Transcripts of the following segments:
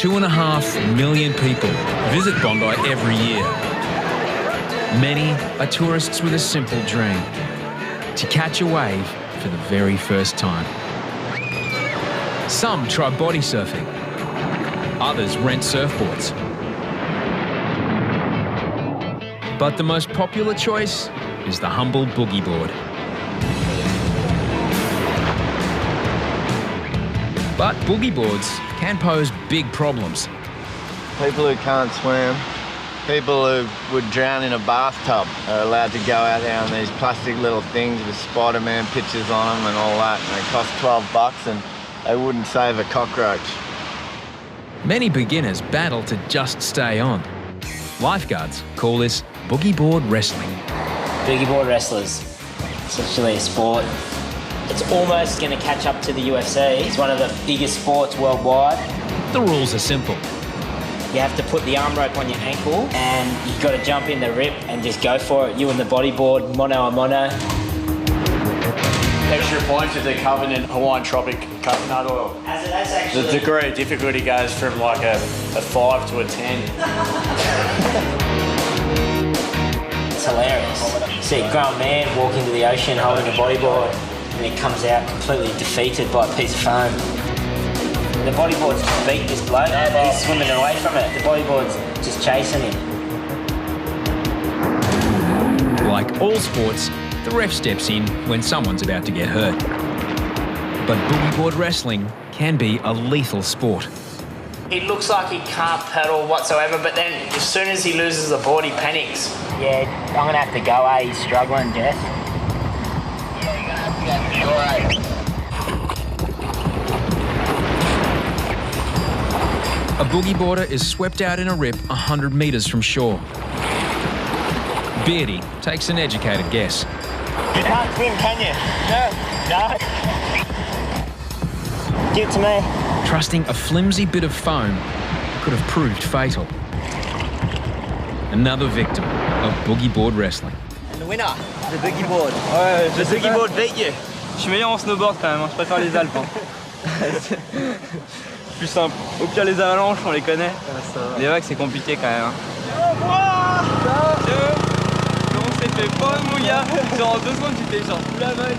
2.5 million people visit Bondi every year. Many are tourists with a simple dream: to catch a wave for the very first time. Some try body surfing. Others rent surfboards. But the most popular choice is the humble boogie board. But boogie boards can pose big problems. People who can't swim, people who would drown in a bathtub are allowed to go out there on these plastic little things with Spider-Man pictures on them and all that, and they cost $12 and they wouldn't save a cockroach. Many beginners battle to just stay on. Lifeguards call this boogie board wrestling. Boogie board wrestlers, it's actually a sport. It's almost going to catch up to the UFC. It's one of the biggest sports worldwide. The rules are simple. You have to put the arm rope on your ankle and you've got to jump in the rip and just go for it. You and the bodyboard, mono a mono. Extra points if they're covered in Hawaiian tropic coconut oil. The degree of difficulty goes from like a 5 to a 10. It's hilarious. You see a grown man walk into the ocean holding a bodyboard and he comes out completely defeated by a piece of foam. The bodyboard's just beat this bloke. He's swimming away from it. The bodyboard's just chasing him. Like all sports, the ref steps in when someone's about to get hurt. But boogie board wrestling can be a lethal sport. He looks like he can't pedal whatsoever, but then as soon as he loses the board, he panics. Yeah, I'm going to have to go, He's struggling, Jess. Yeah, you're going to have to go for sure, A boogie boarder is swept out in a rip 100 metres from shore. Beardy takes an educated guess. You can't swim, can you? No. Give it to me. Trusting a flimsy bit of foam could have proved fatal. Another victim of boogie board wrestling. And the winner, the boogie board. Ouais, le boogie board beat you. Je suis meilleur en snowboard quand même, je préfère les Alpes. Plus simple. Au pire, les avalanches, on les connaît. Les vagues, c'est compliqué quand même. On s'est fait pas, mon gars. Genre en 2 secondes, tu fais genre tout la vague.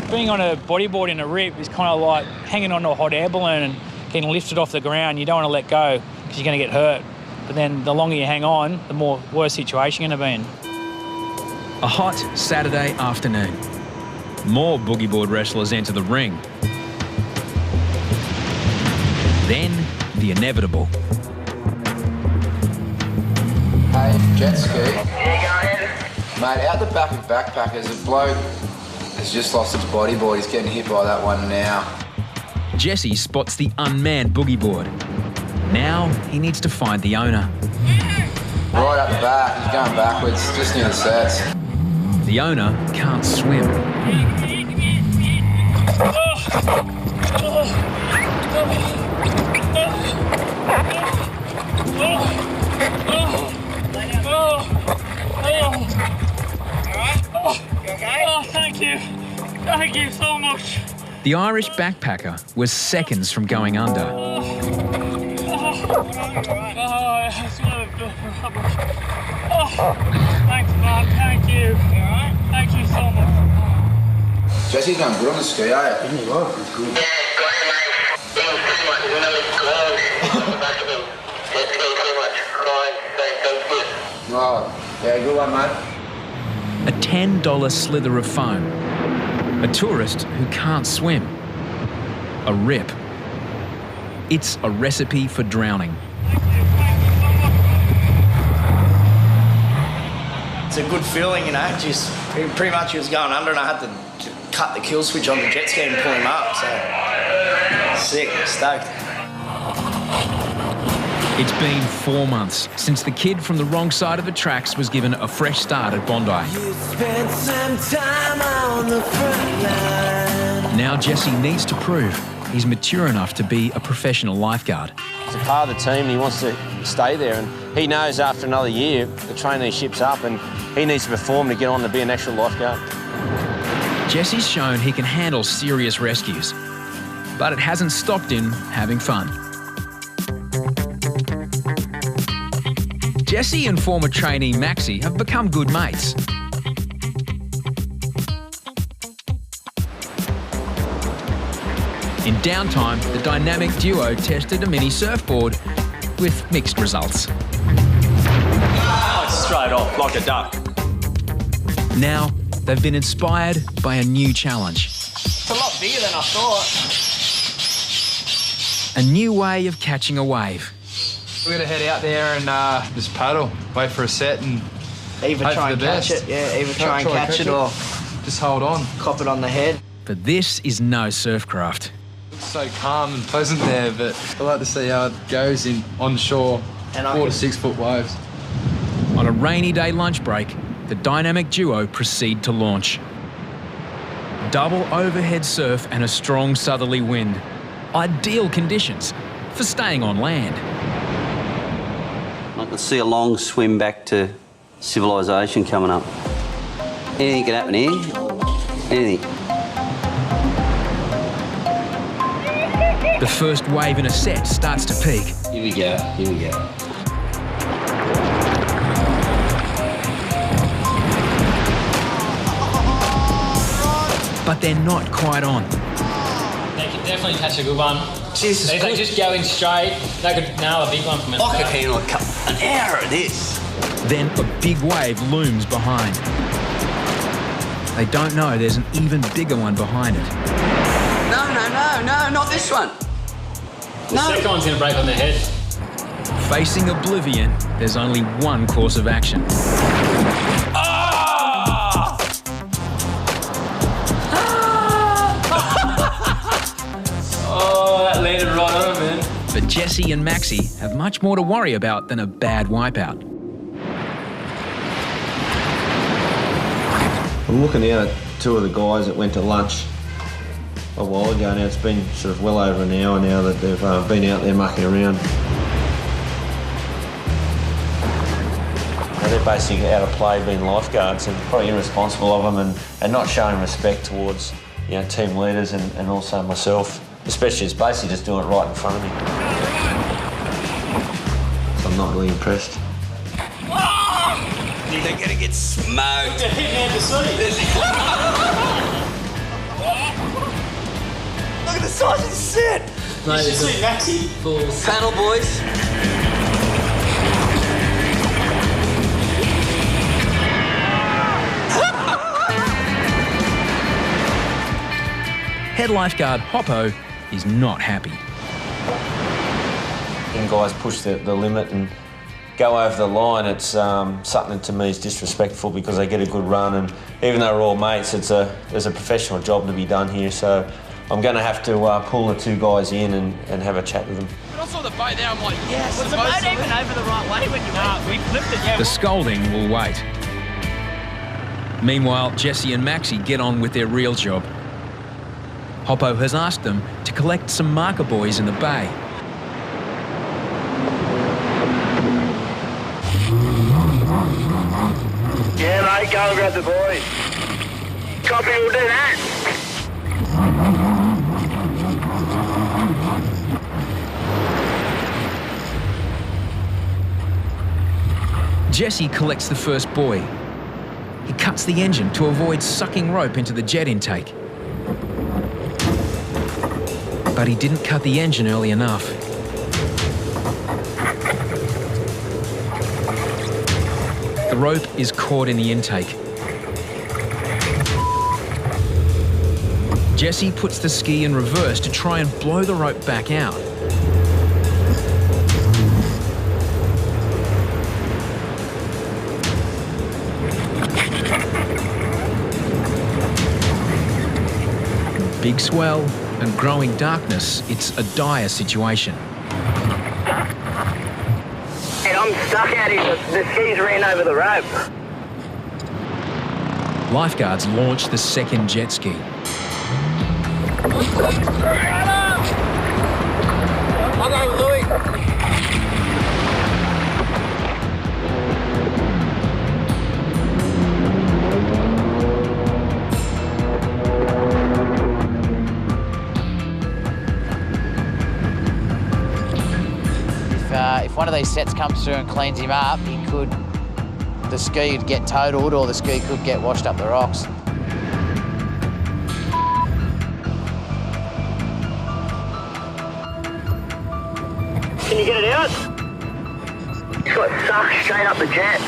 Being on a bodyboard in a rip is kind of like hanging onto a hot air balloon and getting lifted off the ground. You don't want to let go because you're going to get hurt. But then the longer you hang on, the worse situation you're going to be in. A hot Saturday afternoon. More boogie board wrestlers enter the ring. Then the inevitable. Hey, jet ski. Mate, out the back of Backpackers, a bloke has just lost his bodyboard. He's getting hit by that one now. Jesse spots the unmanned boogie board. Now he needs to find the owner. Right up the back, he's going backwards, just near the sets. The owner can't swim. Thank you so much. The Irish backpacker was seconds from going under. Thanks, man. Thank you. Thank you so much. Jesse's going good on the ski, eh? Yeah, got him, mate. Thanks so much. You know, it's close. Back of him. Let's go so much. Crying. Thanks, good. Oh, yeah, good one, mate. A $10 slither of foam. A tourist who can't swim. A rip. It's a recipe for drowning. It's a good feeling, you know, just pretty much he was going under and I had to cut the kill switch on the jet ski and pull him up, so sick, stoked. It's been 4 months since the kid from the wrong side of the tracks was given a fresh start at Bondi. Now Jesse needs to prove he's mature enough to be a professional lifeguard. He's a part of the team and he wants to stay there, and he knows after another year the traineeship's up and he needs to perform to get on to be an actual lifeguard. Jesse's shown he can handle serious rescues, but it hasn't stopped him having fun. Jesse and former trainee Maxi have become good mates. In downtime, the dynamic duo tested a mini surfboard with mixed results. Oh, it's straight off, like a duck. Now, they've been inspired by a new challenge. It's a lot bigger than I thought. A new way of catching a wave. We're going to head out there and just paddle, wait for a set and Either hope try for the and catch best. it, yeah, either try and catch it or just hold on. cop it on the head. But this is no surfcraft. It's so calm and pleasant there, but I like to see how it goes in onshore, And 4 to 6 foot waves. On a rainy day lunch break, the dynamic duo proceed to launch. Double overhead surf and a strong southerly wind. Ideal conditions for staying on land. I can see a long swim back to civilization coming up. Anything can happen here. Anything. The first wave in a set starts to peak. Here we go, here we go. But they're not quite on. They can definitely catch a good one. Jesus, If they just go in straight, they could nail a big one from it. I could handle an hour of this. Then a big wave looms behind. They don't know there's an even bigger one behind it. No, not this one. The second one's going to break on their head. Facing oblivion, there's only one course of action. Oh, that landed right on him, man. But Jesse and Maxi have much more to worry about than a bad wipeout. I'm looking out at two of the guys that went to lunch a while ago now. It's been sort of well over an hour now that they've been out there mucking around. Now they're basically out of play being lifeguards, and probably irresponsible of them and not showing respect towards, you know, team leaders and also myself. Especially, it's basically just doing it right in front of me. So I'm not really impressed. They're gonna get smoked. Look at the size of the set. Mate, you see Maxi? Panel boys. Head lifeguard Hoppo is not happy. When guys push the limit and go over the line, it's something to me is disrespectful because they get a good run, and even though we're all mates, there's a professional job to be done here, so I'm going to have to pull the two guys in and have a chat with them. When I saw the boat there, I'm like, yes. Was the boat even over the right way when you went? We flipped it, yeah. The scolding will wait. Meanwhile, Jesse and Maxi get on with their real job. Hoppo has asked them to collect some marker buoys in the bay. Yeah, mate, go and grab the boys. Copy, we'll do that. Jesse collects the first buoy. He cuts the engine to avoid sucking rope into the jet intake. But he didn't cut the engine early enough. The rope is caught in the intake. Jesse puts the ski in reverse to try and blow the rope back out. Big swell and growing darkness, it's a dire situation. And I'm stuck out here. The skis ran over the rope. Lifeguards launch the second jet ski. If one of these sets comes through and cleans him up, the ski could get totaled or the ski could get washed up the rocks. Can you get it out? It's got sucked straight up the jet.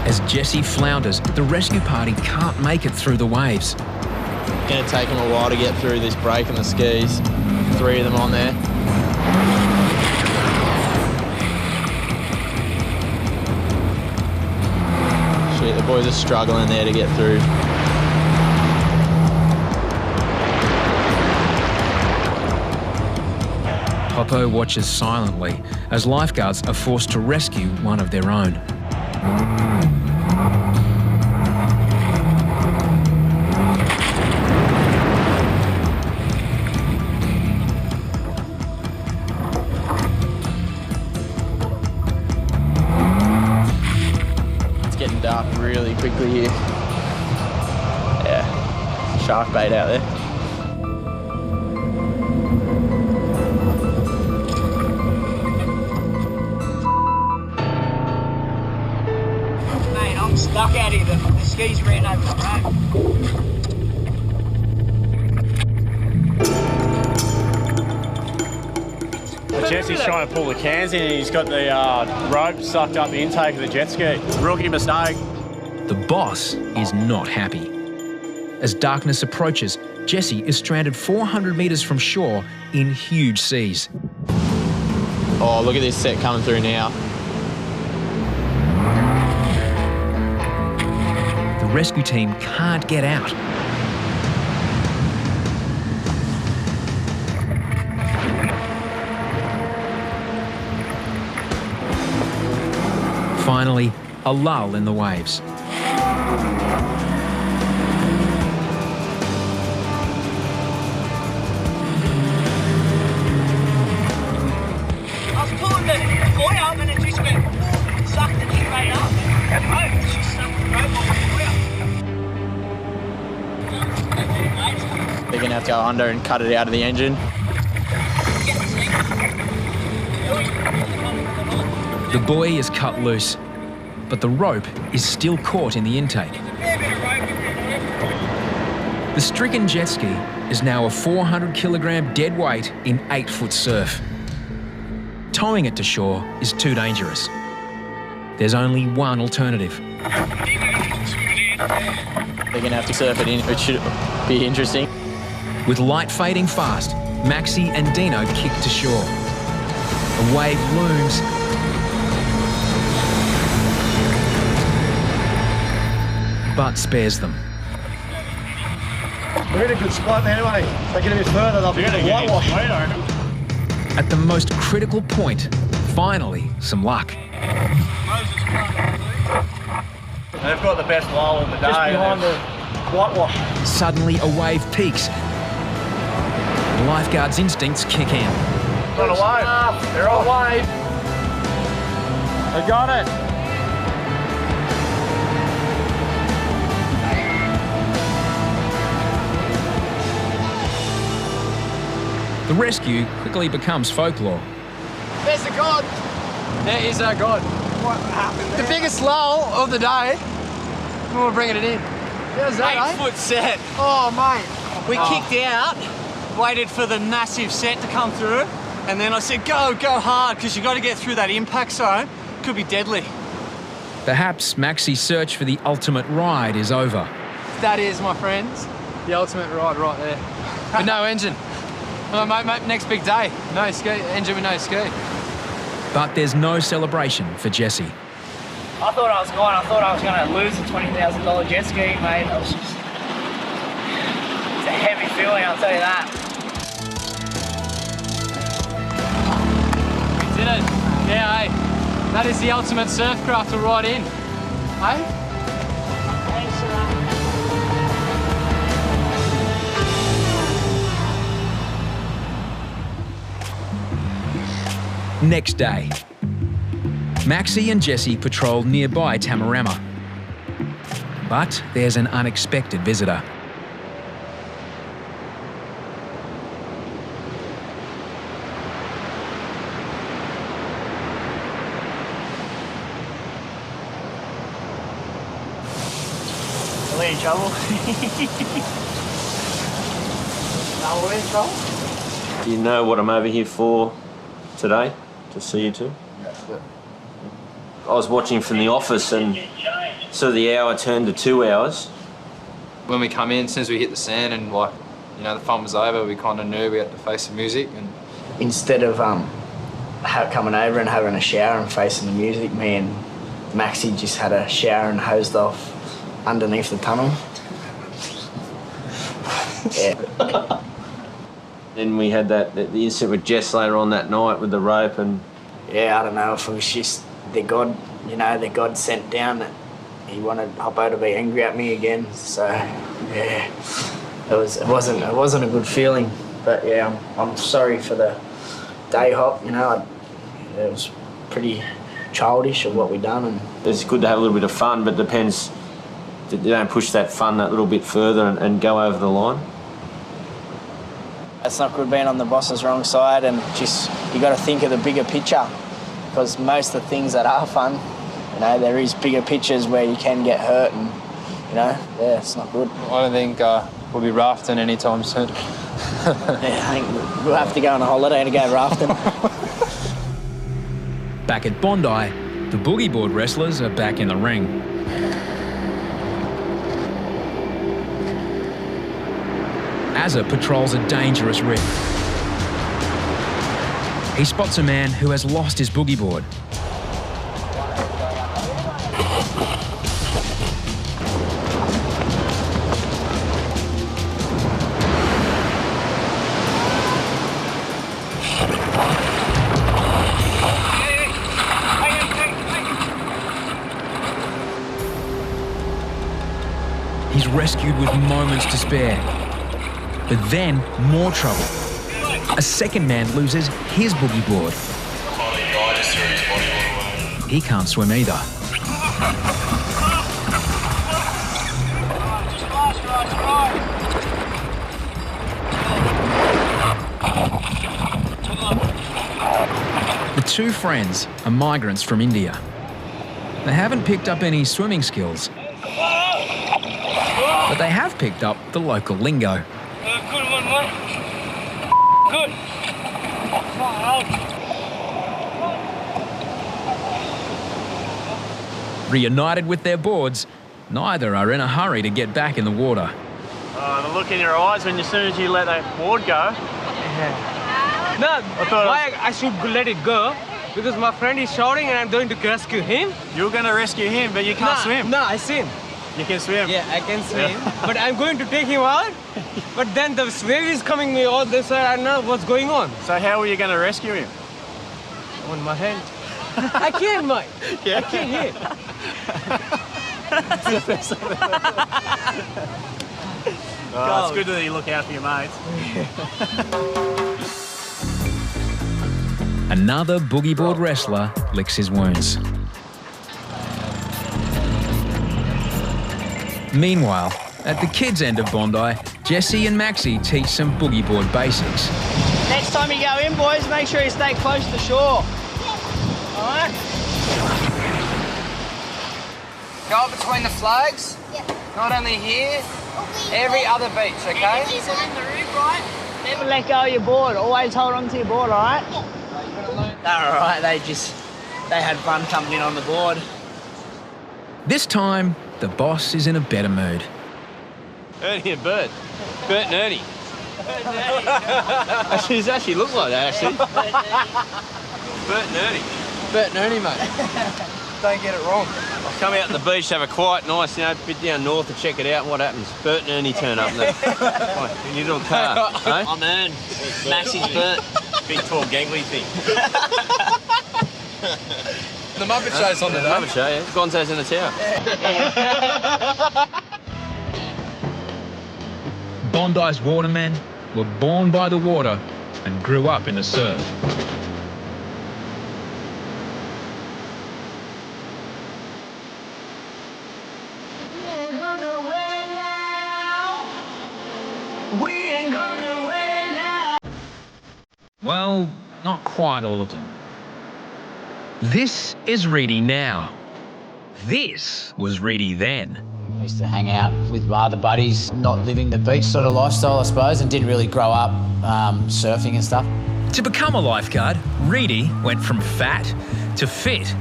As Jesse flounders, the rescue party can't make it through the waves. It's going to take them a while to get through this break on the skis. 3 of them on there. Shit, the boys are struggling there to get through. Hoppo watches silently as lifeguards are forced to rescue one of their own. It's getting dark really quickly here. Yeah, shark bait out there. Stuck out here, the skis ran over the road. Jesse's trying to pull the cans in and he's got the rope sucked up the intake of the jet ski. Rookie mistake. The boss is not happy. As darkness approaches, Jesse is stranded 400 metres from shore in huge seas. Oh, look at this set coming through now. The rescue team can't get out. Finally, a lull in the waves. I was pulling the buoy up and it just went, sucked it straight up. And she sucked the rope off the buoy. They're going to have to go under and cut it out of the engine. The buoy is cut loose, but the rope is still caught in the intake. The stricken jet ski is now a 400-kilogram dead weight in 8-foot surf. Towing it to shore is too dangerous. There's only one alternative. They're going to have to surf it in, which should be interesting. With light fading fast, Maxi and Deano kick to shore. A wave looms, but spares them. We're in a good spot anyway. If they get a bit further, they'll be getting a whitewash. At the most critical point, finally, some luck. They've got the best lull in the day. Just behind the whitewash. Suddenly, a wave peaks. The lifeguard's instincts kick in. Not a wave. They're on a wave. They got it. The rescue quickly becomes folklore. There's the god. There is our god. What happened there? The biggest lull of the day. We're bringing it in. How's that, 8-foot set. Oh, mate. We kicked out, waited for the massive set to come through, and then I said, go hard, because you got to get through that impact zone. Could be deadly. Perhaps Maxi's search for the ultimate ride is over. That is, my friends, the ultimate ride right there. But no engine. Oh, mate, next big day. No ski, engine with no ski. But there's no celebration for Jesse. I thought I was gone. I thought I was going to lose a $20,000 jet ski, mate. It's a heavy feeling, I'll tell you that. We did it. Yeah, hey. That is the ultimate surf craft to ride in. Hey? Thanks for that. Next day, Maxi and Jesse patrol nearby Tamarama. But there's an unexpected visitor. We're in trouble. No, we're in trouble. Do you know what I'm over here for today? To see you two? I was watching from the office and so the hour turned to 2 hours. When we come in, as soon as we hit the sand and like, you know, the fun was over, we kind of knew we had to face the music. And instead of coming over and having a shower and facing the music, me and Maxi just had a shower and hosed off underneath the tunnel. Yeah. Then we had the incident with Jess later on that night with the rope and... Yeah, I don't know if it was just the God, you know, the God sent down that he wanted Hoppo to be angry at me again. So, yeah, it wasn't a good feeling. But yeah, I'm sorry for the day hop, you know. It was pretty childish of what we done. And it's good to have a little bit of fun, but it depends. You don't push that fun that little bit further and go over the line. It's not good being on the boss's wrong side, and just you got to think of the bigger picture, because most of the things that are fun, you know, there is bigger pictures where you can get hurt, and you know, yeah, it's not good. I don't think we'll be rafting anytime soon. Yeah, I think we'll have to go on a holiday to go rafting. Back at Bondi, the boogie board wrestlers are back in the ring. Azza patrols a dangerous rip. He spots a man who has lost his boogie board. He's rescued with moments to spare. But then, more trouble. A second man loses his boogie board. He can't swim either. The two friends are migrants from India. They haven't picked up any swimming skills, but they have picked up the local lingo. Good one, mate. Good. Reunited with their boards, neither are in a hurry to get back in the water. The look in your eyes as soon as you let that board go. No, why I should let it go? Because my friend is shouting and I'm going to rescue him. You're going to rescue him, but you can't swim. No, I swim. You can swim? Yeah, I can swim. Yeah. But I'm going to take him out. But then the wave is coming me all this way. I don't know what's going on. So how are you going to rescue him? On my hand. I can't, mate. Yeah. I can't hit. It's good that you look out for your mates. Another boogie board wrestler licks his wounds. Meanwhile, at the kids' end of Bondi, Jesse and Maxi teach some boogie board basics. Next time you go in, boys, make sure you stay close to shore. All right? Go between the flags. Yeah. Not only here, every other beach, okay? In the roof, right? Never let go of your board. Always hold on to your board, all right? Yeah. They're all right. They had fun coming in on the board. This time, the boss is in a better mood. Ernie and Bert. Bert and Ernie. Actually, it actually looks like that, actually. Bert and Ernie. Bert and Ernie, mate. Don't get it wrong. I'll come out on the beach, have a quiet, nice, bit down north to check it out, and what happens? Bert and Ernie turn up in your little car. Eh? I'm Ern. Maxi's Bert. Big, tall, gangly thing. The Muppet Show's on the day. Muppet Show, yeah. Gonzo's in the tower. Bondi's watermen were born by the water and grew up in the surf. Well, not quite all of them. This is Reidy now. This was Reidy then. I used to hang out with my other buddies, not living the beach sort of lifestyle, I suppose, and didn't really grow up surfing and stuff. To become a lifeguard, Reidy went from fat to fit,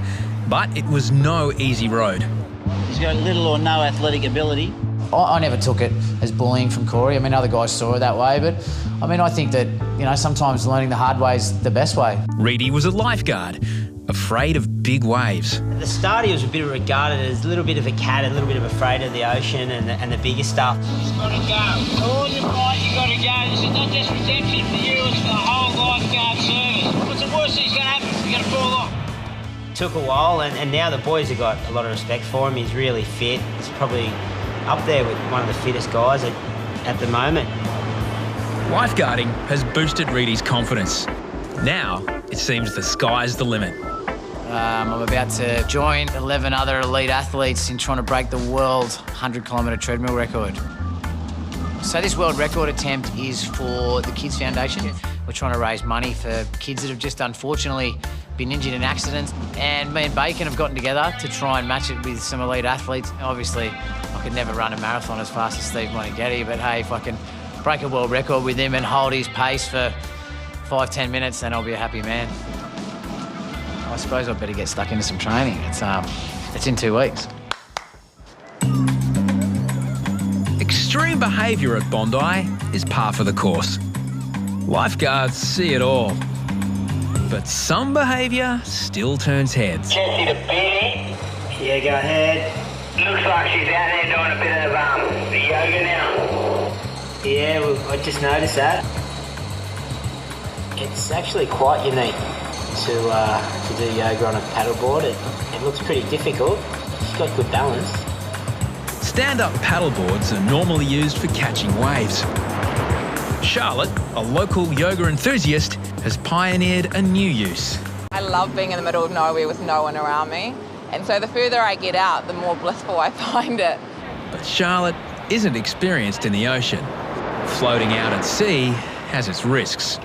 but it was no easy road. He's got little or no athletic ability. I never took it as bullying from Corey. I mean, other guys saw it that way, but I mean, I think that, you know, sometimes learning the hard way is the best way. Reidy was a lifeguard, afraid of big waves. At the start, he was a bit regarded as a little bit of a cat, a little bit of afraid of the ocean and the bigger stuff. You've got to go. All your fight, you've got to go. This is not just redemption for you, it's for the whole lifeguard service. What's the worst thing that's going to happen? You're going to fall off. Took a while, and now the boys have got a lot of respect for him. He's really fit. He's probably up there with one of the fittest guys at the moment. Lifeguarding has boosted Reidy's confidence. Now, it seems the sky's the limit. I'm about to join 11 other elite athletes in trying to break the world 100-kilometre treadmill record. So this world record attempt is for the Kids Foundation. We're trying to raise money for kids that have just unfortunately been injured in accidents. And me and Bacon have gotten together to try and match it with some elite athletes. Obviously, I could never run a marathon as fast as Steve Moneghetti, but hey, if I can break a world record with him and hold his pace for 5-10 minutes, then I'll be a happy man. I suppose I'd better get stuck into some training. It's in 2 weeks. Extreme behaviour at Bondi is par for the course. Lifeguards see it all. But some behaviour still turns heads. Jesse the Beanie. Yeah, go ahead. Looks like she's out there doing a bit of the yoga now. Yeah, well, I just noticed that. It's actually quite unique to do yoga on a paddleboard. It looks pretty difficult. She's got good balance. Stand-up paddleboards are normally used for catching waves. Charlotte, a local yoga enthusiast, has pioneered a new use. I love being in the middle of nowhere with no one around me, and so the further I get out, the more blissful I find it. But Charlotte isn't experienced in the ocean. Floating out at sea has its risks.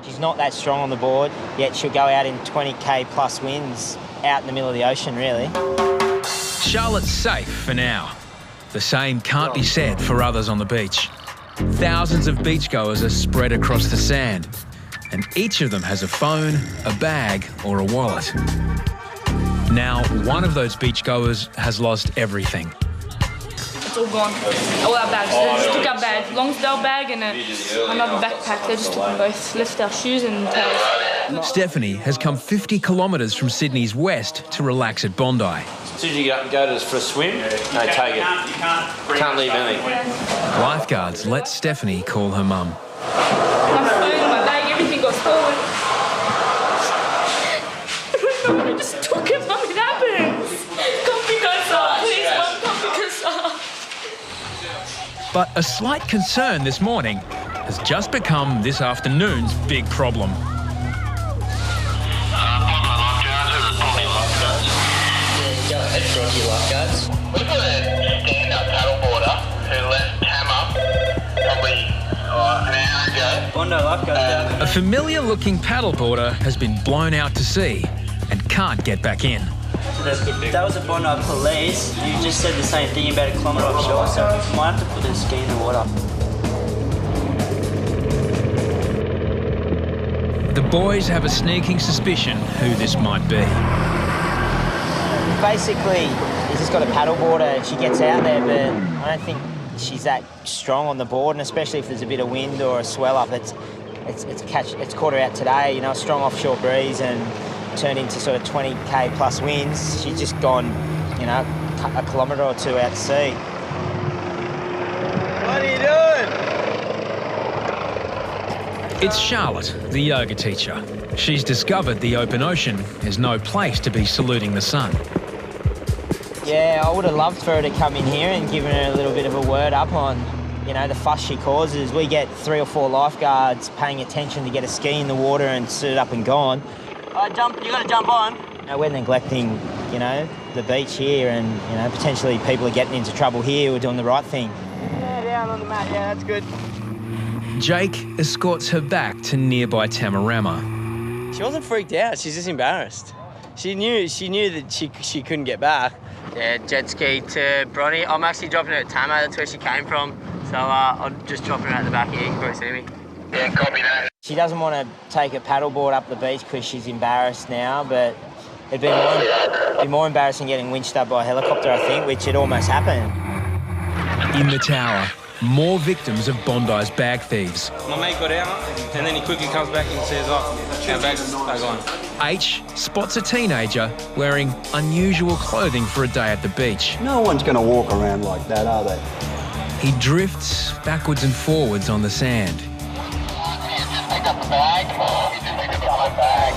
She's not that strong on the board, yet she'll go out in 20k plus winds out in the middle of the ocean, really. Charlotte's safe for now. The same can't be said for others on the beach. Thousands of beachgoers are spread across the sand, and each of them has a phone, a bag, or a wallet. Now, one of those beachgoers has lost everything. It's all gone. All our bags. They just took our bag, Lonsdale bag and another backpack. They just took them both, left our shoes and tails. Stephanie has come 50 kilometres from Sydney's west to relax at Bondi. As soon as you get up and go for a swim, no, take it. You can't leave anything. Lifeguards let Stephanie call her mum. My phone, my bag, everything got stolen. I just took it, Mum, it happens. Come pick us up, please, Mum, come pick us up. But a slight concern this morning has just become this afternoon's big problem. Go ahead, Bondi Lifeguards. We've got a stand-up paddleboarder who left Hammer probably an hour ago. Bondi Lifeguards. A familiar-looking paddleboarder has been blown out to sea and can't get back in. That was a Bondi police. You just said the same thing about a kilometre offshore, so I might have to put the ski in the water. The boys have a sneaking suspicion who this might be. Basically, he's just got a paddleboarder. She gets out there, but I don't think she's that strong on the board, and especially if there's a bit of wind or a swell up, it's caught her out today. You know, a strong offshore breeze and turned into sort of 20k plus winds. She's just gone, you know, a kilometre or two out to sea. What are you doing? It's Charlotte, the yoga teacher. She's discovered the open ocean is no place to be saluting the sun. Yeah, I would have loved for her to come in here and given her a little bit of a word up on, you know, the fuss she causes. We get 3 or 4 lifeguards paying attention to get a ski in the water and suited up and gone. You got to jump on. You know, we're neglecting, you know, the beach here, and, you know, potentially people are getting into trouble here who are doing the right thing. Yeah, down on the mat, yeah, that's good. Jake escorts her back to nearby Tamarama. She wasn't freaked out, she's just embarrassed. She knew that she couldn't get back, Yeah, jet ski to Bronny. I'm actually dropping her at Tamo, that's where she came from. So I'm just dropping her at the back here, you can probably see me. Yeah, copy that. She doesn't want to take a paddleboard up the beach because she's embarrassed now, but it'd be more embarrassing getting winched up by a helicopter, I think, which had almost happened. In the tower, more victims of Bondi's bag thieves. My mate got out, and then he quickly comes back and says, oh, our bag's back on. H spots a teenager wearing unusual clothing for a day at the beach. No one's going to walk around like that, are they? He drifts backwards and forwards on the sand. Pick up the bag. You just picked up the bag.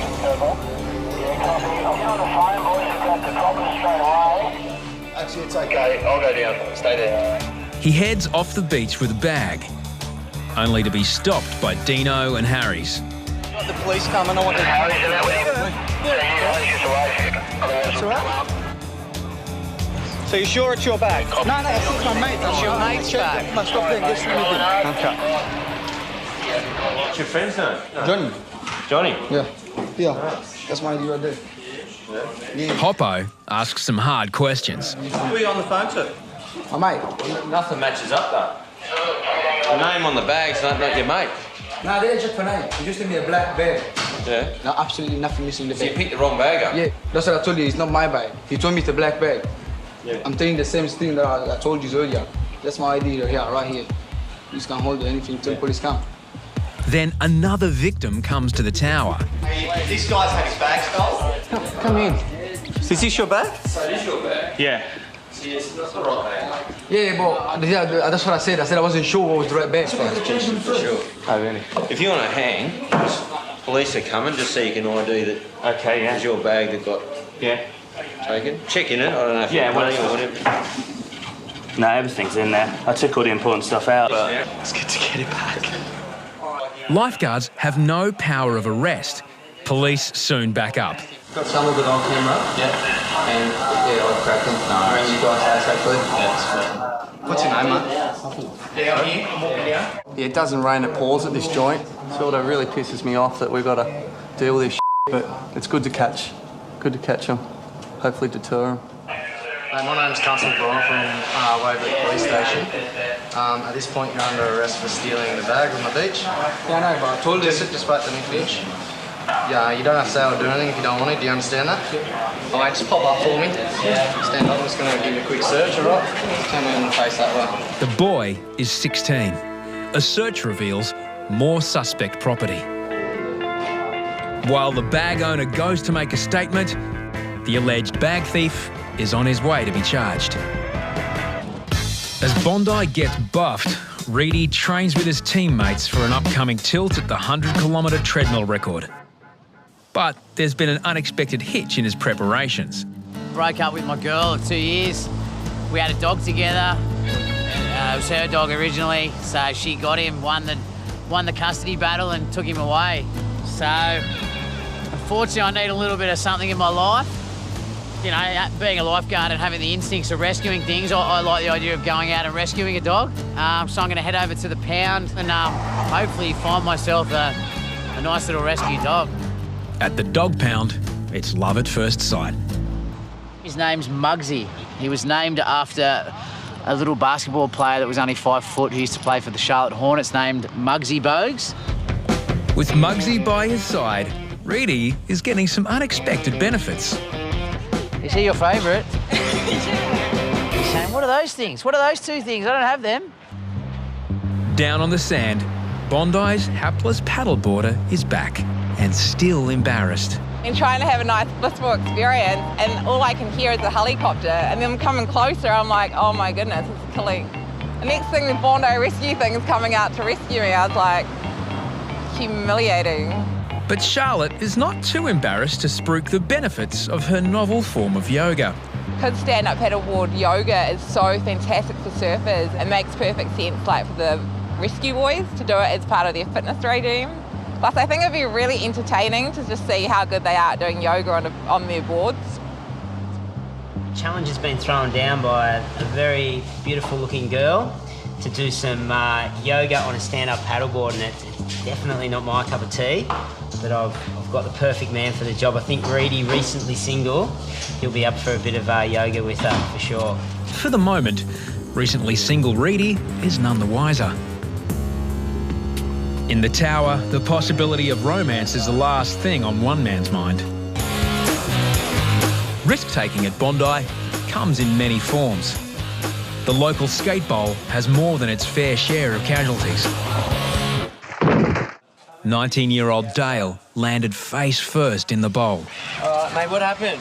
Yeah, copy. I'm doing the phone, boys. You've got the coppers straight away. Actually, it's okay. I'll go down. Stay there. He heads off the beach with a bag, only to be stopped by Deano and Harries. Got the police coming. I want the Harry's in that with you? It's all right. So you're sure it's your bag? No, it's my mate. It's your mate's bag. No, stop there and get some of it. Okay. What's your friend's name? Johnny. Johnny? Yeah. That's my idea right there. Yeah. Hoppo asks some hard questions. Who are you on the phone to? My mate. Nothing matches up, though. The name on the bag's not your mate. No, they're just for name. You just give me a black bag. Yeah? No, absolutely nothing missing in the So bag. you picked the wrong bag up? Yeah, that's what I told you. It's not my bag. He told me it's a black bag. Yeah. I'm telling you the same thing that I told you earlier. That's my idea here, right here. You just can't hold anything until the police come. Then another victim comes to the tower. This guy's had his bag stolen. Come in. Is this your bag? So it is your bag? Yeah. Yes, that's the right bag. Yeah, but that's what I said. I said I wasn't sure what was the right bag. Sure. Oh, really? If you want to hang, police are coming just so you can ID that Okay, yeah. it's your bag that got taken. Check in it. I don't know if Yeah, you've well, money or whatever. No, everything's in there. I took all the important stuff out. But It's good to get it back. Lifeguards have no power of arrest. Police soon back up. Got some of it on camera. Yeah. And I cracked them. No, you guys actually. Yeah. What's your name, mate? Down here. I'm walking down. Yeah, it doesn't rain at pause at this joint. Sort of really pisses me off that we've got to deal with this shit, but it's good to catch. Good to catch them. Hopefully deter them. My name's Constable Brian from Waverley Police Station. At this point, you're under arrest for stealing the bag on the beach. Yeah, I know, but I told you. Just wait the next bench. Yeah, you don't have to say or do anything if you don't want to. Do you understand that? All right, just pop up for me. Stand up. I'm just going to give you a quick search, all right? Turn me in the face that way. The boy is 16. A search reveals more suspect property. While the bag owner goes to make a statement, the alleged bag thief is on his way to be charged. As Bondi gets buffed, Reidy trains with his teammates for an upcoming tilt at the 100-kilometre treadmill record. But there's been an unexpected hitch in his preparations. Broke up with my girl of 2 years. We had a dog together. It was her dog originally, so she got him, won the custody battle and took him away. So, unfortunately, I need a little bit of something in my life. You know, being a lifeguard and having the instincts of rescuing things, I like the idea of going out and rescuing a dog. So I'm going to head over to the pound and hopefully find myself a nice little rescue dog. At the dog pound, it's love at first sight. His name's Maxi. He was named after a little basketball player that was only 5 foot who used to play for the Charlotte Hornets named Muggsy Bogues. With Muggsy by his side, Reidy is getting some unexpected benefits. Is he your favourite? He's saying, what are those things? What are those two things? I don't have them. Down on the sand, Bondi's hapless paddleboarder is back and still embarrassed. I'm trying to have a nice, blissful experience, and all I can hear is a helicopter, and then coming closer, I'm like, oh my goodness, it's killing. The next thing, the Bondi Rescue thing is coming out to rescue me. I was like, humiliating. But Charlotte is not too embarrassed to spruik the benefits of her novel form of yoga. Because stand-up paddleboard yoga is so fantastic for surfers, it makes perfect sense like for the rescue boys to do it as part of their fitness regime. Plus I think it'd be really entertaining to just see how good they are at doing yoga on their boards. The challenge has been thrown down by a very beautiful looking girl to do some yoga on a stand-up paddleboard, and it's definitely not my cup of tea, but I've got the perfect man for the job. I think Reidy, recently single, he'll be up for a bit of yoga with her for sure. For the moment, recently single Reidy is none the wiser. In the tower, the possibility of romance is the last thing on one man's mind. Risk-taking at Bondi comes in many forms. The local skate bowl has more than its fair share of casualties. 19-year-old Dale landed face first in the bowl. Alright, mate, what happened?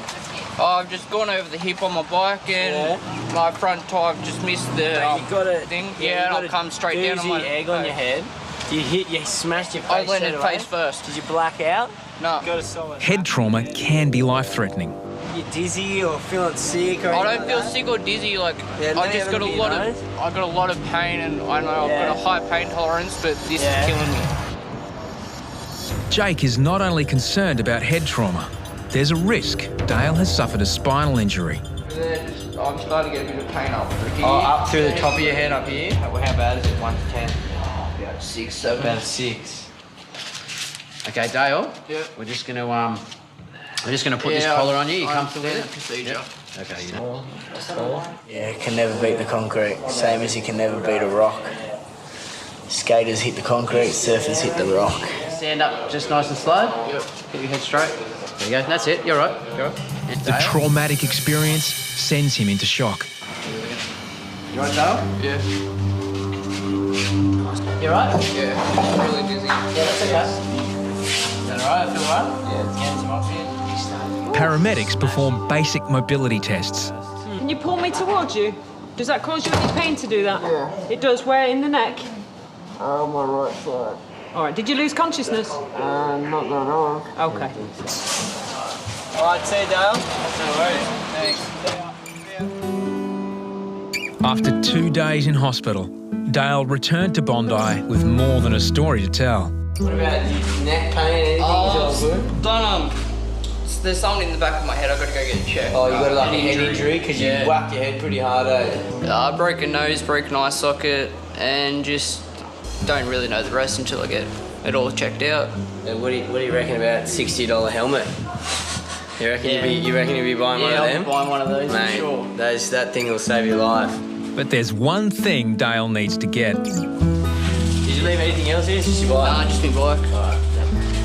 Oh, I've just gone over the hip on my bike and my front tyre just missed the thing. Yeah, and I'll come straight down on my egg on your head. You smashed your face. I landed face first. Did you black out? No. Head trauma can be life-threatening. You dizzy or feeling sick or I don't feel sick or dizzy. Like I just got a lot of pain, and I know I've got a high pain tolerance, but this is killing me. Jake is not only concerned about head trauma. There's a risk Dale has suffered a spinal injury. I'm starting to get a bit of pain up through here. Oh, up through the top of your head up here? How bad is it? 1 to 10? About 6, 7. About 6. Okay, Dale. Yeah. We're just gonna put this collar on you. You comfortable with it? Procedure. Okay, you know. Yeah, can never beat the concrete. Same as you can never beat a rock. Skaters hit the concrete, surfers hit the rock. Stand up just nice and slow. Yep. Get your head straight. There you go. That's it. You're right. You're right. The traumatic experience sends him into shock. You right, Dale? Yeah. You right? Yeah. Really dizzy. Yeah, that's okay. Is that all right? Feel all right? Yeah. Let's get some oxygen. Paramedics perform basic mobility tests. Can you pull me towards you? Does that cause you any pain to do that? Yeah. It does. Where? In the neck? On my right side. All right. Did you lose consciousness? Not that long. Okay. All right, see you, Dale. No worries. Thanks. After 2 days in hospital, Dale returned to Bondi with more than a story to tell. What about neck pain? Anything? There's something in the back of my head. I've got to go get checked. Oh, you got like a head injury because you whacked your head pretty hard, eh? I broke a nose, broke an eye socket, and just don't really know the rest until I get it all checked out. And what do you reckon about $60 helmet? You reckon you'd be buying one of them? Yeah, I'll be buying one of those, mate, for sure. That thing will save your life. But there's one thing Dale needs to get. Did you leave anything else here? Just your bike? Nah, just my bike. Alright.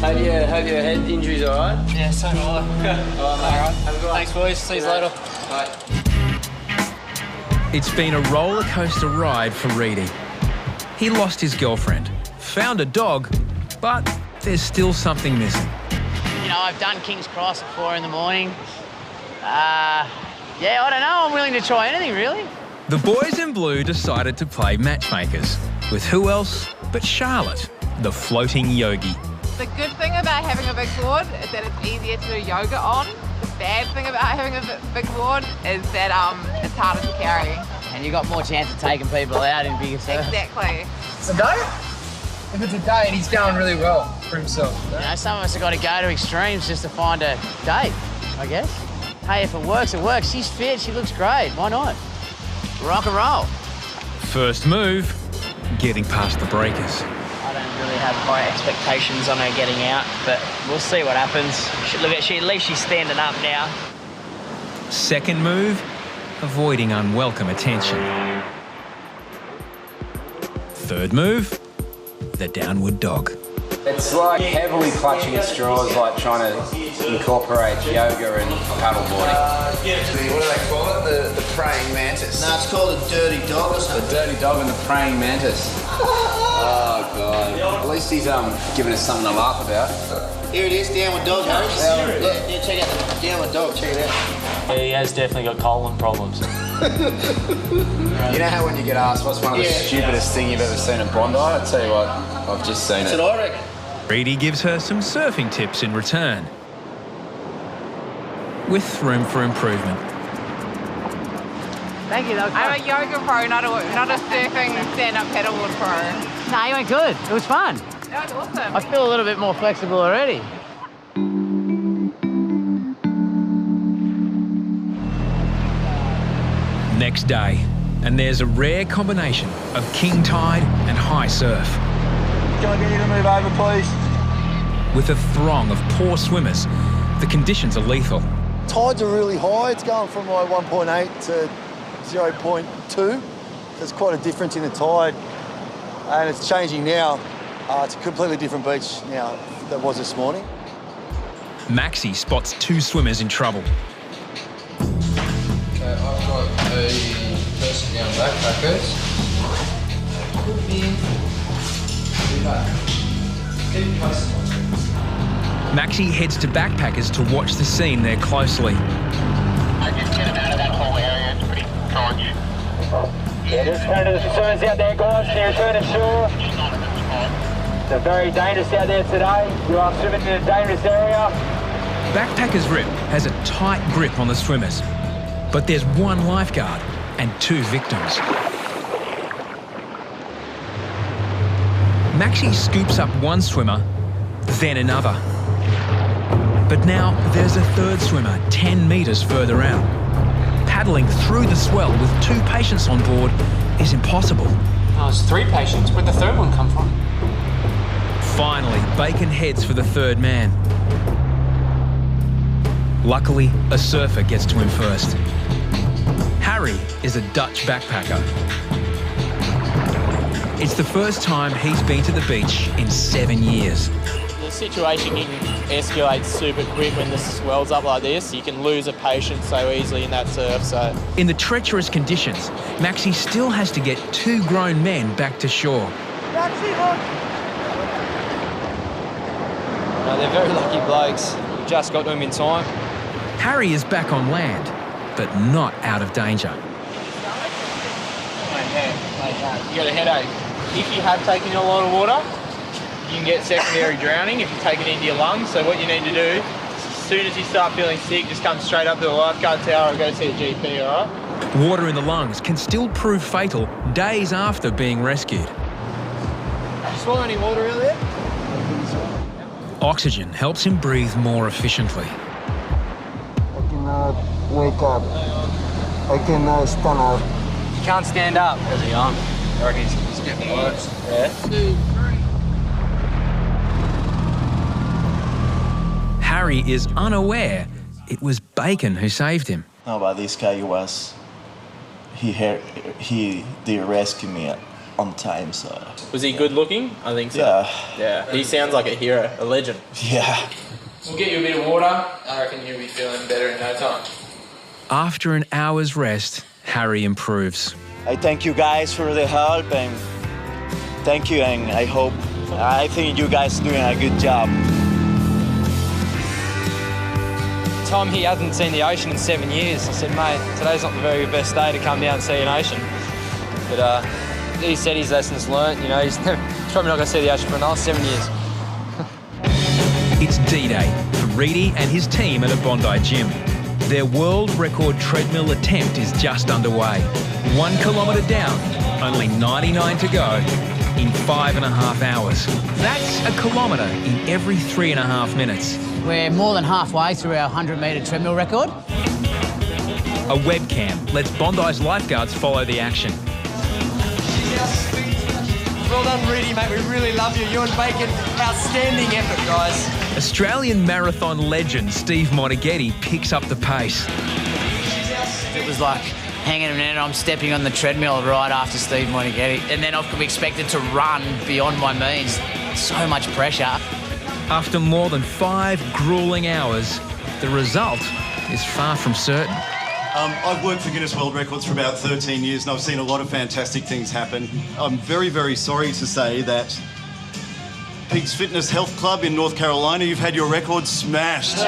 Hope your head injury's alright? Yeah, so do I. Alright, mate. Have a good one. Thanks, boys. See you later. Bye. It's been a roller coaster ride for Reidy. He lost his girlfriend, found a dog, but there's still something missing. You know, I've done King's Cross at 4 in the morning. Yeah, I don't know. I'm willing to try anything, really. The boys in blue decided to play matchmakers. With who else but Charlotte, the floating yogi. The good thing about having a big board is that it's easier to do yoga on. The bad thing about having a big board is that it's harder to carry. And you got more chance of taking people out in bigger surf. Exactly. It's a day. If it's a day and he's going really well for himself. You know, some of us have got to go to extremes just to find a date, I guess. Hey, if it works, it works. She's fit, she looks great. Why not? Rock and roll. First move, getting past the breakers. I don't really have high expectations on her getting out, but we'll see what happens. At least she's standing up now. Second move, avoiding unwelcome attention. Third move, the downward dog. It's like heavily clutching at straws, like trying to incorporate yoga and paddleboarding. What do they call it? The praying mantis? No, it's called a dirty dog or something. The dirty dog and the praying mantis. Oh, God. At least he's giving us something to laugh about. Here it is, downward dog, Harris. Yeah, check out the downward dog, check it out. Yeah, he has definitely got colon problems. You know how when you get asked what's one of the stupidest thing you've ever seen at Bondi? I'll tell you what, I've just seen it. That's what I reckon. Reidy gives her some surfing tips in return, with room for improvement. Thank you, that was I'm a yoga pro, not a surfing stand-up paddleboard pro. No, you went good. It was fun. That was awesome. I feel a little bit more flexible already. Next day, And there's a rare combination of king tide and high surf. Can I get you to move over, please? With a throng of poor swimmers, the conditions are lethal. Tides are really high. It's going from like 1.8 to 0.2. There's quite a difference in the tide, and it's changing now. It's a completely different beach now than it was this morning. Maxi spots 2 swimmers in trouble. Okay, I've got a person down backpackers. Could be back. Keep your place. Maxi heads to backpackers to watch the scene there closely. I just get them out of that whole area. It's pretty charged. Yeah, just turn to the concerns out there, guys. Can you return to shore? It's very dangerous out there today. You are swimming in a dangerous area. Backpackers Rip has a tight grip on the swimmers, but there's 1 lifeguard and 2 victims. Maxi scoops up 1 swimmer, then another. But now there's a 3rd swimmer 10 metres further out. Paddling through the swell with 2 patients on board is impossible. Oh, it's 3 patients. Where'd the 3rd one come from? Finally, Bacon heads for the 3rd man. Luckily, a surfer gets to him first. Harry is a Dutch backpacker. It's the first time he's been to the beach in 7 years. The situation can escalate super quick when the swells up like this. You can lose a patient so easily in that surf. So, in the treacherous conditions, Maxi still has to get 2 grown men back to shore. Maxi, look! No, they're very lucky blokes. We just got to them in time. Harry is back on land, but not out of danger. You got a headache. If you have taken a lot of water, you can get secondary drowning if you take it into your lungs. So what you need to do, as soon as you start feeling sick, just come straight up to the lifeguard tower and go see a GP, all right? Water in the lungs can still prove fatal days after being rescued. Did you swallow any water earlier? Oxygen helps him breathe more efficiently. I cannot wake up. I cannot stand up. You can't stand up. How's he on? I reckon he's getting worse. Yeah? Harry is unaware it was Bacon who saved him. No, but this guy he did rescue me on time, so. Was he good looking? I think so. Yeah. He sounds like a hero, a legend. Yeah. We'll get you a bit of water. I reckon you'll be feeling better in no time. After an hour's rest, Harry improves. I thank you guys for the help, and thank you, and I think you guys are doing a good job. Tom, he hasn't seen the ocean in 7 years. I said, mate, today's not the very best day to come down and see an ocean. But he said his lessons learnt, you know, he's probably not going to see the ocean for another 7 years. It's D-Day for Reidy and his team at a Bondi gym. Their world record treadmill attempt is just underway. 1 kilometre down, only 99 to go, in 5.5 hours. That's a kilometre in every 3.5 minutes. We're more than halfway through our 100-metre treadmill record. A webcam lets Bondi's lifeguards follow the action. Well done, Reidy, mate. We really love you. You and Bacon, outstanding effort, guys. Australian marathon legend Steve Monaghetti picks up the pace. It was like hanging in and I'm stepping on the treadmill right after Steve Monaghetti, and then I'm expected to run beyond my means. So much pressure. After more than 5 grueling hours, the result is far from certain. I've worked for Guinness World Records for about 13 years and I've seen a lot of fantastic things happen. I'm very, very sorry to say that Peaks Fitness Health Club in North Carolina, you've had your record smashed.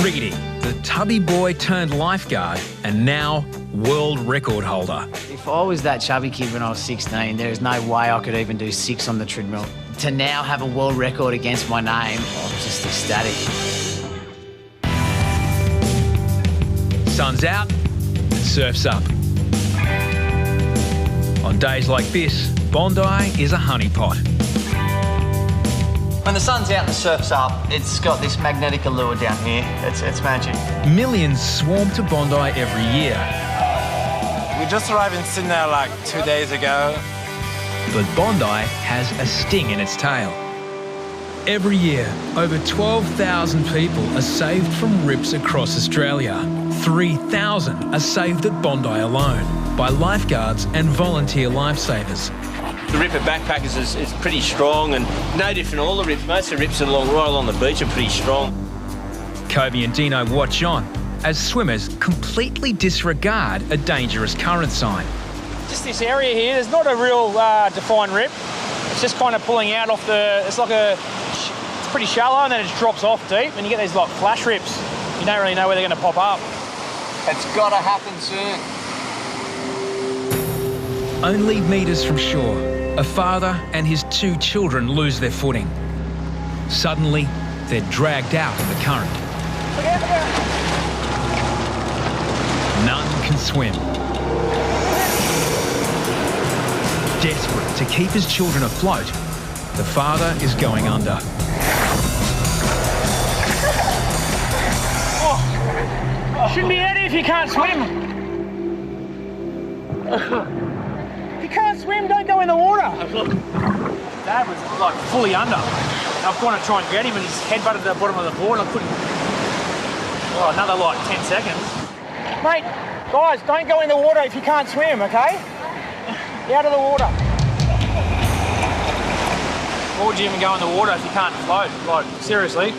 Reidy, the tubby boy turned lifeguard and now world record holder. If I was that chubby kid when I was 16, there is no way I could even do 6 on the treadmill. To now have a world record against my name, I'm just ecstatic. Sun's out, surf's up. On days like this, Bondi is a honeypot. When the sun's out and the surf's up, it's got this magnetic allure down here. It's magic. Millions swarm to Bondi every year. We just arrived in Sydney like 2 days ago. But Bondi has a sting in its tail. Every year, over 12,000 people are saved from rips across Australia. 3,000 are saved at Bondi alone by lifeguards and volunteer lifesavers. The rip at Backpackers is pretty strong and no different all the rips. Most of the rips right along the beach are pretty strong. Kobe and Deano watch on as swimmers completely disregard a dangerous current sign. Just this area here, there's not a real defined rip. It's just kind of pulling out off it's pretty shallow and then it drops off deep and you get these like flash rips. You don't really know where they're going to pop up. It's got to happen soon. Only metres from shore, a father and his 2 children lose their footing. Suddenly, they're dragged out of the current. None can swim. Desperate to keep his children afloat, the father is going under. Oh, shouldn't be out here if you can't swim. If you can't swim, don't go in the water. Dad was like fully under. I've gone to try and get him and his head butted to the bottom of the board and I couldn't. Oh, another like 10 seconds. Mate, guys, don't go in the water if you can't swim, okay? Out of the water. Why would you even go in the water if you can't float? Like, seriously?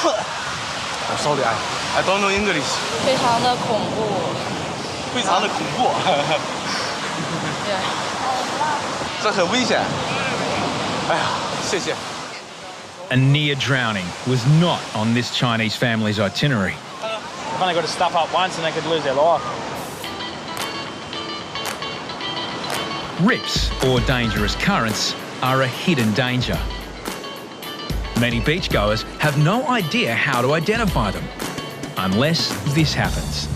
I'm sorry, I don't know English. 非常的恐怖。非常的恐怖。这很危险。哎呀，谢谢。 A near drowning was not on this Chinese family's itinerary. They've only got to stuff up once and they could lose their life. Rips, or dangerous currents, are a hidden danger. Many beachgoers have no idea how to identify them, unless this happens.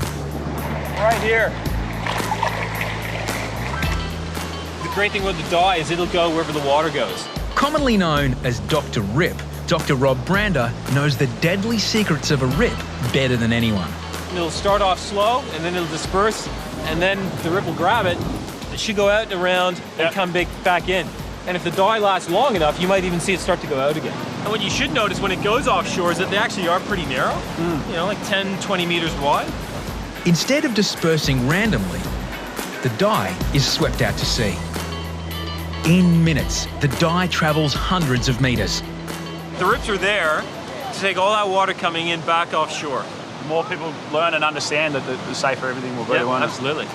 Right here. The great thing with the dye is it'll go wherever the water goes. Commonly known as Dr. Rip, Dr. Rob Brander knows the deadly secrets of a rip better than anyone. It'll start off slow and then it'll disperse and then the rip will grab it. It should go out and around and come back in. And if the dye lasts long enough, you might even see it start to go out again. And what you should notice when it goes offshore is that they actually are pretty narrow, you know, like 10, 20 meters wide. Instead of dispersing randomly, the dye is swept out to sea. In minutes, the dye travels hundreds of metres. The rips are there to take all that water coming in back offshore. The more people learn and understand that the safer everything will be. Yeah, absolutely.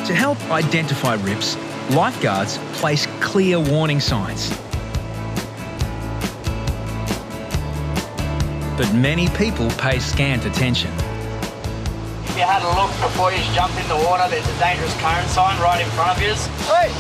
To help identify rips, lifeguards place clear warning signs. But many people pay scant attention. If you had a look before you jumped in the water, there's a dangerous current sign right in front of you. Hey!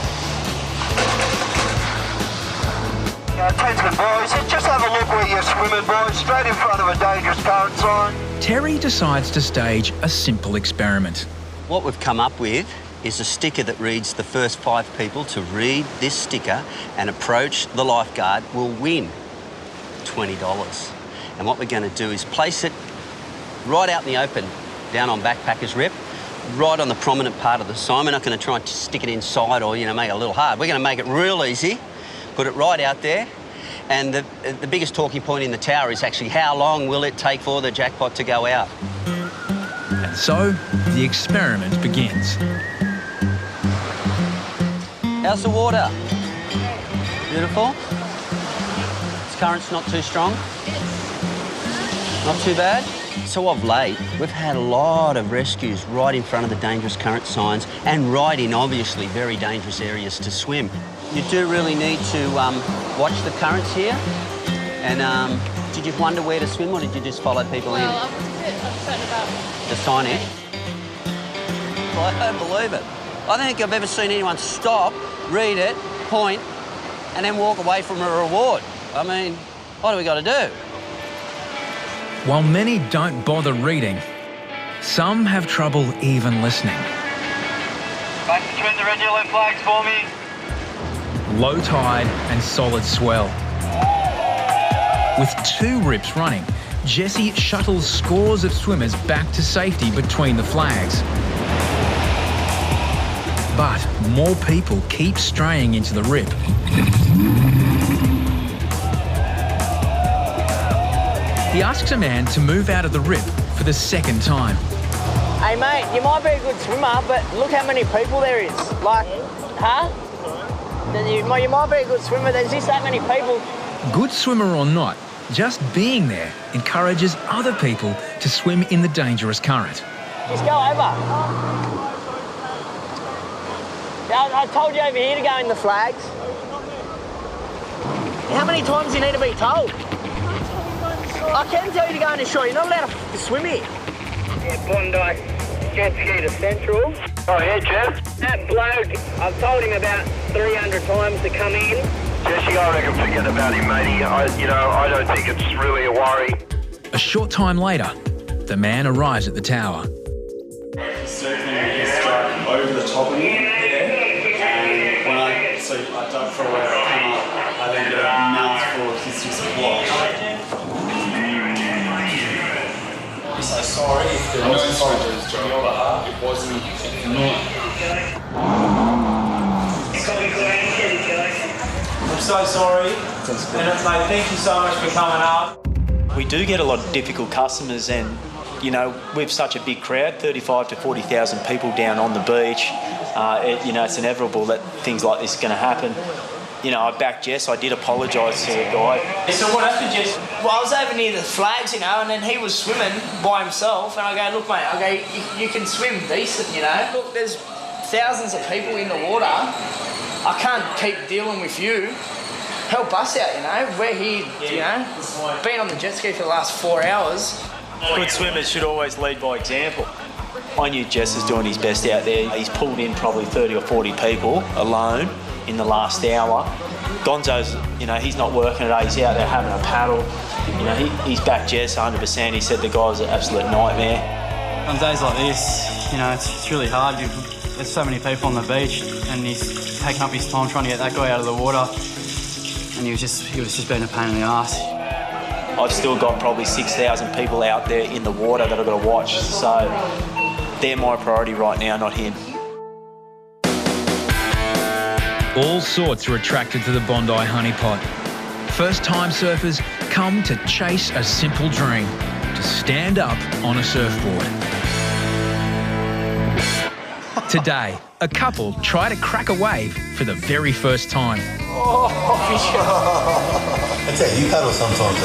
Attention boys, just have a look where you're swimming, boys, straight in front of a dangerous current sign. Terry decides to stage a simple experiment. What we've come up with is a sticker that reads the first 5 people to read this sticker and approach the lifeguard will win $20. And what we're going to do is place it right out in the open, down on Backpackers Rip, right on the prominent part of the sign. We're not going to try and stick it inside or, you know, make it a little hard. We're going to make it real easy, put it right out there. And the biggest talking point in the tower is actually how long will it take for the jackpot to go out. And so the experiment begins. How's the water? Beautiful. This current's not too strong? Not too bad? So of late, we've had a lot of rescues right in front of the dangerous current signs and right in obviously very dangerous areas to swim. You do really need to watch the currents here. And did you wonder where to swim or did you just follow people in? Well, I was a bit upset about the signage? Well, I don't believe it. I don't think I've ever seen anyone stop, read it, point, and then walk away from a reward. I mean, what do we got to do? While many don't bother reading, some have trouble even listening. Back between the red yellow flags for me. Low tide and solid swell. With 2 rips running, Jesse shuttles scores of swimmers back to safety between the flags. But more people keep straying into the rip. He asks a man to move out of the rip for the second time. Hey mate, you might be a good swimmer, but look how many people there is. Like, huh? You might be a good swimmer, there's just that many people. Good swimmer or not, just being there encourages other people to swim in the dangerous current. Just go over. I told you over here to go in the flags. How many times do you need to be told? I can tell you to go in the shore. You're not allowed to swim here. Yeah, Bondi jet ski to Central. Oh, yeah, Jeff? That bloke, I've told him about 300 times to come in. Jesse, I reckon forget about him, matey. I don't think it's really a worry. A short time later, the man arrives at the tower. Circling his stroke over the top of me there, and when I dug for where I come up, I then get a mouthful of his just wash. I'm so sorry if there was a sorry on your behalf. It wasn't not. I'm so sorry, and mate, thank you so much for coming up. We do get a lot of difficult customers, and you know, we've such a big crowd, 35 to 40,000 people down on the beach. It's inevitable that things like this are going to happen. You know, I backed Jess. I did apologise to the guy. So what happened, Jess? Well, I was over near the flags, and then he was swimming by himself, and I go, look, mate, you can swim decent, Look, there's thousands of people in the water. I can't keep dealing with you. Help us out, We're here, been on the jet ski for the last 4 hours. Good swimmers should always lead by example. I knew Jess is doing his best out there. He's pulled in probably 30 or 40 people alone in the last hour. Gonzo's, he's not working today. He's out there having a paddle. He's backed Jess 100%. He said the guy was an absolute nightmare. On days like this, it's really hard. There's so many people on the beach, and he's taking up his time trying to get that guy out of the water. And he was just being a pain in the ass. I've still got probably 6,000 people out there in the water that I've got to watch, so they're my priority right now, not him. All sorts are attracted to the Bondi honeypot. First-time surfers come to chase a simple dream, to stand up on a surfboard. Today, a couple try to crack a wave for the very first time. That's it, you paddle sometimes,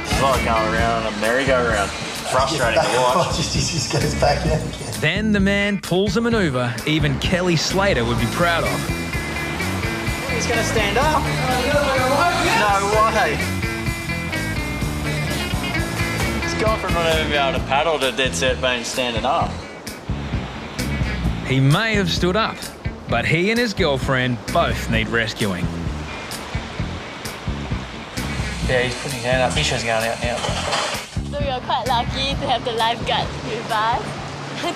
It's like going around a merry-go-round. Frustrating to watch. just goes back in. Then the man pulls a manoeuvre even Kelly Slater would be proud of. He's going to stand up. No way. It's gone from not even being able to paddle to dead set being standing up. He may have stood up, but he and his girlfriend both need rescuing. Yeah, he's putting his hand up. Misha's going out now. So we are quite lucky to have the lifeguards with us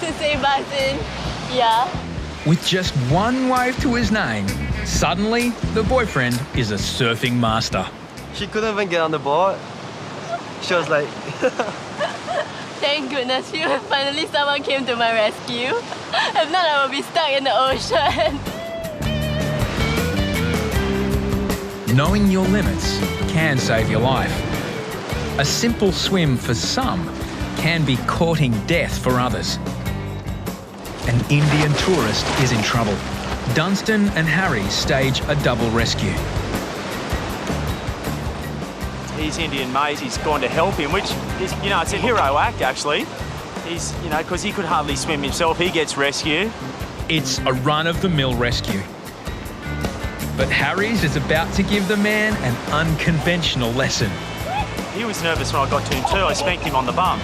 to save us in. Yeah. With just one wave to his name, suddenly the boyfriend is a surfing master. She couldn't even get on the board. She was like... Thank goodness, finally someone came to my rescue. If not, I would be stuck in the ocean. Knowing your limits can save your life. A simple swim for some can be courting death for others. An Indian tourist is in trouble. Dunstan and Harries stage a double rescue. His Indian mate, he's gone to help him, which is, it's a hero act, actually. He's, because he could hardly swim himself, he gets rescued. It's a run-of-the-mill rescue. But Harries is about to give the man an unconventional lesson. He was nervous when I got to him too. I spanked him on the bum.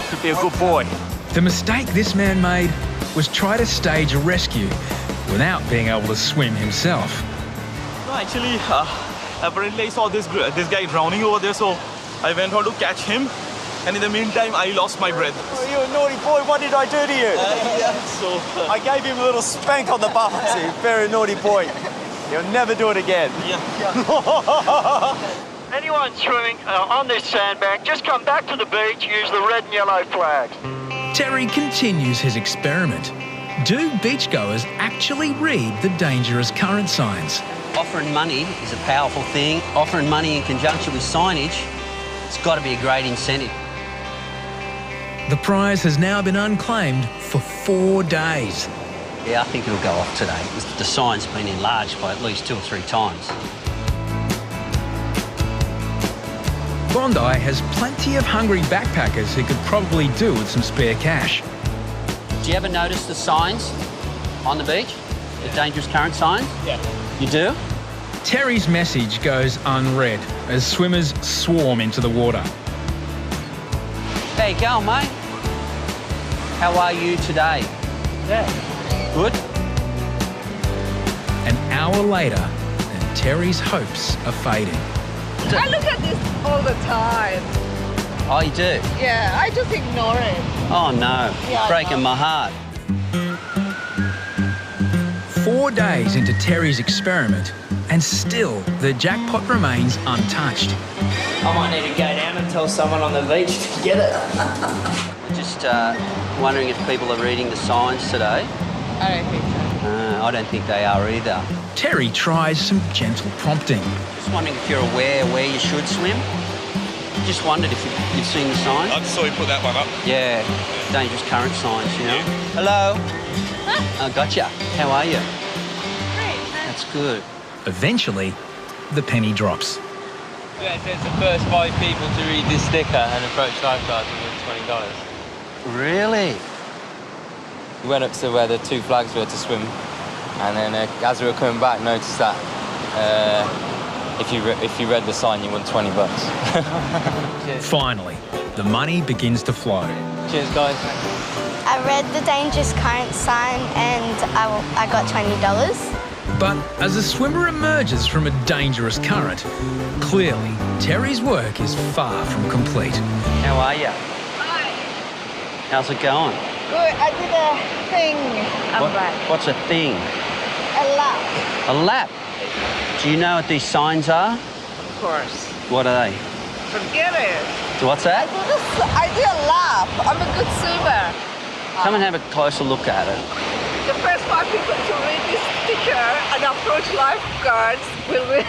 Could be a good boy. The mistake this man made was try to stage a rescue without being able to swim himself. No, actually, apparently I saw this guy drowning over there, so I went on to catch him. And in the meantime, I lost my breath. Oh, you a naughty boy. What did I do to you? I gave him a little spank on the bum. Very naughty boy. You'll never do it again. Yeah. Anyone swimming on this sandbank, just come back to the beach, use the red and yellow flags. Terry continues his experiment. Do beachgoers actually read the dangerous current signs? Offering money is a powerful thing. Offering money in conjunction with signage, it's got to be a great incentive. The prize has now been unclaimed for 4 days. Yeah, I think it'll go off today. The sign's been enlarged by at least 2 or 3 times. Bondi has plenty of hungry backpackers who could probably do with some spare cash. Do you ever notice the signs on the beach? The dangerous current signs? Yeah. You do? Terry's message goes unread as swimmers swarm into the water. How you going, mate? How are you today? Yeah. Good? An hour later, and Terry's hopes are fading. I look at this all the time. Oh, you do? Yeah, I just ignore it. Oh, no. Yeah, Breaking my heart. 4 days into Terry's experiment, and still the jackpot remains untouched. I might need to go down and tell someone on the beach to get it. Just wondering if people are reading the signs today. I don't think so. I don't think they are either. Terry tries some gentle prompting. Just wondering if you're aware where you should swim. Just wondered if you've seen the sign. I just saw you put that one up. Yeah, dangerous current signs, you know. Hello. I gotcha. How are you? Great. That's good. Eventually, the penny drops. Yeah, it says the first 5 people to read this sticker and approach lifeguards will win $20. Really? We went up to where the 2 flags were to swim, and then as we were coming back, noticed that if you read the sign, you won $20. Finally, the money begins to flow. Cheers, guys. I read the dangerous current sign and I got $20. But as a swimmer emerges from a dangerous current, clearly Terry's work is far from complete. How are you? Hi. How's it going? Good. I did a thing. I'm back. What's a thing? A lap. A lap? Do you know what these signs are? Of course. What are they? Forget it. What's that? I did a lap. I'm a good swimmer. Come and have a closer look at it. The first 5 people to read this sticker and approach lifeguards will win,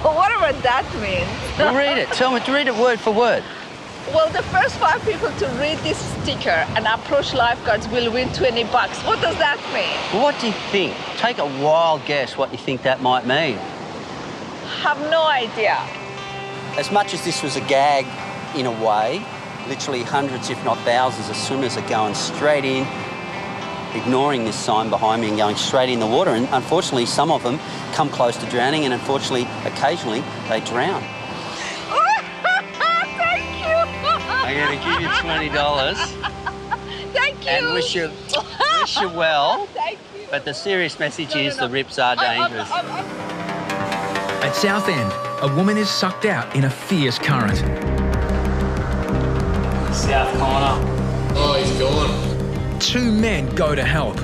whatever that means. Well, read it. Tell me to read it word for word. Well, the first 5 people to read this sticker and approach lifeguards will win $20. What does that mean? What do you think? Take a wild guess what you think that might mean. Have no idea. As much as this was a gag in a way, literally hundreds, if not thousands, of swimmers are going straight in, ignoring this sign behind me and going straight in the water. And unfortunately, some of them come close to drowning, and unfortunately, occasionally, they drown. Thank you. I'm going to give you $20. Thank you. And wish you well. Thank you. But the serious message is the rips are dangerous. At Southend, a woman is sucked out in a fierce current. South corner. Oh, he's gone. 2 men go to help.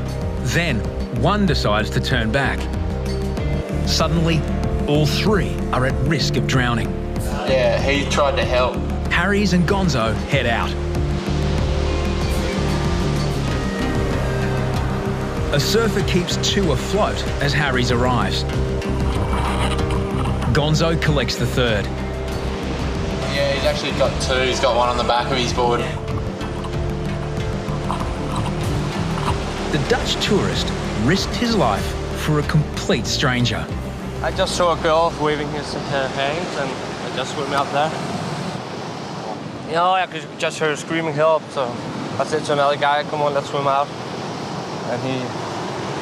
Then one decides to turn back. Suddenly, all 3 are at risk of drowning. Yeah, he tried to help. Harries and Gonzo head out. A surfer keeps 2 afloat as Harries arrives. Gonzo collects the 3rd. Yeah, he's actually got 2. He's got 1 on the back of his board. The Dutch tourist risked his life for a complete stranger. I just saw a girl waving her hands, and I just swam out there. You know, I could just hear her screaming help, so I said to another guy, come on, let's swim out. And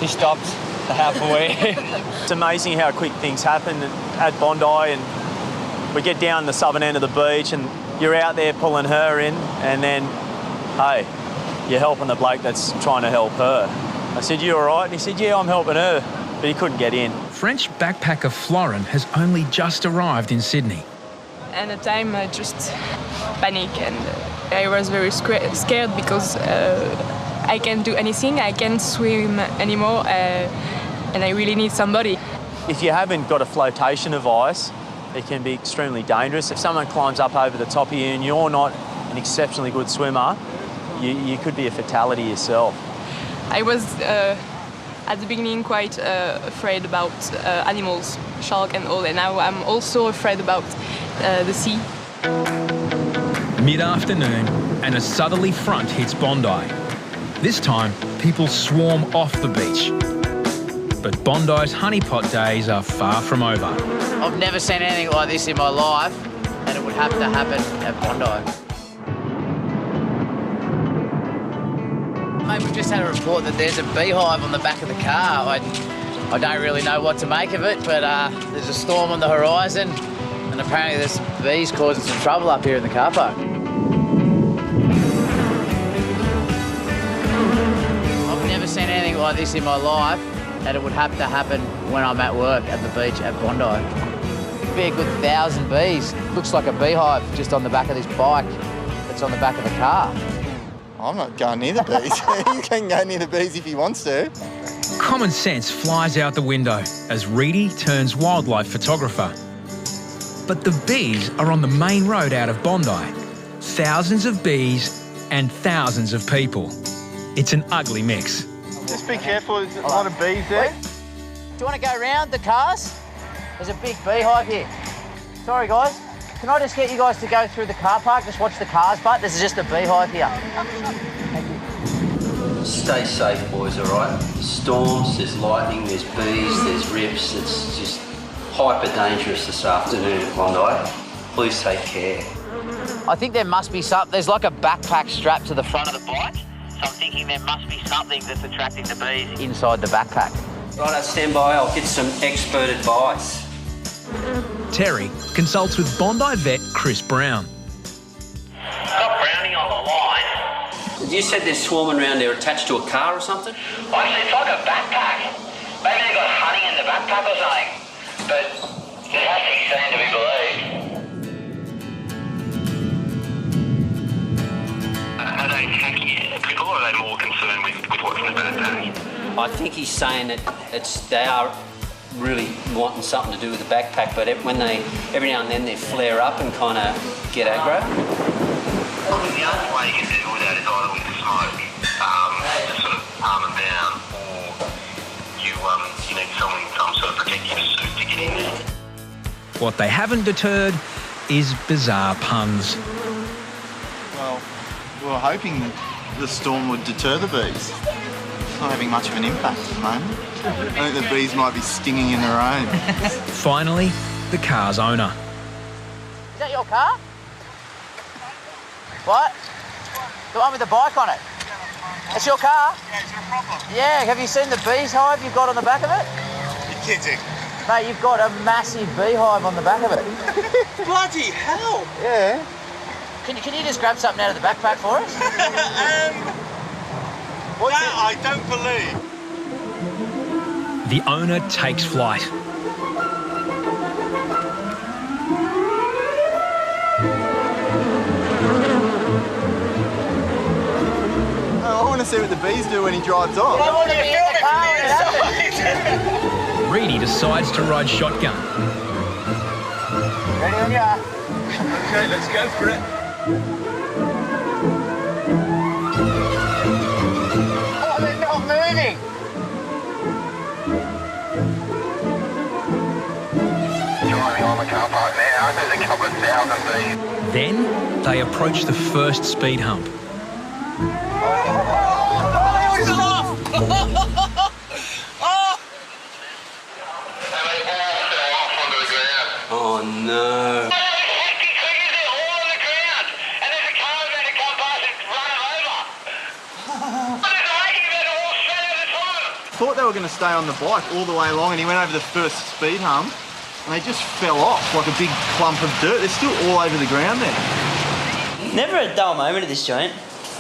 he stopped halfway. It's amazing how quick things happen at Bondi, and we get down the southern end of the beach and you're out there pulling her in, and then, hey, you're helping the bloke that's trying to help her. I said, you all right? And he said, yeah, I'm helping her, but he couldn't get in. French backpacker Florin has only just arrived in Sydney. And at the time I just panicked, and I was very scared because I can't do anything, I can't swim anymore, and I really need somebody. If you haven't got a flotation device, it can be extremely dangerous. If someone climbs up over the top of you and you're not an exceptionally good swimmer, you could be a fatality yourself. I was at the beginning quite afraid about animals, shark and all, and now I'm also afraid about the sea. Mid-afternoon and a southerly front hits Bondi. This time, people swarm off the beach. But Bondi's honeypot days are far from over. I've never seen anything like this in my life, and it would have to happen at Bondi. Mate, we've just had a report that there's a beehive on the back of the car. I don't really know what to make of it, but there's a storm on the horizon, and apparently there's bees causing some trouble up here in the car park. I've never seen anything like this in my life, and it would have to happen when I'm at work at the beach at Bondi. Be a good 1,000 bees. Looks like a beehive just on the back of this bike that's on the back of the car. I'm not going near the bees. He can go near the bees if he wants to. Common sense flies out the window as Reidy turns wildlife photographer. But the bees are on the main road out of Bondi. Thousands of bees and thousands of people. It's an ugly mix. Just be careful, there's a lot of bees there. Do you want to go round the cars? There's a big beehive here. Sorry guys, can I just get you guys to go through the car park, just watch the cars, but this is just a beehive here. Stay safe, boys, all right? There's storms, there's lightning, there's bees, there's rips. It's just hyper dangerous this afternoon at Bondi. Please take care. I think there must be something. There's like a backpack strapped to the front of the bike. So I'm thinking there must be something that's attracting the bees inside the backpack. Right, stand by. I'll get some expert advice. Terry consults with Bondi vet Chris Brown. Stop rounding on the line. You said they're swarming around there attached to a car or something? Actually, it's like a backpack. Maybe they've got honey in the backpack or something. But it has to be seen to be believed. Are they attacking people or are they more concerned with what's in the backpack? I think he's saying that they are really wanting something to do with the backpack, but when every now and then they flare up and kind of get aggro. The only way you can deal with that is either with smoke, to sort of calm them down, or you need some sort of protective suit to get in there. What they haven't deterred is bizarre puns. Well, we were hoping the storm would deter the bees. It's not having much of an impact at the moment. I think the bees might be stinging in their own. Finally, the car's owner. Is that your car? What? The one with the bike on it? It's your car? Yeah, is there a problem? Yeah, have you seen the bees hive you've got on the back of it? You're kidding. Mate, you've got a massive beehive on the back of it. Bloody hell! Yeah. Can you just grab something out of the backpack for us? That I don't believe. The owner takes flight. I want to see what the bees do when he drives off. I want to be in the car when it happens. Reidy decides to ride shotgun. Ready when you are. Okay, let's go for it. Oh, they're not moving. Driving on the car park now, there's a couple of thousand bees. Then they approach the first speed hump. It's off! Oh no. Thought they were going to stay on the bike all the way along, and he went over the first speed hump, and they just fell off like a big clump of dirt. They're still all over the ground there. Never a dull moment at this joint,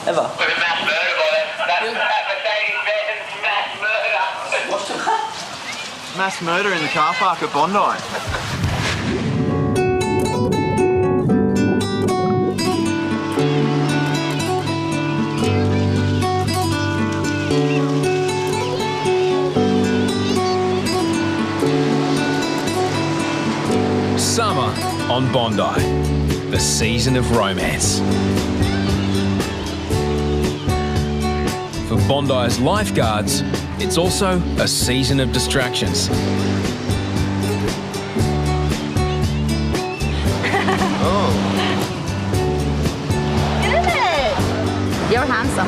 ever. With a mass murder by that Mercedes-Benz mass murder. What's that? Mass murder in the car park at Bondi. Summer on Bondi, the season of romance. For Bondi's lifeguards, it's also a season of distractions. You're handsome.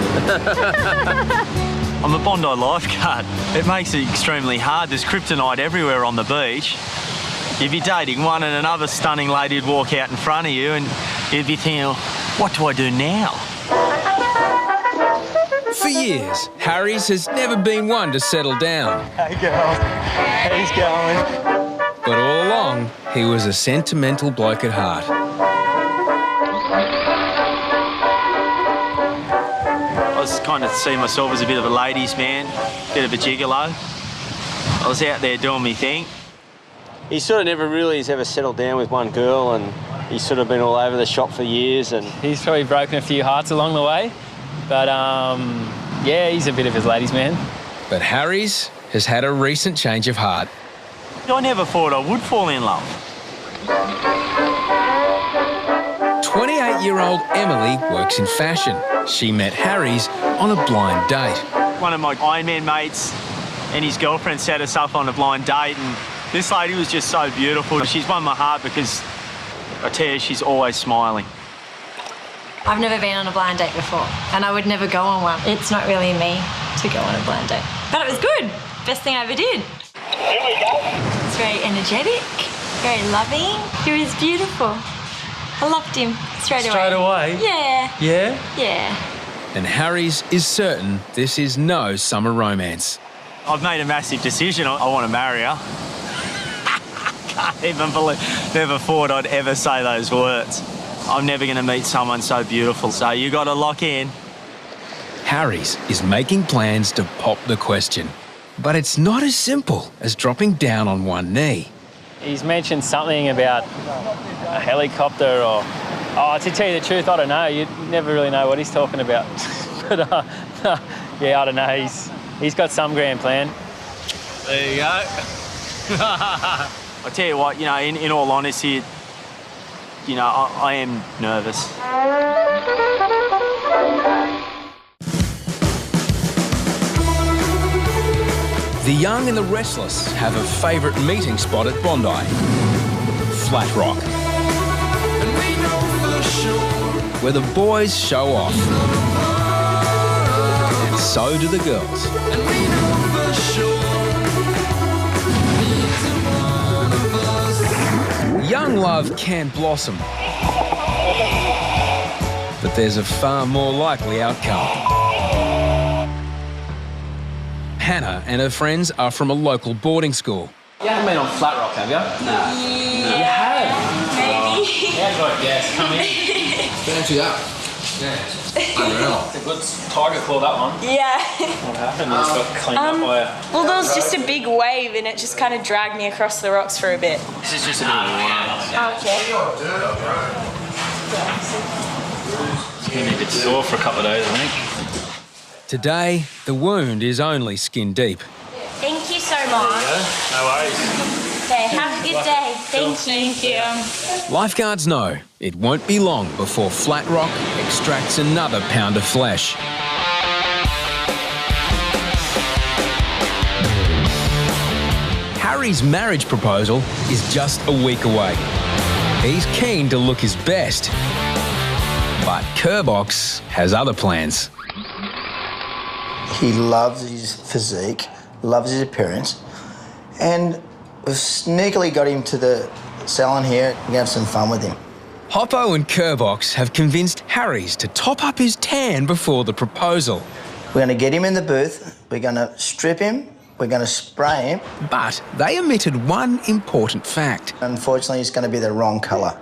I'm a Bondi lifeguard. It makes it extremely hard. There's kryptonite everywhere on the beach. You'd be dating one and another stunning lady would walk out in front of you and you'd be thinking, what do I do now? For years, Harries has never been one to settle down. Hey girl, how's it going? But all along, he was a sentimental bloke at heart. I was kind of seeing myself as a bit of a ladies' man, bit of a gigolo. I was out there doing my thing. He sort of never really has ever settled down with one girl, and he's sort of been all over the shop for years, and he's probably broken a few hearts along the way. But yeah, he's a bit of his ladies' man. But Harries has had a recent change of heart. I never thought I would fall in love. 28-year-old Emily works in fashion. She met Harries on a blind date. One of my Ironman mates and his girlfriend set us up on a blind date, and this lady was just so beautiful. She's won my heart because, I tell you, she's always smiling. I've never been on a blind date before, and I would never go on one. It's not really me to go on a blind date. But it was good. Best thing I ever did. Here we go. It's very energetic, very loving. He was beautiful. I loved him straight away. Straight away? Yeah. Yeah? Yeah. And Harries is certain this is no summer romance. I've made a massive decision. I want to marry her. Can't even believe, never thought I'd ever say those words. I'm never going to meet someone so beautiful, so you got to lock in. Harries is making plans to pop the question. But it's not as simple as dropping down on one knee. He's mentioned something about a helicopter or... Oh, to tell you the truth, I don't know. You never really know what he's talking about. But, yeah, I don't know. He's got some grand plan. There you go. I tell you what, you know, in all honesty, you know, I am nervous. The young and the restless have a favourite meeting spot at Bondi, Flat Rock, where the boys show off, and so do the girls. Young love can blossom, but there's a far more likely outcome. Hannah and her friends are from a local boarding school. You haven't been on Flat Rock, have you? No. You have? Maybe. How's my guess? Come in. Fancy that. Yeah. Unreal. It's a good tiger claw, that one. Yeah. What happened? It's got cleaned up by a... Well, there was just a big wave and it just kind of dragged me across the rocks for a bit. This is just a bit of water. Okay. It's going to be a bit sore for a couple of days, I think. Today, the wound is only skin deep. Thank you so much. No worries. Okay, have a good day. Thank you. Lifeguards know it won't be long before Flat Rock extracts another pound of flesh. Harry's marriage proposal is just a week away. He's keen to look his best, but Kerbox has other plans. He loves his physique, loves his appearance, and we've sneakily got him to the salon here and have some fun with him. Hoppo and Kerbox have convinced Harries to top up his tan before the proposal. We're going to get him in the booth, we're going to strip him, we're going to spray him. But they omitted one important fact. Unfortunately, it's going to be the wrong colour.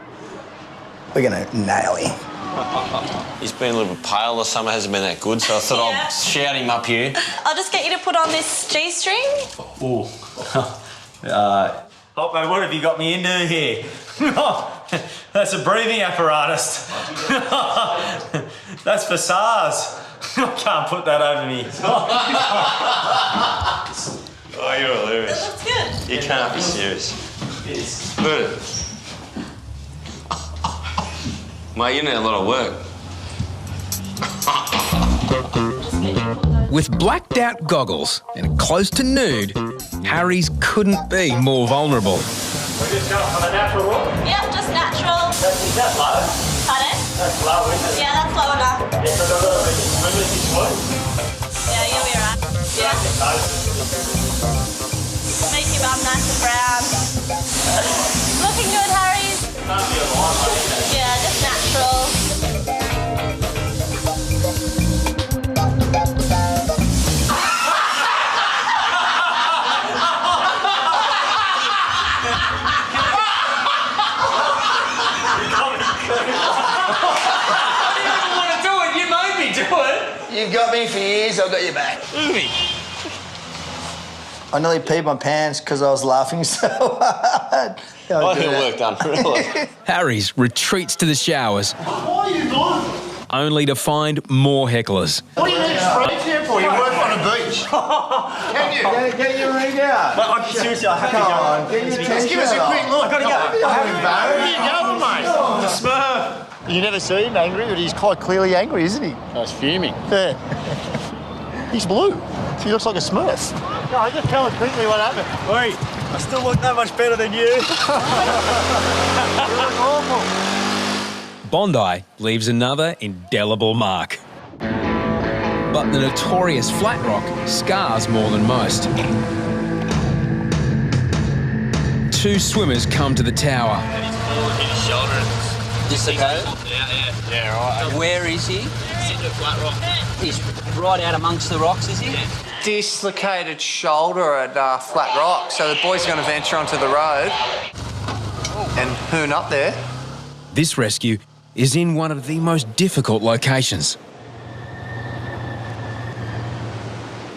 We're going to nail him. He's been a little bit pale. The summer hasn't been that good, so I thought I'll shout him up here. I'll just get you to put on this G-string. Ooh. Hoppo, what have you got me into here? That's a breathing apparatus. That's for SARS. I can't put that over me. Oh, you're hilarious. That looks good. You can't be serious. Yes. Look at it. Mate, you need a lot of work. With blacked out goggles and close to nude, Harries couldn't be more vulnerable. We're just going for the natural walk? Yep, just natural. Is that low? Pardon? That's low, isn't it? Yeah, that's low enough. Yeah, so I've got a bit of swim if you want. Yeah, you'll be alright. Yeah. Make your bum nice and brown. Looking good, Harries. Yeah, just natural. You've got me for years, I've got your back. I nearly peed my pants because I was laughing so hard. I think it worked unreal. Harries retreats to the showers, Why are you gone? only to find more hecklers. What do you need a spray tan for? You work on a beach. Can you? Get your ring out. Seriously, I have to go. Come on, get your Just give us a quick look. I've got to go. Where are you going, mate? Smurf. You never see him angry, but he's quite clearly angry, isn't he? I was fuming. Yeah. He's blue. He looks like a Smurf. No, I just tell us quickly what happened. Wait, I still look that much better than you. You look awful. Bondi leaves another indelible mark. But the notorious flat rock scars more than most. Two swimmers come to the tower. And he's fallen, hit his shoulder and Dislocated? Yeah, right. Where is he? He's in the flat rock. He's right out amongst the rocks, is he? Dislocated shoulder at Flat Rock, so the boys are going to venture onto the road and hoon up there. This rescue is in one of the most difficult locations.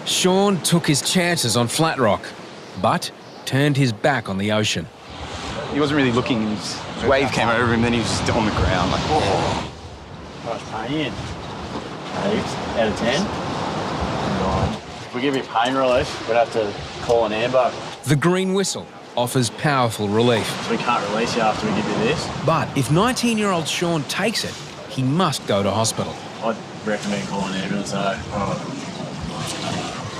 Sean took his chances on Flat Rock, but turned his back on the ocean. He wasn't really looking. His wave came over him, then he was just on the ground, like, oh. Nice pain. 8 out of 10. 9. If we give you pain relief, we'd have to call an ambulance. The green whistle offers powerful relief. We can't release you after we give you this. But if 19-year-old Sean takes it, he must go to hospital. I'd recommend calling an ambulance, though.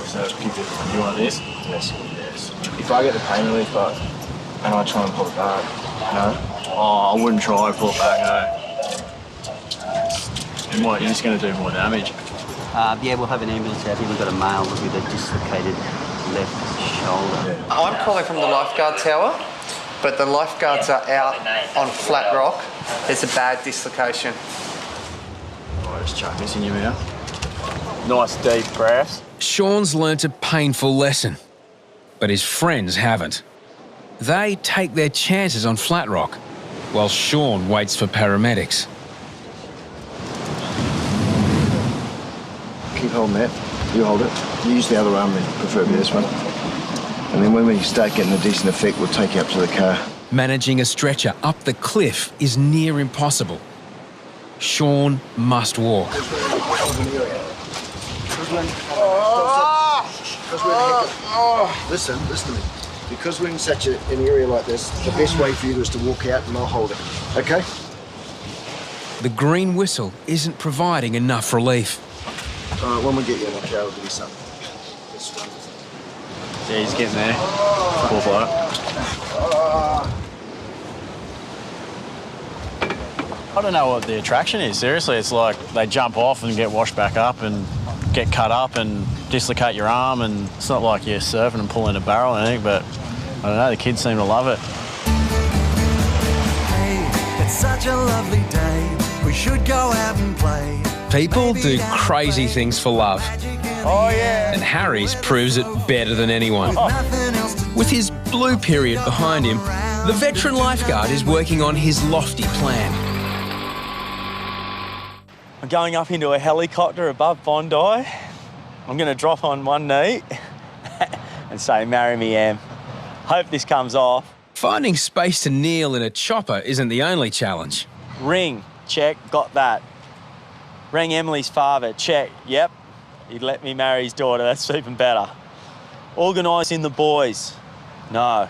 So, you want this? Yes. If I get the pain relief, but and I try and pull it back, no? Oh, I wouldn't try to pull it back, no. You're just going to do more damage. Yeah, we'll have an ambulance out here. We've got a male with a dislocated left shoulder. I'm calling from the Lifeguard tower, but the Lifeguards are out on Flat Rock. There's a bad dislocation. I'll just chuck this in your mouth. Nice deep breaths. Sean's learnt a painful lesson, but his friends haven't. They take their chances on Flat Rock, while Sean waits for paramedics. Keep holding that. You hold it. You use the other arm, then preferably this one. And then when we start getting a decent effect, we'll take you up to the car. Managing a stretcher up the cliff is near impossible. Sean must walk. Listen to me. Because we're in such an area like this, the best way for you is to walk out and I'll hold it. Okay? The green whistle isn't providing enough relief. When we get you in the car, we'll give you something. Yeah, he's getting there. Poor bloke. I don't know what the attraction is. Seriously, it's like they jump off and get washed back up and get cut up and dislocate your arm, and it's not like you're surfing and pulling a barrel or anything, but I don't know, the kids seem to love it. Hey, it's such a lovely day. We should go out and play. People do crazy things for love. Oh, yeah. And Harries proves it better than anyone. With his blue period behind him, the veteran lifeguard is working on his lofty plan. I'm going up into a helicopter above Bondi. I'm going to drop on one knee and say, marry me, Em. Hope this comes off. Finding space to kneel in a chopper isn't the only challenge. Ring, check, got that. Rang Emily's father, check, yep. He'd let me marry his daughter, that's even better. Organising the boys, no.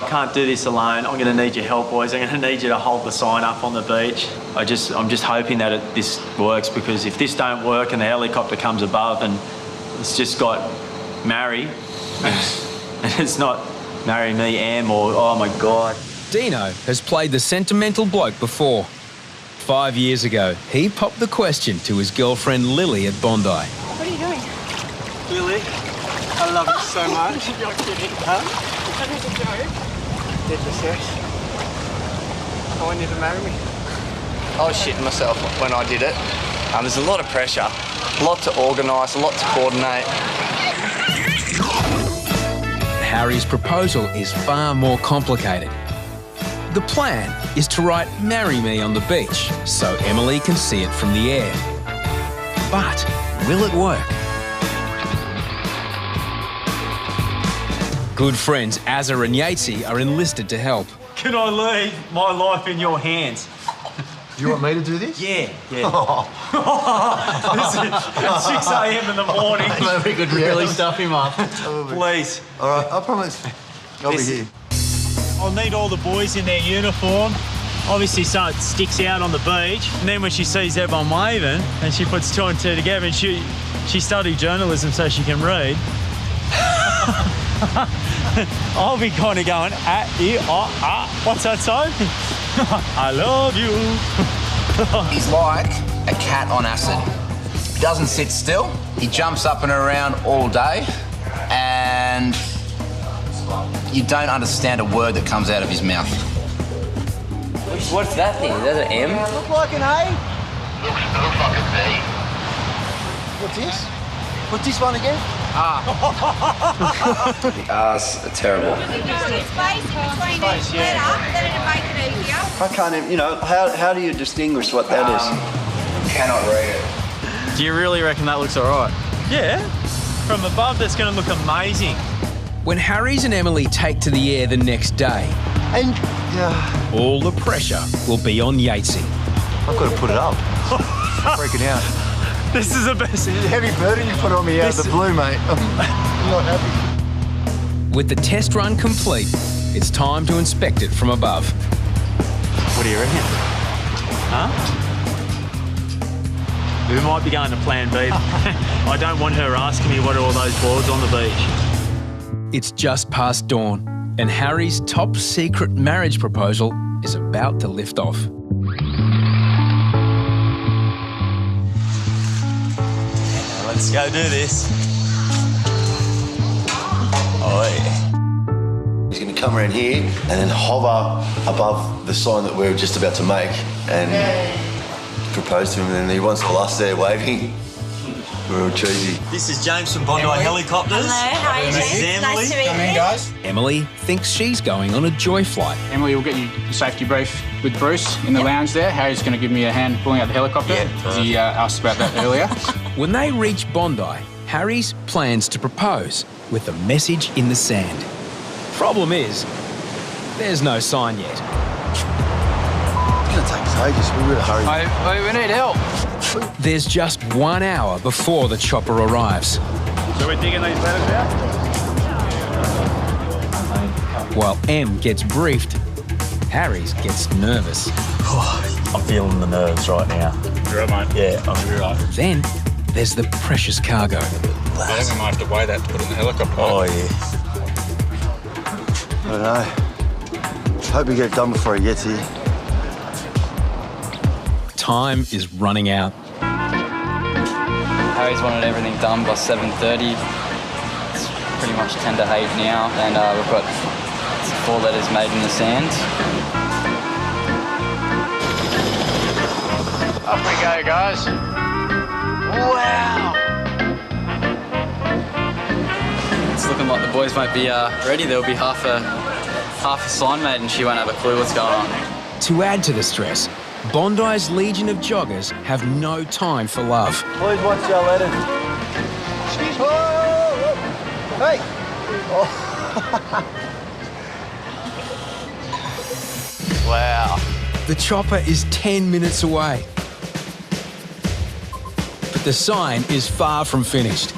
I can't do this alone. I'm going to need your help, boys. I'm going to need you to hold the sign up on the beach. I'm just hoping that this works, because if this don't work and the helicopter comes above and it's just got marry, and it's not marry me, Am, or oh my God. Deano has played the sentimental bloke before. 5 years ago, he popped the question to his girlfriend Lily at Bondi. What are you doing? Lily, I love you so much. You're kidding. Huh? That is a joke. Dead serious. I want you to marry me. I was shitting myself when I did it. There's a lot of pressure, a lot to organise, a lot to coordinate. Harry's proposal is far more complicated. The plan is to write "Marry Me" on the beach so Emily can see it from the air. But will it work? Good friends Azza and Yatesy are enlisted to help. Can I leave my life in your hands? Do you want me to do this? Yeah. It's 6 a.m. in the morning. Maybe we could really stuff him up. Please. All right, I promise. I'll be here. I'll need all the boys in their uniform, obviously so it sticks out on the beach. And then when she sees everyone waving and she puts 2 and 2 together, and she studied journalism so she can read, I'll be kind of going, what's that song? I love you. He's like a cat on acid. He doesn't sit still. He jumps up and around all day, and you don't understand a word that comes out of his mouth. What's that thing? Is that an M? Look like an A. Looks like a B. What's this? What's this one again? The R's are terrible. I can't even, how do you distinguish what that is? Cannot read it. Do you really reckon that looks all right? Yeah. From above, that's going to look amazing. When Harry's and Emily take to the air the next day, and all the pressure will be on Yatesy. I've got to put it up. Freaking out. This is the best. It's a heavy burden you put on me out of the blue, mate. I'm not happy. With the test run complete, it's time to inspect it from above. What do you reckon? Huh? We might be going to plan B. I don't want her asking me what are all those boards on the beach. It's just past dawn, and Harry's top secret marriage proposal is about to lift off. Let's go do this. Oh yeah. He's going to come around here and then hover above the sign that we're just about to make and propose to him, and then he wants all us there waving. We're all cheesy. This is James from Bondi Helicopters. Hello, how are you doing? This is Emily. Nice to meet you. Come in, guys. Emily thinks she's going on a joy flight. Emily will get you a safety brief with Bruce in the lounge there. Harry's going to give me a hand pulling out the helicopter. He asked about that earlier. When they reach Bondi, Harry's plans to propose with a message in the sand. Problem is, there's no sign yet. It's going to take us ages. We better hurry. We need help. There's just 1 hour before the chopper arrives. So we're digging these ladders out? While Em gets briefed, Harry's gets nervous. I'm feeling the nerves right now. You're right, mate. Yeah, I'm really right. Then there's the precious cargo. I think we might have to weigh that to put it in the helicopter. Oh, yeah. I don't know. Hope we get it done before he gets here. Time is running out. Harry's wanted everything done by 7:30. It's pretty much 10 to 8 now, and we've got 4 letters made in the sand. Off we go, guys. Wow! It's looking like the boys won't be ready. There'll be half a sign made, and she won't have a clue what's going on. To add to the stress, Bondi's legion of joggers have no time for love. Please watch your letters. Excuse me. Hey. Oh. Wow. The chopper is 10 minutes away. But the sign is far from finished.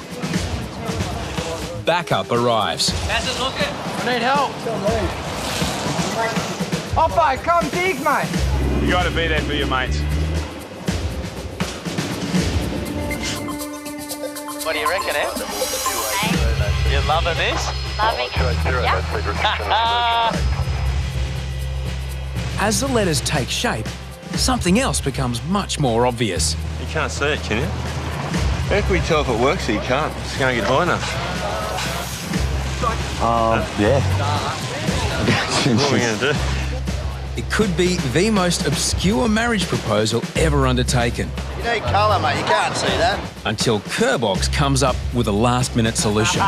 Backup arrives. How's it looking? I need help. Hoppo, come dig, mate. You got to be there for your mates. What do you reckon, Em? You loving this? Loving it. As the letters take shape, something else becomes much more obvious. You can't see it, can you? How can we tell if it works or you can't? It's going to get high enough. Yeah. What are we going to do? It could be the most obscure marriage proposal ever undertaken. You need colour, mate. You can't see that. Until Kerbox comes up with a last-minute solution.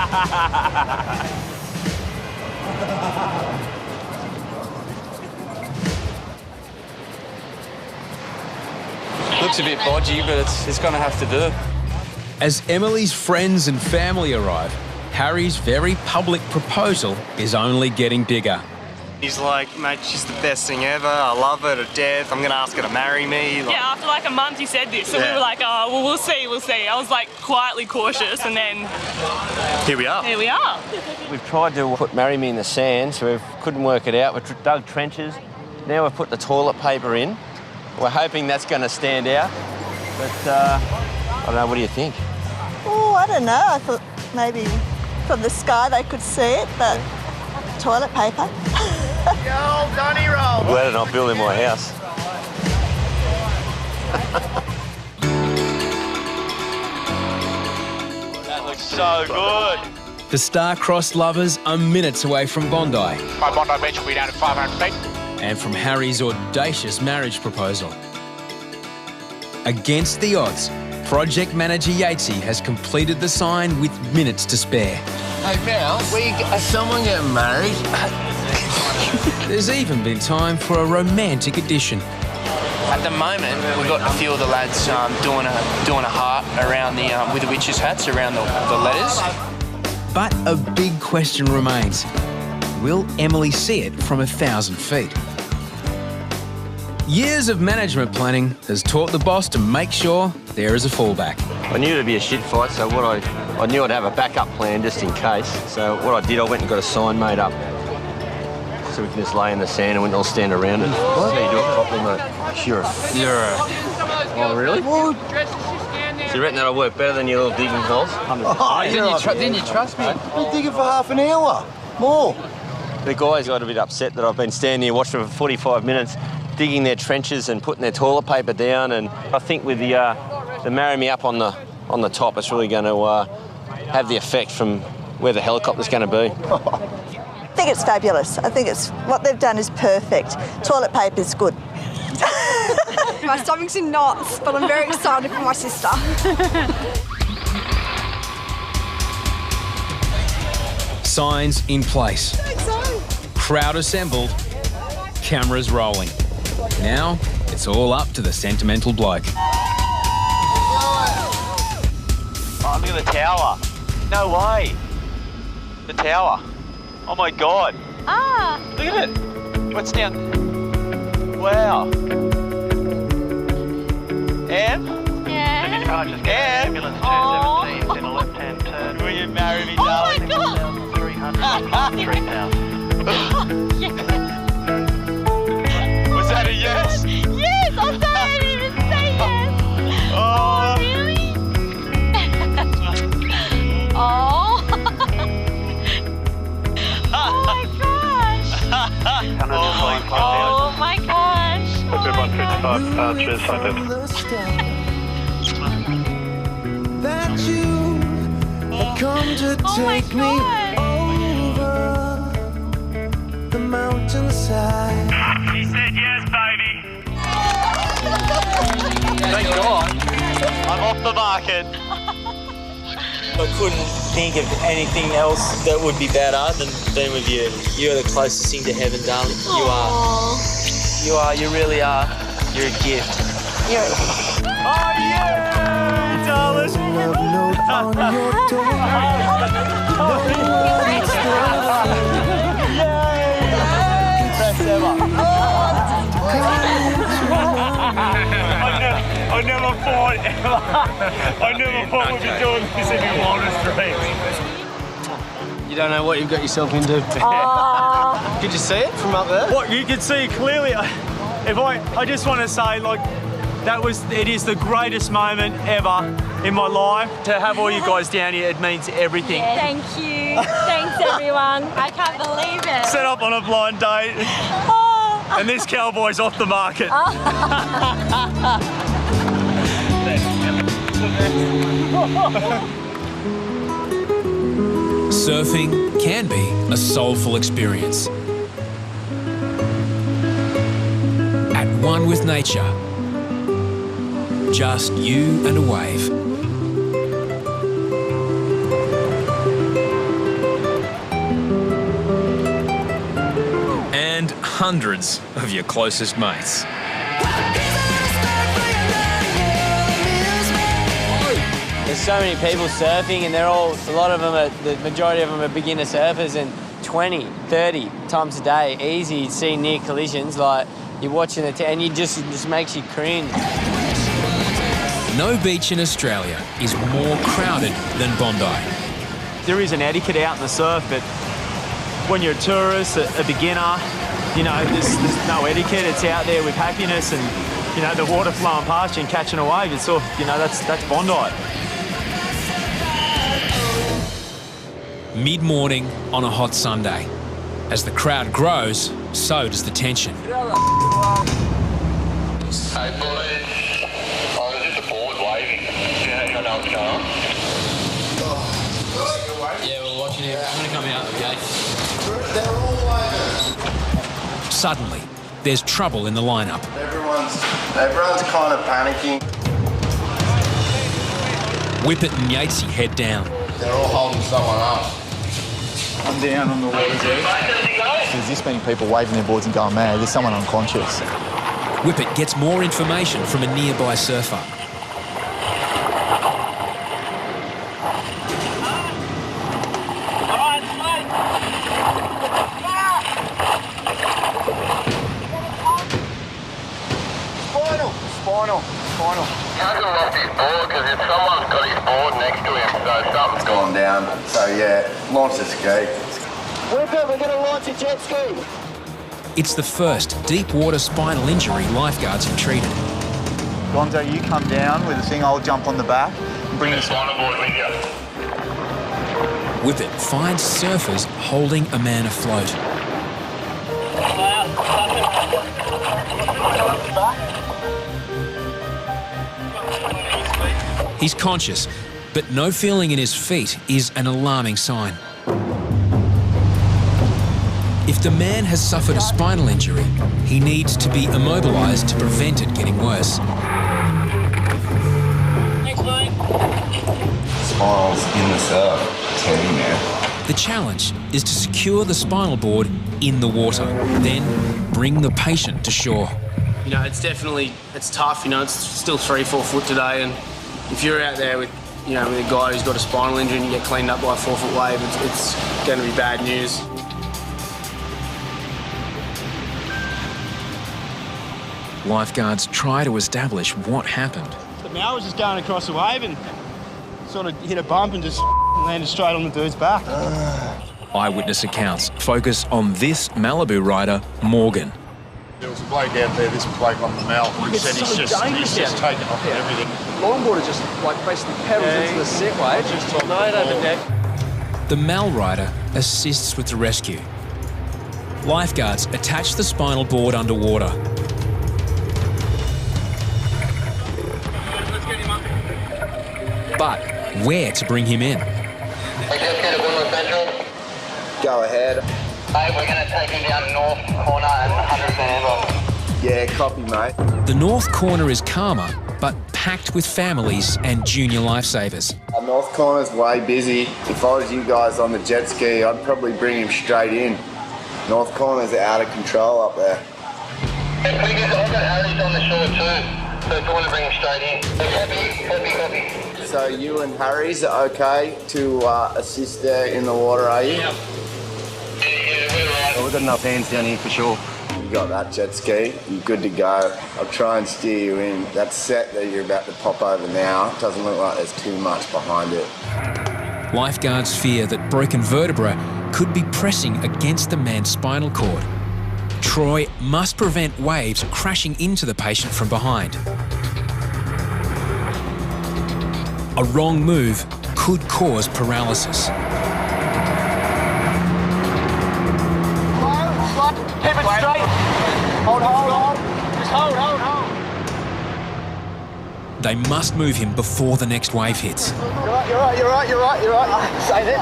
Looks a bit bodgy, but it's going to have to do. As Emily's friends and family arrive, Harry's very public proposal is only getting bigger. He's like, mate, she's the best thing ever. I love her to death. I'm going to ask her to marry me. Like, yeah, after like a month he said this, so we were like, oh, well, we'll see. I was like quietly cautious, and then here we are. Here we are. We've tried to put marry me in the sand, so we couldn't work it out. We've dug trenches. Now we've put the toilet paper in. We're hoping that's going to stand out. But I don't know, what do you think? Oh, I don't know. I thought maybe from the sky they could see it, but toilet paper. Yo, Donny roll. I'm glad I'm not building my house. That looks so good. The star-crossed lovers are minutes away from Bondi. By Bondi Beach, we'll be down at 500 feet. And from Harry's audacious marriage proposal. Against the odds, project manager Yatesy has completed the sign with minutes to spare. Hey, Mel, someone getting married? There's even been time for a romantic addition. At the moment, we've got a few of the lads doing a heart around the with the witches' hats around the letters. But a big question remains. Will Emily see it from 1,000 feet? Years of management planning has taught the boss to make sure there is a fallback. I knew it'd be a shit fight, so I knew I'd have a backup plan just in case. So what I did, I went and got a sign made up. So we can just lay in the sand and we can all stand around it. What? So you do it properly, mate. You're a... Oh, really? What? So you reckon that'll work better than your little digging holes? Oh, Didn't you trust me? I've been digging for half an hour. More. The guys got a bit upset that I've been standing here watching for 45 minutes, digging their trenches and putting their toilet paper down. And I think with the marry me up on the top, it's really going to have the effect from where the helicopter's going to be. I think it's fabulous. I think what they've done is perfect. Toilet paper's good. My stomach's in knots, but I'm very excited for my sister. Signs in place. Crowd assembled. Cameras rolling. Now it's all up to the sentimental bloke. Oh, look at the tower. No way. The tower. Oh my God. Ah. Look at it. What's down? Wow. Em? Yeah. Em? Oh. Will you marry me, Oh darling? my God. 3,000. Yes. Was that a yes? Yes, I didn't even say yes. Oh. Really? Oh. Oh my gosh. Oh my gosh. Okay, 155, cheers, sighted. That you have come to take me over the mountainside. He said yes, baby. Thank God. I'm off the market. I couldn't think of anything else that would be better than being with you. You're the closest thing to heaven, darling. You are. You are. You really are. You're a gift. You're Oh yeah, darling. On your door. Best ever. I never thought we'd be doing this in your wildest dreams. You don't know what you've got yourself into. Oh. Could you see it from up there? What, you could see clearly. I just want to say, like, it is the greatest moment ever in my life. To have all you guys down here, it means everything. Yeah, thank you. Thanks, everyone. I can't believe it. Set up on a blind date. And this cowboy's off the market. Surfing can be a soulful experience. At one with nature, just you and a wave. And hundreds of your closest mates. There's so many people surfing and a lot of them the majority of them are beginner surfers, and 20, 30 times a day, easy, you see near collisions, like you're watching it and it just makes you cringe. No beach in Australia is more crowded than Bondi. There is an etiquette out in the surf, but when you're a tourist, a beginner, you know, there's no etiquette. It's out there with happiness and, you know, the water flowing past you and catching a wave. It's all, you know, that's Bondi. Mid-morning on a hot Sunday. As the crowd grows, so does the tension. Hey, boys. Oh, there's just a board waving. Yeah, you know what's going on? Yeah, we're watching it. I'm going to come out, okay? They're all waving. Suddenly, there's trouble in the lineup. Everyone's kind of panicking. Whippet and Yatesy head down. They're all holding someone up. I'm down on the water's edge. There's this many people waving their boards and going mad. There's someone unconscious. Whippet gets more information from a nearby surfer. Spinal. Hasn't lost his board because if someone's got his board next to him, so something's Gone down. So yeah, launch the ski. Whippet, we're going to launch a jet ski. It's the first deep water spinal injury lifeguards have treated. Gonzo, you come down with the thing, I'll jump on the back and bring us on board with you. Whippet finds surfers holding a man afloat. He's conscious, but no feeling in his feet is an alarming sign. If the man has suffered a spinal injury, he needs to be immobilised to prevent it getting worse. Spinals in the surf. Team, man. The challenge is to secure the spinal board in the water, then bring the patient to shore. You know, it's tough, you know, it's still 3-4 foot today, and if you're out there with, you know, with a guy who's got a spinal injury and you get cleaned up by a 4-foot wave, it's going to be bad news. Lifeguards try to establish what happened. The Mal was just going across the wave and sort of hit a bump and just landed straight on the dude's back. Eyewitness accounts focus on this Malibu rider, Morgan. There was a bloke out there, this bloke on the Mal, who said he's just taken off and everything. Longboarder just like basically pedals into the set wave. Right over deck. The Mal rider assists with the rescue. Lifeguards attach the spinal board underwater. But where to bring him in? Go ahead. Hey, we're going to take him down north corner and 100 ambulance. Yeah, copy, mate. The north corner is calmer, but packed with families and junior lifesavers. North corner's way busy. If I was you guys on the jet ski, I'd probably bring him straight in. North corner's out of control up there. Hey, I've got Harries on the shore too, so if you want to bring him straight in. Copy. So you and Harries are okay to assist there in the water, are you? Yeah. Well, we've got enough hands down here for sure. You got that jet ski, you're good to go. I'll try and steer you in. That set that you're about to pop over now doesn't look like there's too much behind it. Lifeguards fear that broken vertebra could be pressing against the man's spinal cord. Troy must prevent waves crashing into the patient from behind. A wrong move could cause paralysis. Pivot straight. Hold. Just hold. They must move him before the next wave hits. You're right. Stay there.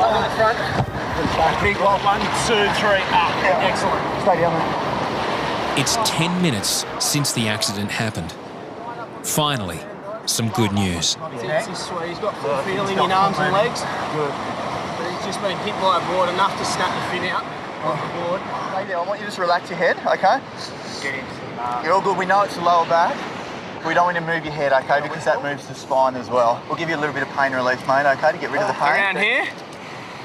Line in the front. Big one, 1, 2, 3, up. Excellent. Stay down there. It's 10 minutes since the accident happened. Finally, some good news. He's got full feeling in arms and legs. Good. But he's just been hit by a board enough to snap the fin out of the board. Stay there. I want you to just relax your head, okay? Get in. You're all good. We know it's the lower back. We don't want to move your head, okay, because that moves the spine as well. We'll give you a little bit of pain relief, mate, okay, to get rid of the pain. Around here?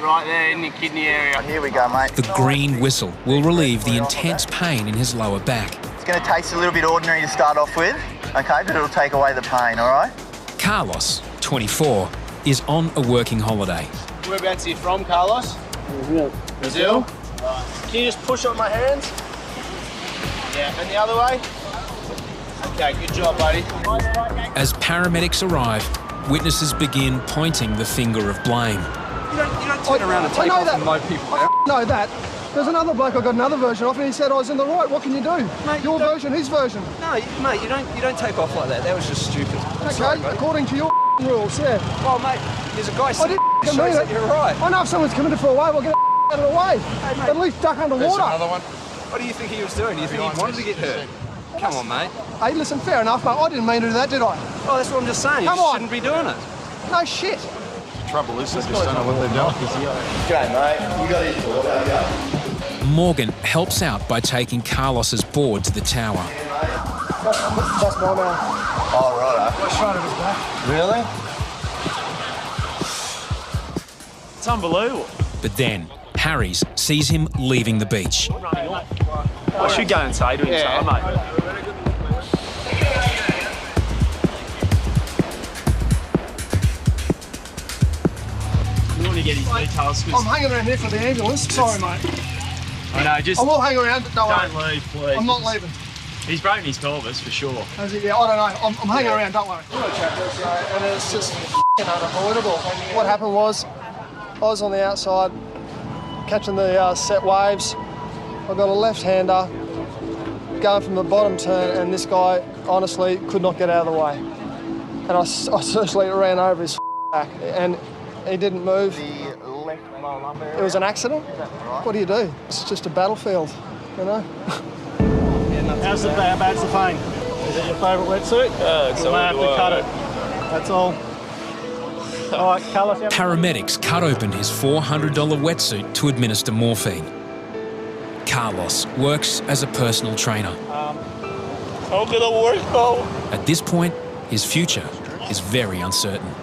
Right there in the kidney area. Here we go, mate. The green whistle will relieve the intense pain in his lower back. It's going to taste a little bit ordinary to start off with, okay, but it'll take away the pain, all right? Carlos, 24, is on a working holiday. Whereabouts are you from, Carlos? Brazil? Right. Can you just push on my hands? Yeah, and the other way? Okay, good job, buddy. As paramedics arrive, witnesses begin pointing the finger of blame. You don't turn around and take off and mow people. I know that. There's another bloke I got another version of, and he said I was in the right. What can you do? Mate, your version, his version. No, mate, you don't take off like that. That was just stupid. Okay, sorry, according to your rules, yeah. Well, mate, there's a guy sitting I didn't mean it. You're right. I know if someone's committed for a wave, I'll get out of the way. Hey, mate, at least duck underwater. There's another one. What do you think he was doing? Do you think he wanted to get hurt? Come on, mate. Hey, listen, fair enough, mate. I didn't mean to do that, did I? Oh, that's what I'm just saying. You shouldn't be doing it. No shit. Trouble is, they just don't know what they're doing. G'day, mate. You got his board, have you? Morgan helps out by taking Carlos's board to the tower. That's my man. Oh, right. I shot at his back. Really? It's unbelievable. But then, Harries sees him leaving the beach. I should go and say to him, so, mate. You want to get his details? I'm hanging around here for the ambulance. Sorry, mate. I know, just... I will hang around, but don't leave, please. I'm not leaving. He's broken his pelvis, for sure. Has he? Yeah, I don't know. I'm hanging around, don't worry. And it's just unavoidable. What happened was, I was on the outside, catching the set waves. I got a left-hander going from the bottom turn, and this guy honestly could not get out of the way. And I seriously ran over his back, and he didn't move. It was an accident. What do you do? It's just a battlefield, you know. How's the bad's the pain? Is it your favourite wetsuit? So I have to cut it. That's all. All right, Carlos. Paramedics cut open his $400 wetsuit to administer morphine. Carlos works as a personal trainer. How good a work, though? At this point, his future is very uncertain.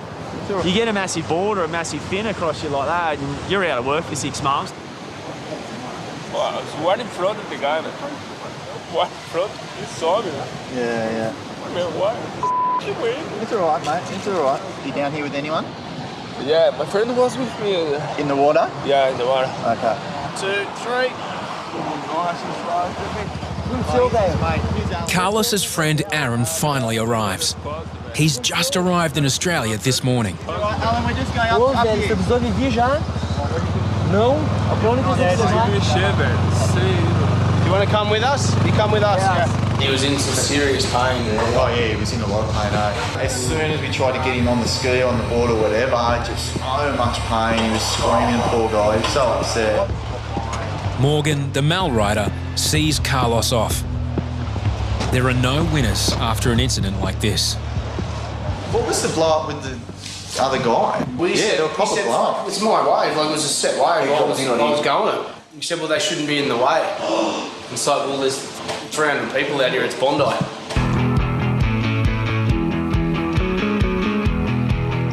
You get a massive board or a massive fin across you like that, and you're out of work for 6 months. Well, it's one in front of the guy, man. One in front. He saw me. Yeah. I mean, what? It's all right, mate. It's all right. You down here with anyone? Yeah, my friend was with me. In the water? Yeah, in the water. Okay. 2, 3. Nice and slow. Carlos's friend Aaron finally arrives. He's just arrived in Australia this morning. All right, Alan, we're just going up here. No? You want to come with us? You come with us. Yeah. He was in some serious pain. Oh yeah, he was in a lot of pain. As soon as we tried to get him on the ski, on the board or whatever, just so much pain. He was screaming, poor guy. He was so upset. Morgan, the mal rider, sees Carlos off. There are no winners after an incident like this. What was the blow up with the other guy? There were proper blow up. It's my wave, like it was a set wave. I was going it. He said, well, they shouldn't be in the way. It's like, well, there's 300 people out here, it's Bondi.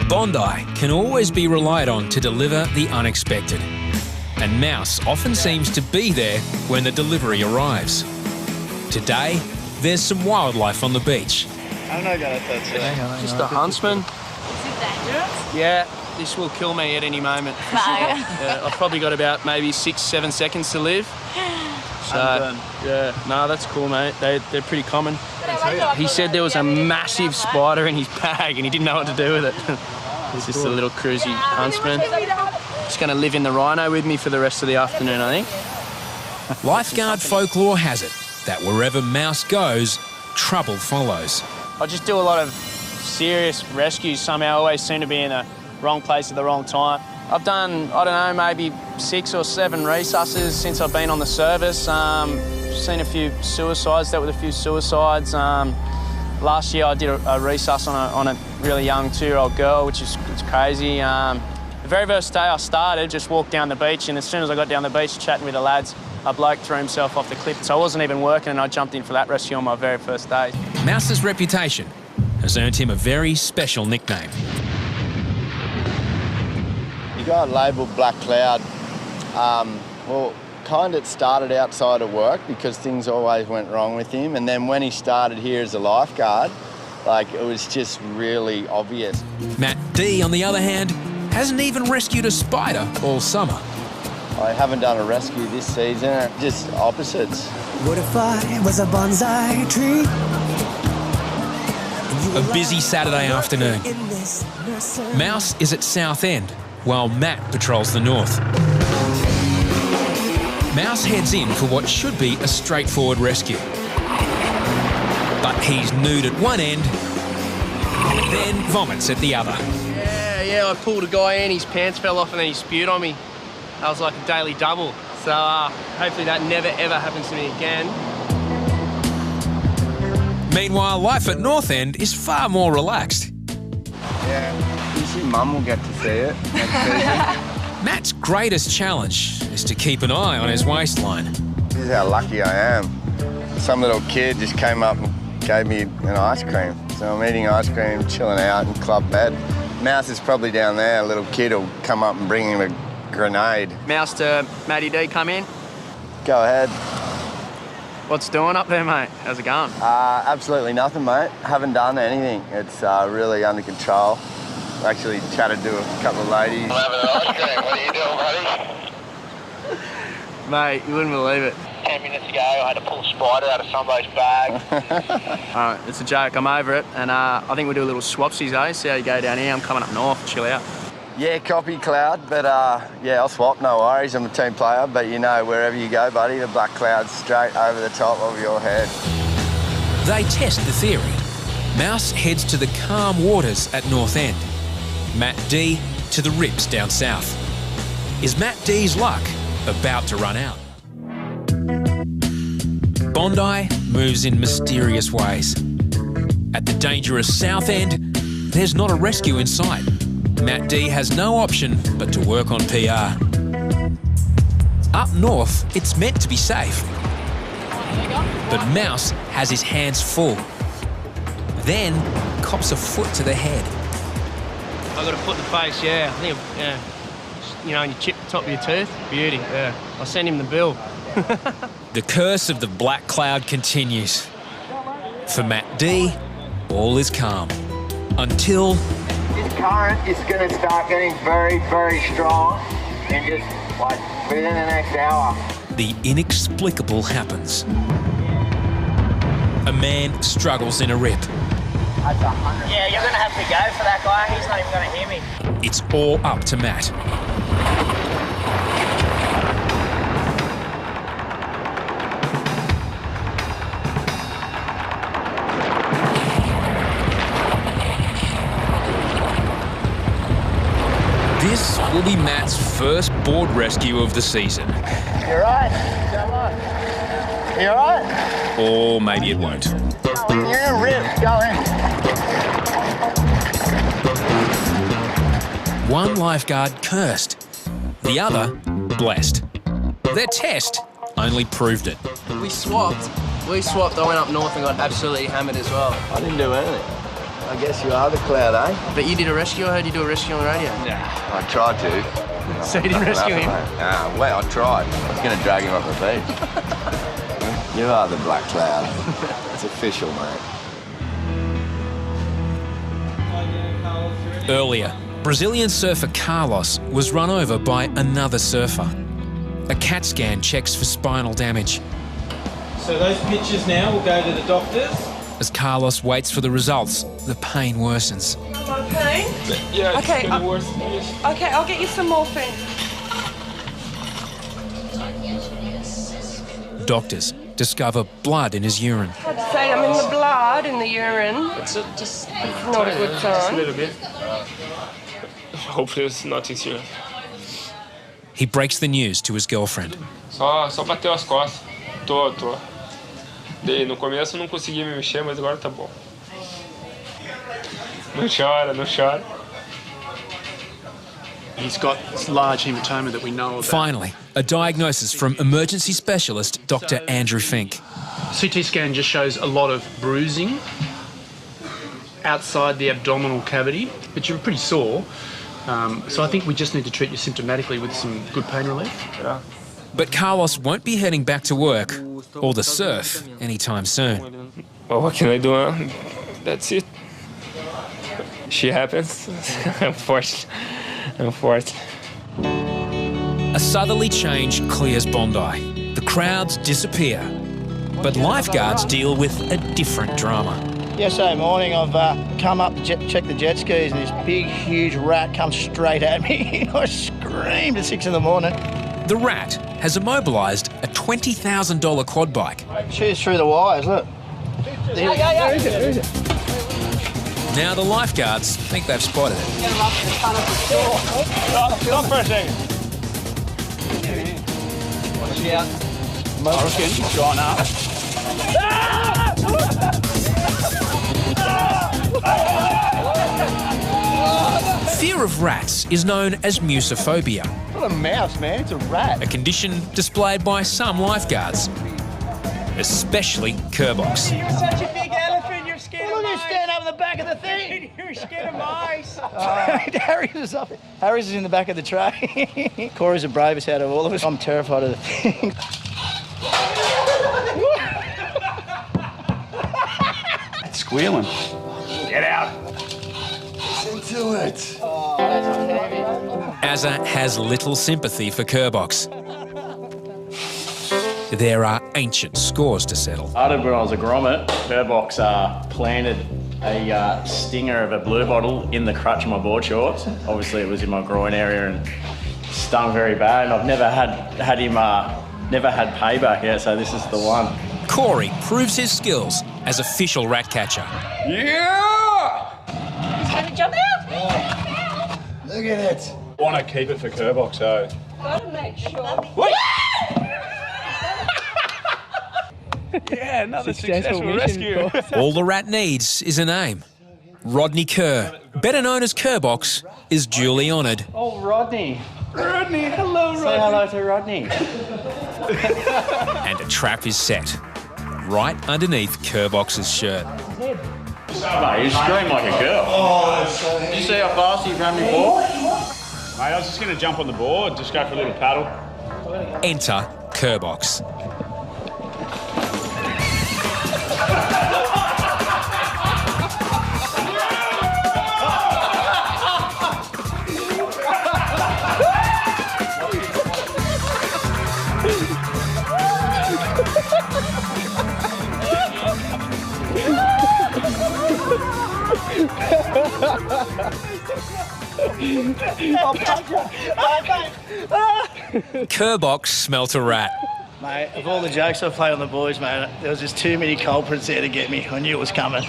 Bondi can always be relied on to deliver the unexpected. And Mouse often seems to be there when the delivery arrives. Today, there's some wildlife on the beach. I'm not gonna touch it. Just a huntsman. Is it dangerous? Yeah, This will kill me at any moment. For sure. Yeah, I've probably got about maybe 6-7 seconds to live. So, yeah, no, that's cool, mate. They're pretty common. He said there was a massive spider in his bag and he didn't know what to do with it. It's just a little cruisy huntsman. Just going to live in the rhino with me for the rest of the afternoon, I think. Lifeguard folklore has it that wherever Mouse goes, trouble follows. I just do a lot of serious rescues somehow. I always seem to be in the wrong place at the wrong time. I've done, I don't know, maybe 6 or 7 resusces since I've been on the service. Seen a few suicides, dealt with a few suicides. Last year I did a resus on a really young 2-year-old girl, which is crazy. The very first day I started, just walked down the beach, and as soon as I got down the beach chatting with the lads, a bloke threw himself off the cliff. So I wasn't even working and I jumped in for that rescue on my very first day. Mouse's reputation has earned him a very special nickname. You got labelled Black Cloud. Well, kind of started outside of work because things always went wrong with him. And then when he started here as a lifeguard, like, it was just really obvious. Matt D, on the other hand, hasn't even rescued a spider all summer. I haven't done a rescue this season, just opposites. What if I was a bonsai tree? A busy Saturday afternoon. Mouse is at Southend, while Matt patrols the north. Mouse heads in for what should be a straightforward rescue. But he's nude at one end, then vomits at the other. Yeah, I pulled a guy in, his pants fell off and then he spewed on me. That was like a daily double. So hopefully that never ever happens to me again. Meanwhile, life at North End is far more relaxed. Yeah, usually Mum will get to see it next season. Matt's greatest challenge is to keep an eye on his waistline. This is how lucky I am. Some little kid just came up and gave me an ice cream. So I'm eating ice cream, chilling out in club bed. Mouse is probably down there. A little kid will come up and bring him a grenade. Mouse to Matty D, come in. Go ahead. What's doing up there, mate? How's it going? Absolutely nothing, mate. Haven't done anything. It's really under control. Actually chatted to a couple of ladies. I'm having an ice cream. What are you doing, buddy? Mate, you wouldn't believe it. 10 minutes ago, I had to pull a spider out of somebody's bag. All right, it's a joke. I'm over it. And I think we'll do a little swapsies, eh? See how you go down here. I'm coming up north, chill out. Yeah, copy, Cloud. But, yeah, I'll swap, no worries. I'm a team player. But, you know, wherever you go, buddy, the Black Cloud's straight over the top of your head. They test the theory. Mouse heads to the calm waters at North End. Matt D to the rips down south. Is Matt D's luck about to run out? Bondi moves in mysterious ways. At the dangerous South End, there's not a rescue in sight. Matt D has no option but to work on PR. Up north, it's meant to be safe. But Mouse has his hands full. Then cops a foot to the head. I got a foot in the face, yeah. I think, yeah. You know, and you chip the top of your tooth. Beauty, yeah. I'll send him the bill. The curse of the Black Cloud continues. For Matt D, all is calm. Until... This current is going to start getting very, very strong and just, like, within the next hour. The inexplicable happens. A man struggles in a rip. Yeah, you're going to have to go for that guy. He's not even going to hear me. It's all up to Matt. This will be Matt's first board rescue of the season. You alright? You alright? Or maybe it won't. You're ripped. Go in. One lifeguard cursed, the other blessed. Their test only proved it. We swapped. I went up north and got absolutely hammered as well. I didn't do anything. I guess you are the Cloud, eh? But you did a rescue? I heard you do a rescue on the radio. Yeah. I tried to. So you didn't rescue him? Nah, well, I tried. I was going to drag him up the beach. You are the Black Cloud. It's official, mate. Earlier, Brazilian surfer Carlos was run over by another surfer. A CAT scan checks for spinal damage. So those pictures now will go to the doctors. As Carlos waits for the results, the pain worsens. A lot of pain? Yeah, okay, it's getting worse. Okay, I'll get you some morphine. Doctors discover blood in his urine. I'd say I'm in the blood, in the urine. It's not a good sign. Just a little bit. Hopefully it's nothing serious. He breaks the news to his girlfriend. Só bateu as costas. Tô. No começo eu não conseguia me mexer, mas agora tá bom. Não chora. He's got large hematoma that we know about. Finally, a diagnosis from emergency specialist Dr. Andrew Fink. CT scan just shows a lot of bruising outside the abdominal cavity, but you're pretty sore. So I think we just need to treat you symptomatically with some good pain relief. Yeah. But Carlos won't be heading back to work or the surf anytime soon. Well, what can I do? Huh? That's it. She happens. Unfortunately. A southerly change clears Bondi. The crowds disappear. But lifeguards deal with a different drama. Yesterday morning I've come up to check the jet skis and this big, huge rat comes straight at me. I screamed at 6 in the morning. The rat has immobilised a $20,000 quad bike. Cheers through the wires, look. Where is it? Now the lifeguards think they've spotted it. Stop for a second. Watch it out. Motor's gone up. Fear of rats is known as musophobia. Not a mouse, man, it's a rat. A condition displayed by some lifeguards, especially Kerbox. You're such a big elephant, you're scared of mice. You stand up in the back of the thing. You're scared of mice. Harry's is in the back of the tray. Corey's the bravest out of all of us. I'm terrified of the thing. It's squealing. Get out. Into it. Azza has little sympathy for Kerbox. There are ancient scores to settle. Started when I was a grommet. Kerbox planted a stinger of a blue bottle in the crutch of my board shorts. Obviously it was in my groin area and stung very bad. And I've never had him payback yet, so this is the one. Corey proves his skills as official rat catcher. Yeah! He's going to jump out. Look at it. I want to keep it for Kerbox, so. Got to make sure. Yeah, another successful rescue. All the rat needs is a name. Rodney Kerr, better known as Kerbox, is duly honoured. Oh, Rodney. Rodney, hello, Rodney. Say hello to Rodney. And a trap is set, right underneath Kerbox's shirt. Mate, you scream like a girl. Oh, Did you see how fast he ran before? Mate, I was just going to jump on the board, just go for a little paddle. Enter Kerbox. Kerbox smelt a rat. Mate, of all the jokes I've played on the boys, mate, there was just too many culprits there to get me. I knew it was coming.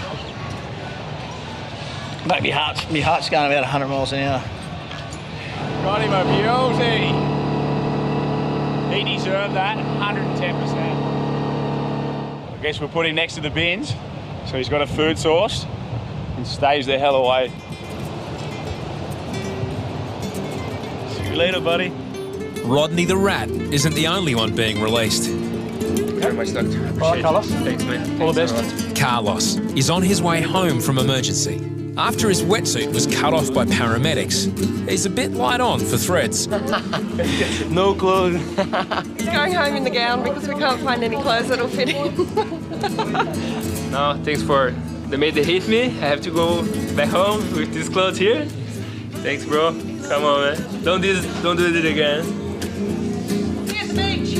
Mate, my heart's going about 100 miles an hour. Got him a beauty. He deserved that, 110%. I guess we'll put him next to the bins, so he's got a food source and stays the hell away. See you later, buddy. Rodney the rat isn't the only one being released. Very much, Doctor. All right, Carlos. Thanks, mate. All the best. Carlos is on his way home from emergency. After his wetsuit was cut off by paramedics, he's a bit light on for threads. No clothes. He's going home in the gown because we can't find any clothes that'll fit him. No, thanks for the mate that hit me. I have to go back home with these clothes here. Thanks, bro. Come on, man. Don't do it again. See you at the beach.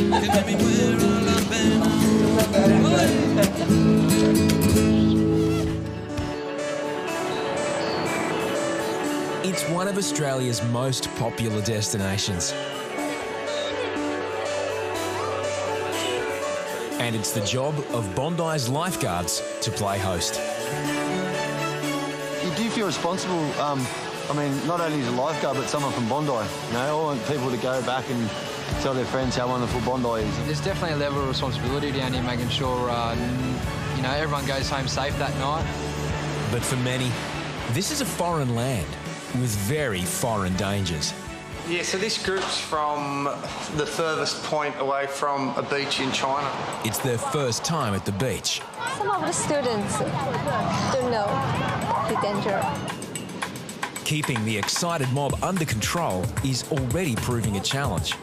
It's one of Australia's most popular destinations. And it's the job of Bondi's Lifeguards to play host. You do feel responsible, I mean, not only as a lifeguard, but someone from Bondi. You know, I want people to go back and tell their friends how wonderful Bondi is. There's definitely a level of responsibility down here, making sure, you know, everyone goes home safe that night. But for many, this is a foreign land with very foreign dangers. Yeah, so this group's from the furthest point away from a beach in China. It's their first time at the beach. Some of the students don't know the danger. Keeping the excited mob under control is already proving a challenge.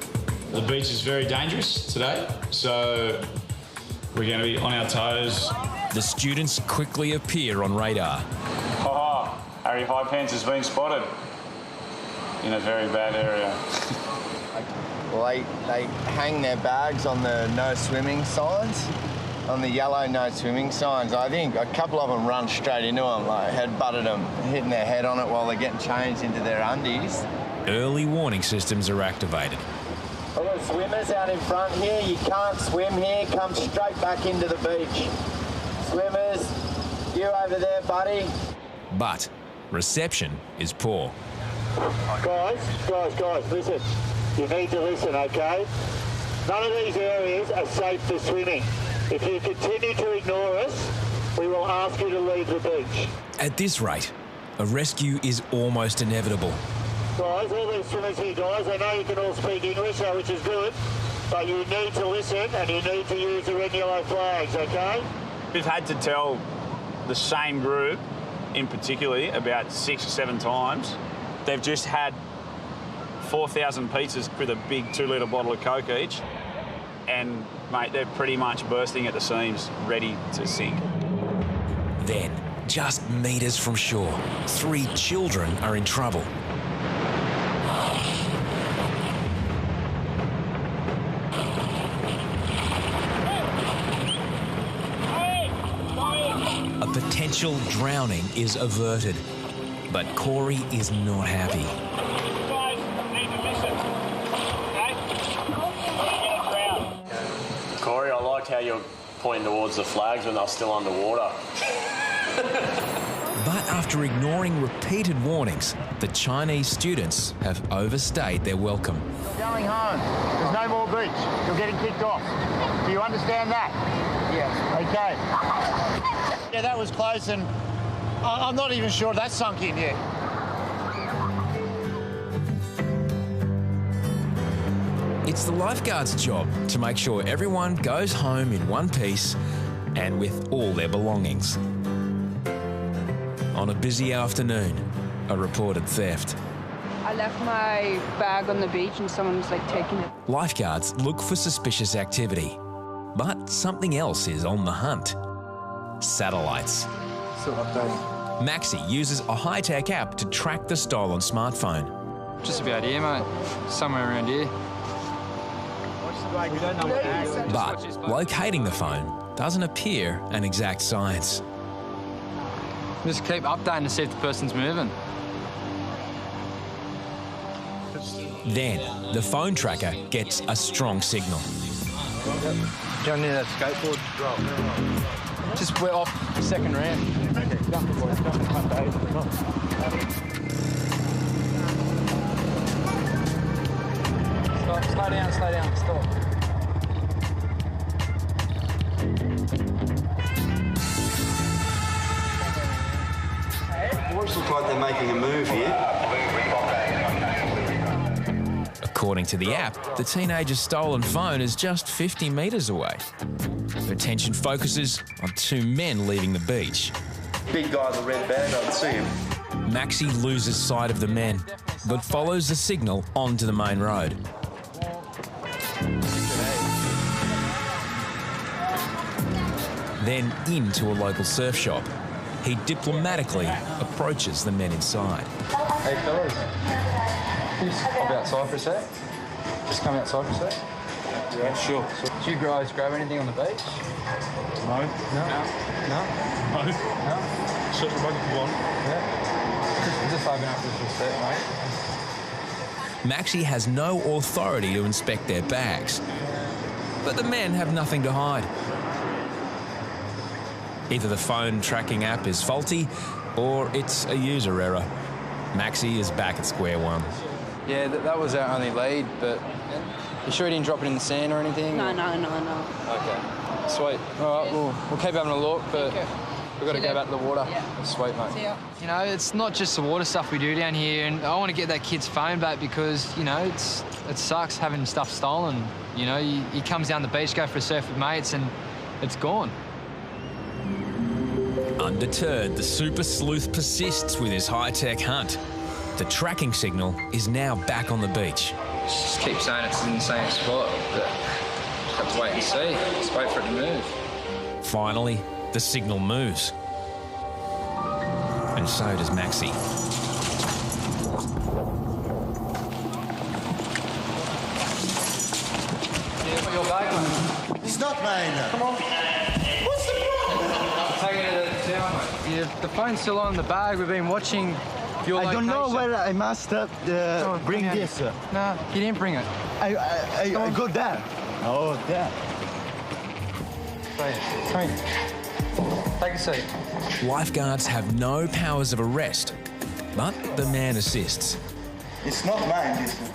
The beach is very dangerous today, so we're going to be on our toes. The students quickly appear on radar. Oh, Harry High Pants has been spotted in a very bad area. Well, they hang their bags on the no swimming signs, on the yellow no swimming signs. I think a couple of them run straight into them, like head-butted them, hitting their head on it while they're getting changed into their undies. Early warning systems are activated. I've got swimmers out in front here. You can't swim here. Come straight back into the beach. Swimmers, you over there, buddy. But reception is poor. Guys, listen. You need to listen, okay? None of these areas are safe for swimming. If you continue to ignore us, we will ask you to leave the beach. At this rate, a rescue is almost inevitable. Guys, all these swimmers here, guys, I know you can all speak English, which is good, but you need to listen and you need to use the red, yellow flags, okay? We've had to tell the same group, in particularly, about 6 or 7 times. They've just had 4,000 pizzas with a big 2-litre bottle of Coke each. And, mate, they're pretty much bursting at the seams, ready to sink. Then, just metres from shore, 3 children are in trouble. A potential drowning is averted, but Corey is not happy. Corey, I liked how you're pointing towards the flags when they're still underwater. But after ignoring repeated warnings, the Chinese students have overstayed their welcome. You're going home. There's no more beach. You're getting kicked off. Do you understand that? Yes. Okay. Yeah, that was close, and I'm not even sure that's sunk in yet. It's the lifeguard's job to make sure everyone goes home in one piece and with all their belongings. On a busy afternoon, a reported theft. I left my bag on the beach and someone was like taking it. Lifeguards look for suspicious activity, but something else is on the hunt. Satellites. Still updating. Maxi uses a high-tech app to track the stolen smartphone. Just about here, mate. Somewhere around here. We don't know what it is. But locating the phone doesn't appear an exact science. Just keep updating to see if the person's moving. Then, the phone tracker gets a strong signal. Do you need that skateboard? Just we're off the second round. Slow down, stop. Boys look like they're making a move here. According to the app, the teenager's stolen phone is just 50 metres away. Attention focuses on 2 men leaving the beach. Big guy with a red bag, I can see him. Maxi loses sight of the men, but follows the signal onto the main road. Then into a local surf shop. He diplomatically approaches the men inside. Hey fellas, just hop outside for a sec. Just come outside for a sec. Yeah, sure. Do you guys grab anything on the beach? No. No? No? No. No? Shut the bug if you want. Yeah. Just open up for a sec, mate. Maxi has no authority to inspect their bags, but the men have nothing to hide. Either the phone tracking app is faulty or it's a user error. Maxi is back at square one. Yeah, that was our only lead, but you sure you didn't drop it in the sand or anything? No. Okay, sweet. All right, we'll keep having a look, but we've got to go back to the water. Yeah. Sweet, mate. See ya. You know, it's not just the water stuff we do down here, and I want to get that kid's phone back because, you know, it sucks having stuff stolen. You know, he comes down the beach, go for a surf with mates, and it's gone. Undeterred, the super sleuth persists with his high-tech hunt. The tracking signal is now back on the beach. Just keep saying it's in the same spot, but just have to wait and see. Just wait for it to move. Finally, the signal moves. And so does Maxi. Yeah, put your bag on. It's not mine. Come on. What's the problem? Take it to the town, mate. Yeah, the phone's still on the bag. We've been watching your location. I don't know where I must bring this. No, you didn't bring it. I go there. Oh, there. Take a seat. Lifeguards have no powers of arrest, but the man assists. It's not mine, this one.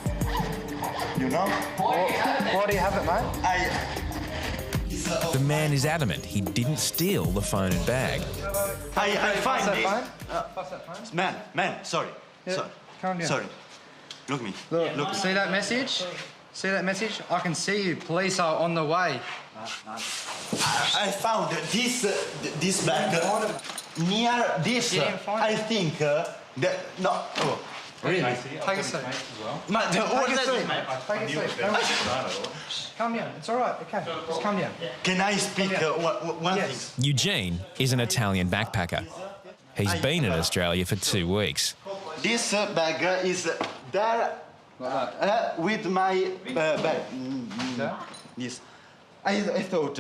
You know? Why do you have it, mate? The man is adamant he didn't steal the phone and bag. I find that this. phone? Pass that phone. Man, sorry. Yeah, Sorry. calm down. Sorry. Look me. Look. See that message? See that message? I can see you. Police are on the way. I found this bag near this. You didn't find I think that no. Oh, really? Take a seat. What is it? Take a seat. Calm down. It's all right. Okay. Just calm down. Can I speak one thing? Eugene is an Italian backpacker. He's been in Australia for 2 weeks. This bag is there with my bag. Yes. I thought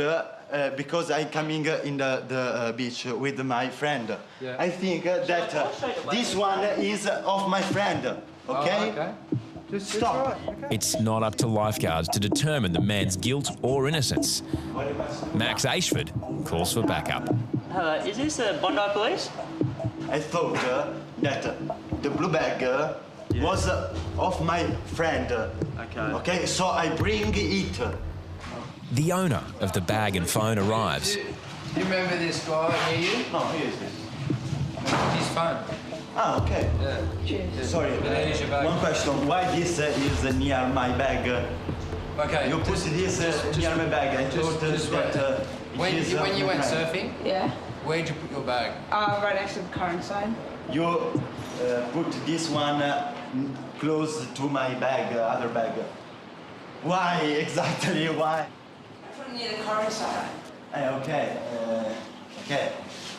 because I'm coming in the beach with my friend, I think that this one is of my friend. Okay? Okay. Just stop. It's not up to lifeguards to determine the man's guilt or innocence. Max Ashford calls for backup. Hello, is this Bondi Police? I thought that the blue bag was of my friend. Okay, so I bring it. The owner of the bag and phone arrives. Do you remember this guy near you? No, who is this? His phone. Ah, okay. Yeah. Cheers. Sorry, Here's your bag. one question. Why this is near my bag? Okay. You put this near my bag. I thought that when you went surfing, Yeah. where'd you put your bag? Right next to the current sign. You put this one close to my bag, other bag. Why exactly? Why? Put it near the current sign. Okay. Okay.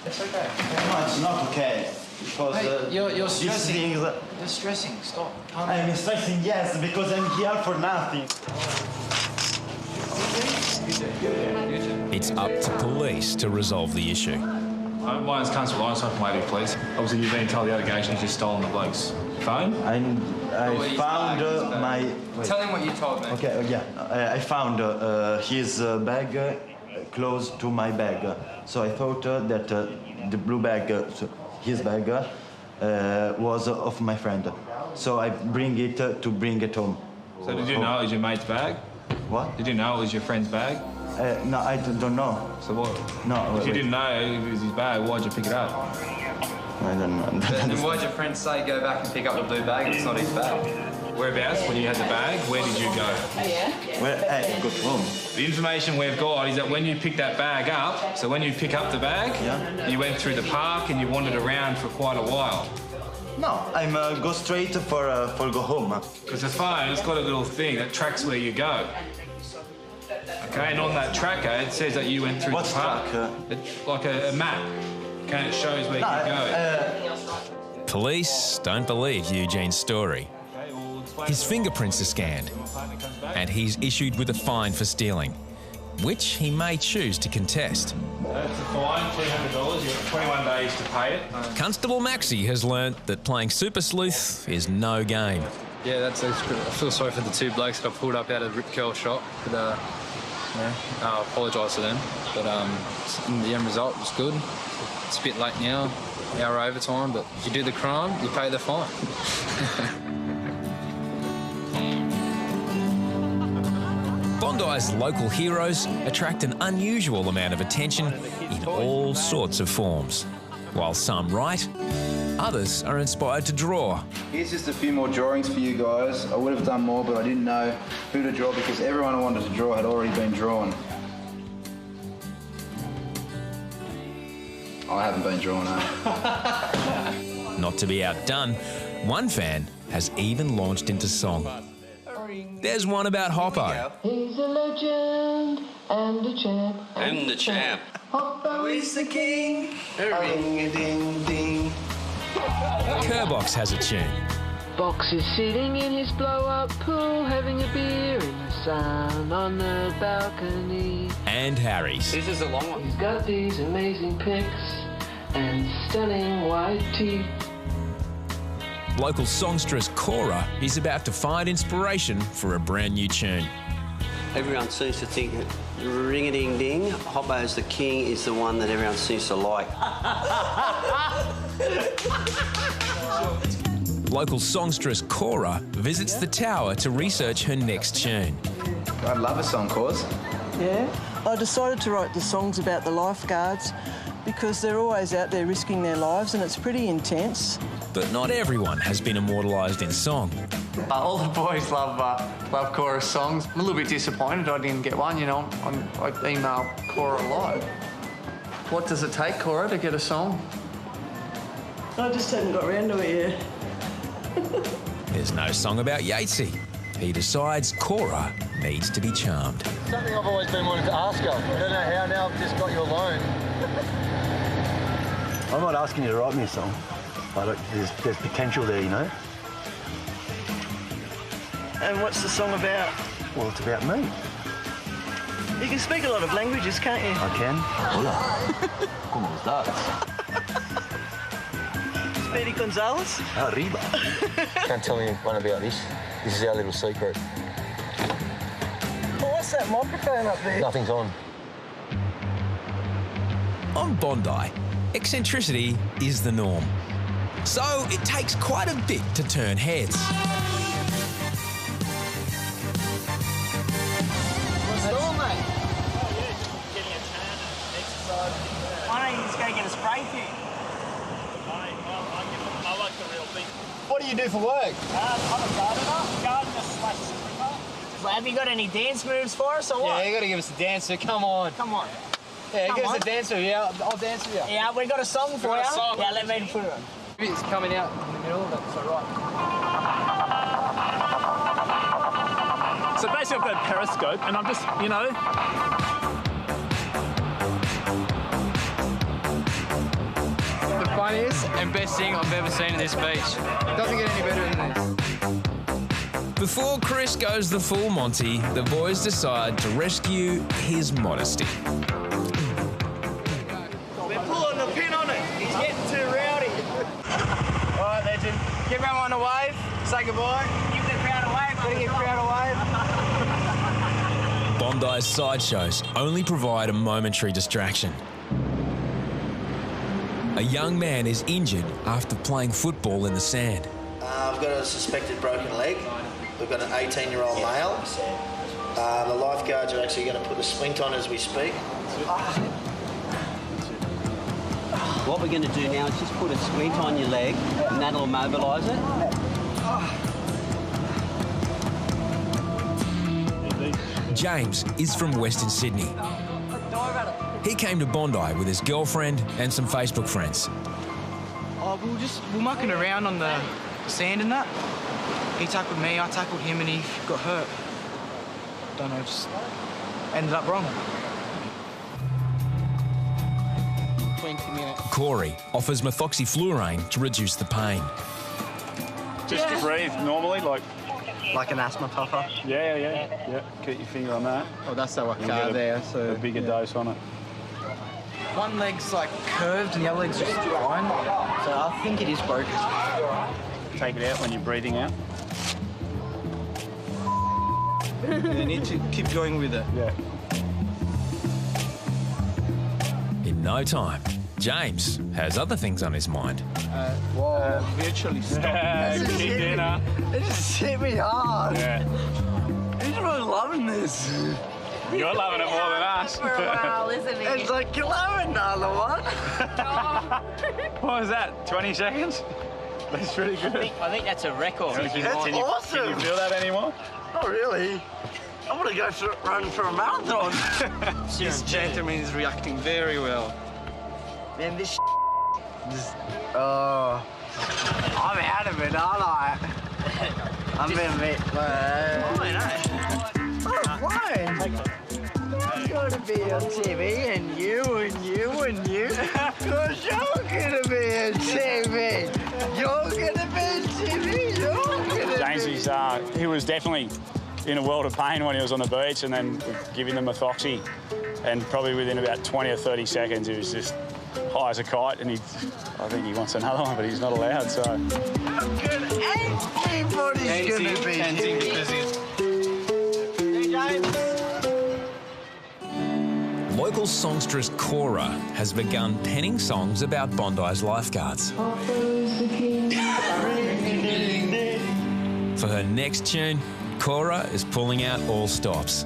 It's okay. No, it's not okay. Because Hey, you're stressing. things, You're stressing. Stop. Calm I'm down. stressing, yes, because I'm here for nothing. It's up to police to resolve the issue. Lions Council, Lions Council, maybe, please. Obviously, you've been told the allegation he's just stolen the bloke's phone. I found my... Tell him what you told me. Okay, I found his bag close to my bag. So I thought that the blue bag, his bag, was of my friend. So I bring it to bring it home. So did you know it was your mate's bag? What? Did you know it was your friend's bag? No, I don't know. So what? No. If you didn't know it was his bag, why'd you pick it up? I don't know. Then why'd your friend say go back and pick up the blue bag? It's not his bag. Whereabouts, when you had the bag, where did you go? Where I got home. The information we've got is that when you picked that bag up, so when you pick up the bag, you went through the park and you wandered around for quite a while. No, I'm go straight for go home. Because the phone's got a little thing that tracks where you go. Okay, and on that tracker it says that you went through the park. It's like a map. Okay, it shows where you go. Police don't believe Eugene's story. His fingerprints are scanned, and he's issued with a fine for stealing, which he may choose to contest. That's a fine, $300. You've got 21 days to pay it. Constable Maxi has learnt that playing Super Sleuth is no game. Yeah, that's I feel sorry for the two blokes that I pulled up out of the Rip Curl shop. But, I apologise to them. But the end result was good. It's a bit late now, hour overtime, but if you do the crime, you pay the fine. Bondi's local heroes attract an unusual amount of attention in all sorts of forms. While some write, others are inspired to draw. Here's just a few more drawings for you guys. I would have done more, but I didn't know who to draw because everyone I wanted to draw had already been drawn. I haven't been drawn, Not to be outdone, one fan has even launched into song. There's one about Hoppo. He's a legend and a champ. I'm the champ. Hoppo is the king. Ring-a-ding-ding. Kerbox has a tune. Box is sitting in his blow-up pool, having a beer in the sun on the balcony. And Harries. This is a long one. He's got these amazing pics and stunning white teeth. Local songstress Cora is about to find inspiration for a brand new tune. Everyone seems to think ring-a-ding-ding, Hoppo's the king is the one that everyone seems to like. Local songstress Cora visits the tower to research her next tune. I love a song, Cause. Yeah, I decided to write the songs about the lifeguards because they're always out there risking their lives and it's pretty intense. But not everyone has been immortalised in song. All the boys love Cora's songs. I'm a little bit disappointed I didn't get one, you know. I email Cora a lot. What does it take, Cora, to get a song? I just haven't got around to it yet. There's no song about Yatesy. He decides Cora needs to be charmed. Something I've always been wanting to ask you. I don't know how, now I've just got you alone. I'm not asking you to write me a song, but there's potential there, you know. And what's the song about? Well, it's about me. You can speak a lot of languages, can't you? I can. Hola. ¿Cómo estás? Speedy Gonzalez? Arriba. Can't tell anyone about this. This is our little secret. Well, what's that microphone up there? Nothing's on. On Bondi, eccentricity is the norm. So it takes quite a bit to turn heads. Why don't you just go get a spray can? I like the real thing. What do you do for work? I'm a gardener/stripper. Well, have you got any dance moves for us or what? Yeah, you got to give us a dance. Come on. Come on. Yeah, give us a dance move. Yeah, I'll dance with you. Yeah, we got a song for you. Yeah, let me put it on. It's coming out in the middle, that's all right. So basically I've got a periscope and I'm just, you know... The funniest and best thing I've ever seen in this beach. Doesn't get any better than this. Before Chris goes the full Monty, the boys decide to rescue his modesty. We're pulling the pin on it. He's getting too rowdy. All right, legend. Give everyone a wave. Say goodbye. Give the crowd a wave. Gotta give the crowd a wave. Bondi's sideshows only provide a momentary distraction. A young man is injured after playing football in the sand. I've got a suspected broken leg. We've got an 18-year-old male. The lifeguards are actually going to put a splint on as we speak. What we're going to do now is just put a splint on your leg and that'll immobilise it. James is from Western Sydney. He came to Bondi with his girlfriend and some Facebook friends. Oh, we were mucking around on the sand and that. He tackled me, I tackled him, and he got hurt. Don't know, just ended up wrong. 20 minutes. Corey offers methoxyfluorine to reduce the pain. Just breathe normally, like an asthma puffer. Yeah. Keep your finger on that. Oh, that's the You'll get there. So a bigger dose on it. one leg's like curved and the other leg's just fine. So I think it is broken. Take it out when you're breathing out. You need to keep going with it. Yeah. In no time, James has other things on his mind. Virtually stop. It just hit me hard. Yeah. He's really loving this. You're loving it more than us. For a while, isn't he? It's like, can I have another one? What was that, 20 seconds? That's pretty good. I think that's a record. That's awesome. Can you feel that anymore? Not really. I want to go run for a marathon. This gentleman is reacting very well. Man, this I'm out of it, aren't I? I'm being a bit... Fine. I'm going to be on TV and you. Because you're going to be on TV. You're going to be on TV. You're going to James, he was definitely in a world of pain when he was on the beach, and then giving them methoxy, and probably within about 20 or 30 seconds, he was just high as a kite, and I think he wants another one, but he's not allowed, so. How good everybody's going to be. Local songstress Cora has begun penning songs about Bondi's lifeguards. For her next tune, Cora is pulling out all stops.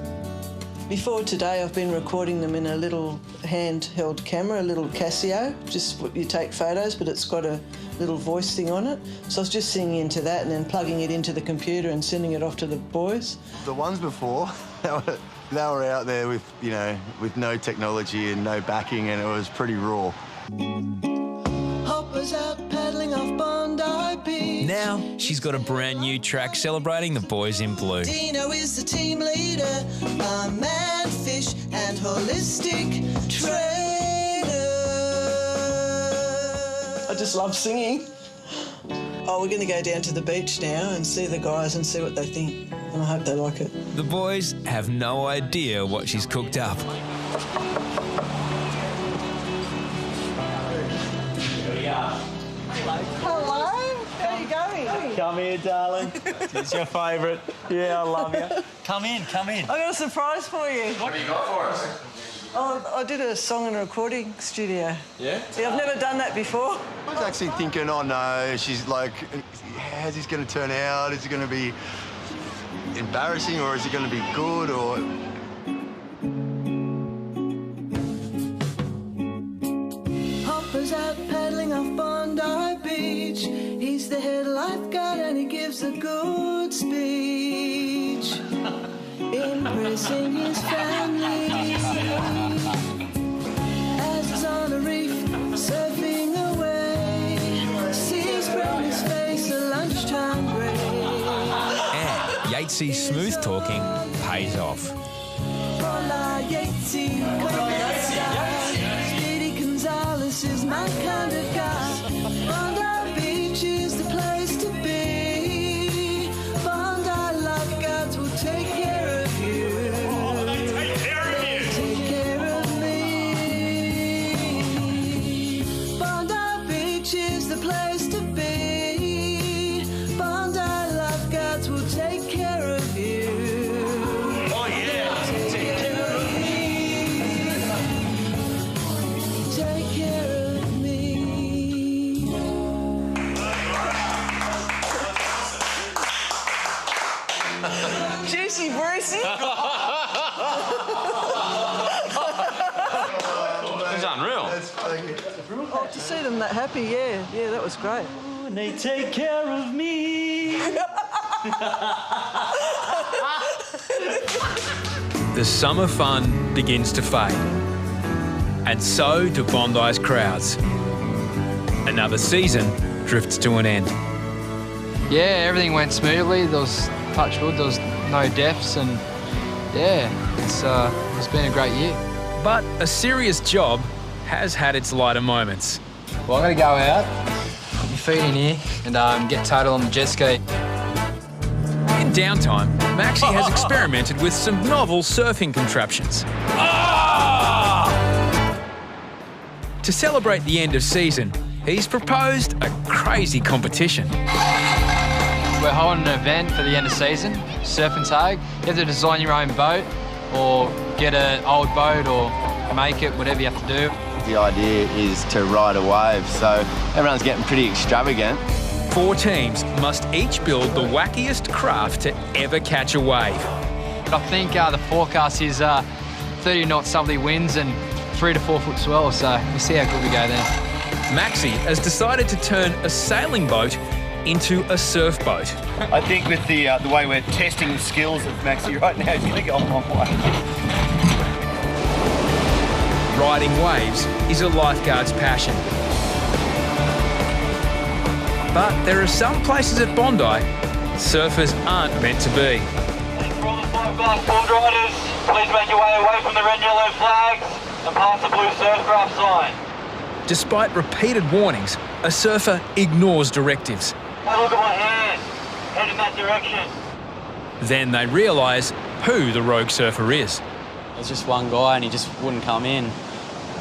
Before today, I've been recording them in a little handheld camera, a little Casio, just what you take photos, but it's got a little voice thing on it. So I was just singing into that and then plugging it into the computer and sending it off to the boys. The ones before, they were out there with, with no technology and no backing, and it was pretty raw. Hoppo's out paddling off Bondi Beach. Now she's got a brand new track celebrating the boys in blue. Deano is the team leader, a man, fish and holistic trainer. I just love singing. Oh, we're going to go down to the beach now and see the guys and see what they think. And I hope they like it. The boys have no idea what she's cooked up. Hello, how are you going? Come here, darling. It's your favourite. Yeah, I love you. Come in. I got a surprise for you. What have you got for us? Oh, I did a song and recording studio. Yeah? Yeah, I've never done that before. I was actually thinking, oh no, she's like, how's this going to turn out? Is it going to be embarrassing, or is it going to be good, or... Hoppo's out paddling off Bondi Beach. He's the head lifeguard and he gives a good speech, impressing his family. As he's on a reef, surfing away, seas spread his face, a lunchtime break. And Yatesy's smooth talking pays off. Hola, Yatesy, Speedy Gonzales is my kind of guy. Bondi Beach is the place to be. Bondi lifeguards will take care of you. Take care of me. Bondi Beach is the place to be. Bondi lifeguards will take care of you. Oh, yeah. Take care of me. Take care of me. Juicy Brucey. It's unreal. Oh, to see them that happy, yeah, that was great. And they take care of me. The summer fun begins to fade. And so do Bondi's crowds. Another season drifts to an end. Yeah, everything went smoothly. There was, touch wood, there was no deaths, and yeah, it's been a great year. But a serious job has had its lighter moments. Well, I'm going to go out, put my feet in here and get total on the jet ski. In downtime, Maxi has experimented with some novel surfing contraptions. To celebrate the end of season, he's proposed a crazy competition. We're holding an event for the end of season, surf and tag. You have to design your own boat or get an old boat or make it, whatever you have to do. The idea is to ride a wave, so everyone's getting pretty extravagant. 4 teams must each build the wackiest craft to ever catch a wave. I think the forecast is 30 knot southerly winds and 3 to 4 foot swell, so we'll see how good we go then. Maxi has decided to turn a sailing boat into a surf boat. I think with the way we're testing the skills of Maxi right now, he's going to go a long way. Riding waves is a lifeguard's passion. But there are some places at Bondi surfers aren't meant to be. For all the lifeguard board riders, please make your way away from the red and yellow flags and past the blue surfcraft sign. Despite repeated warnings, a surfer ignores directives. Have a look at my hand. Head in that direction. Then they realise who the rogue surfer is. There was just one guy and he just wouldn't come in.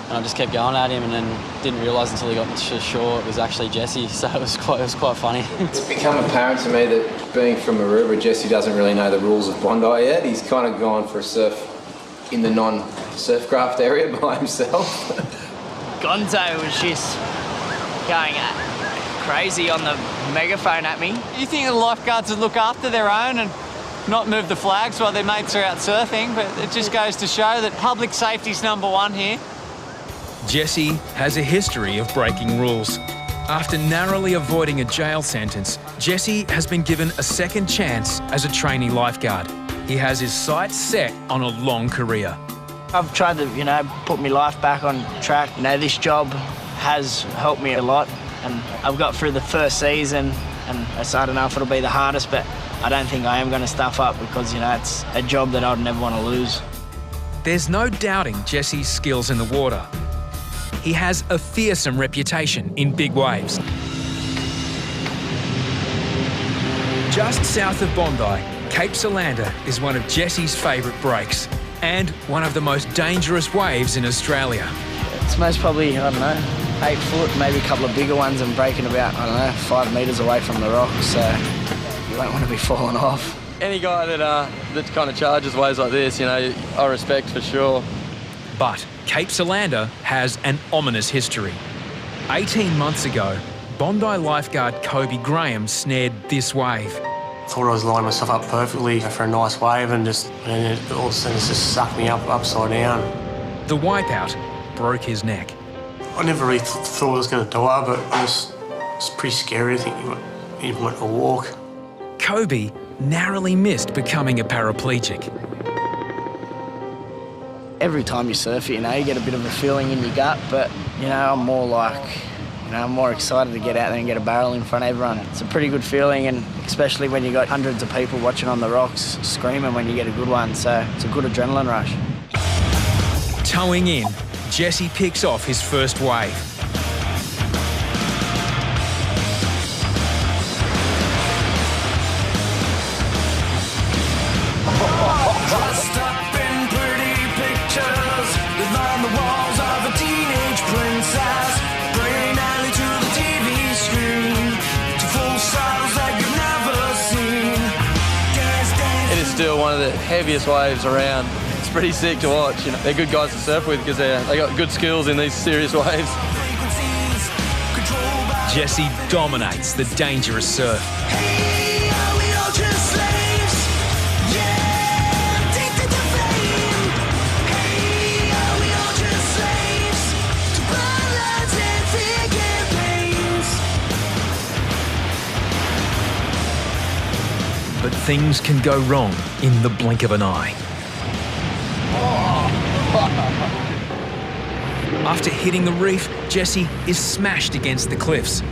And I just kept going at him and then didn't realise until he got to shore it was actually Jesse, so it was quite funny. It's become apparent to me that being from Aruba, Jesse doesn't really know the rules of Bondi yet. He's kind of gone for a surf in the non-surfcraft area by himself. Gonzo was just going crazy on the megaphone at me. You think the lifeguards would look after their own and not move the flags while their mates are out surfing, but it just goes to show that public safety's #1 here. Jesse has a history of breaking rules. After narrowly avoiding a jail sentence, Jesse has been given a second chance as a trainee lifeguard. He has his sights set on a long career. I've tried to, put my life back on track. This job has helped me a lot, and I've got through the first season, and I don't know if it'll be the hardest, but I don't think I am going to stuff up because, it's a job that I'd never want to lose. There's no doubting Jesse's skills in the water. He has a fearsome reputation in big waves. Just south of Bondi, Cape Solander is one of Jesse's favourite breaks and one of the most dangerous waves in Australia. It's most probably, 8 foot, maybe a couple of bigger ones and breaking about, 5 metres away from the rocks, so you won't want to be falling off. Any guy that kind of charges waves like this, I respect for sure. But Cape Solander has an ominous history. 18 months ago, Bondi lifeguard Kobe Graham snared this wave. Thought I was lining myself up perfectly for a nice wave and all of a sudden it just sucked me upside down. The wipeout broke his neck. I never really thought I was going to die, but it was pretty scary. I think you even went to walk. Kobe narrowly missed becoming a paraplegic. Every time you surf it, you get a bit of a feeling in your gut, but, I'm more like, I'm more excited to get out there and get a barrel in front of everyone. It's a pretty good feeling, and especially when you got hundreds of people watching on the rocks, screaming when you get a good one, so it's a good adrenaline rush. Towing in, Jesse picks off his first wave. Still one of the heaviest waves around. It's pretty sick to watch. They're good guys to surf with because they got good skills in these serious waves. Jesse dominates the dangerous surf. But things can go wrong in the blink of an eye. After hitting the reef, Jesse is smashed against the cliffs.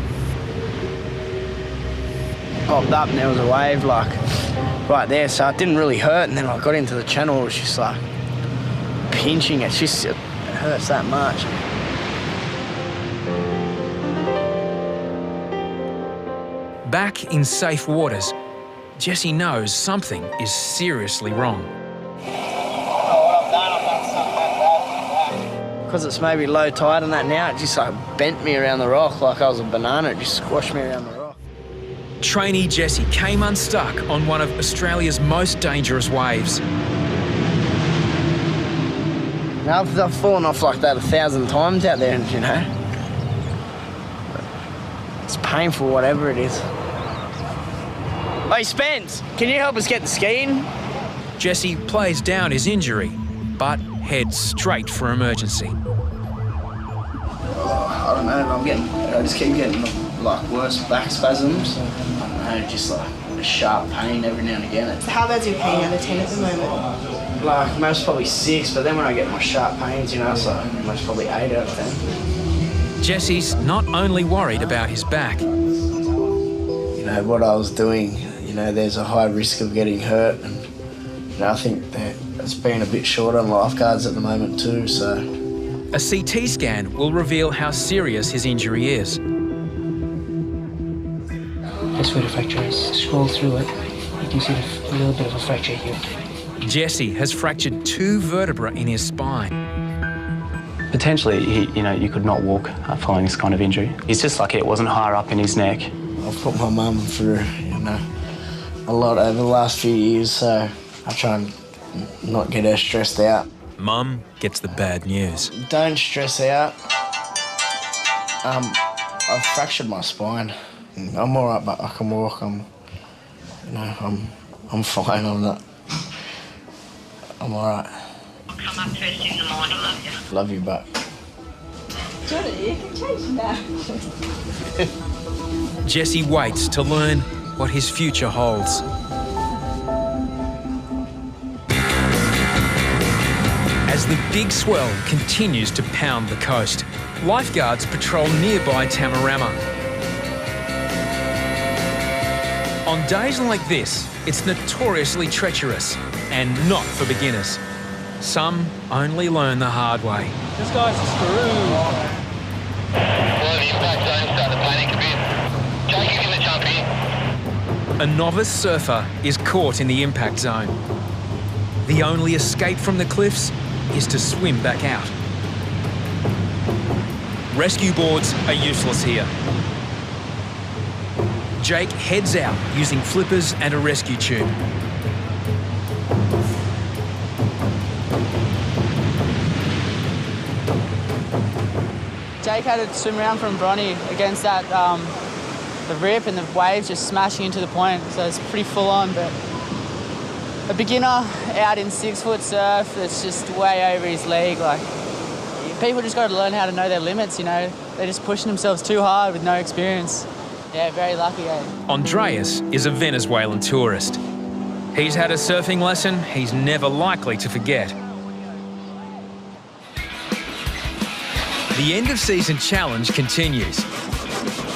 Popped up and there was a wave right there, so it didn't really hurt, and then I got into the channel, it was just pinching, it hurts that much. Back in safe waters, Jesse knows something is seriously wrong. Because it's maybe low tide and that now, it just like bent me around the rock like I was a banana. It just squashed me around the rock. Trainee Jesse came unstuck on one of Australia's most dangerous waves. Now, I've fallen off like that 1,000 times out there, you know. It's painful, whatever it is. Hey, Spence, can you help us get the skiing? Jesse plays down his injury, but heads straight for emergency. I don't know, I just keep getting like worse back spasms. I don't know, just like a sharp pain every now and again. So how bad's your pain out of 10 at the moment? Like most probably 6, but then when I get my sharp pains, you know, it's like most probably 8 out of 10. Jesse's not only worried about his back. You know, what I was doing, you know, there's a high risk of getting hurt, and you know, I think that it's been a bit short on lifeguards at the moment too, so. A CT scan will reveal how serious his injury is. That's where the fracture is. Scroll through it, you can see a little bit of a fracture here. Jesse has fractured 2 vertebrae in his spine. Potentially, you could not walk following this kind of injury. It's just lucky it wasn't higher up in his neck. I've put my mum through, you know, a lot over the last few years, so I try and not get her stressed out. Mum gets the bad news. Don't stress out. I've fractured my spine. I'm all right, but I can walk. I'm fine. I'm all right. I'll come up first in the morning, love you. Love you, but. Johnny, you can change now. Jesse waits to learn what his future holds. As the big swell continues to pound the coast, lifeguards patrol nearby Tamarama. On days like this, it's notoriously treacherous and not for beginners. Some only learn the hard way. This guy's screwed. A novice surfer is caught in the impact zone. The only escape from the cliffs is to swim back out. Rescue boards are useless here. Jake heads out using flippers and a rescue tube. Jake had to swim around from Bronny against that the rip and the waves just smashing into the point, so it's pretty full on. But a beginner out in 6-foot surf that's just way over his league, like people just got to learn how to know their limits. You know, they're just pushing themselves too hard with no experience. Yeah, very lucky. Andreas is a Venezuelan tourist. He's had a surfing lesson he's never likely to forget. The end-of-season challenge continues.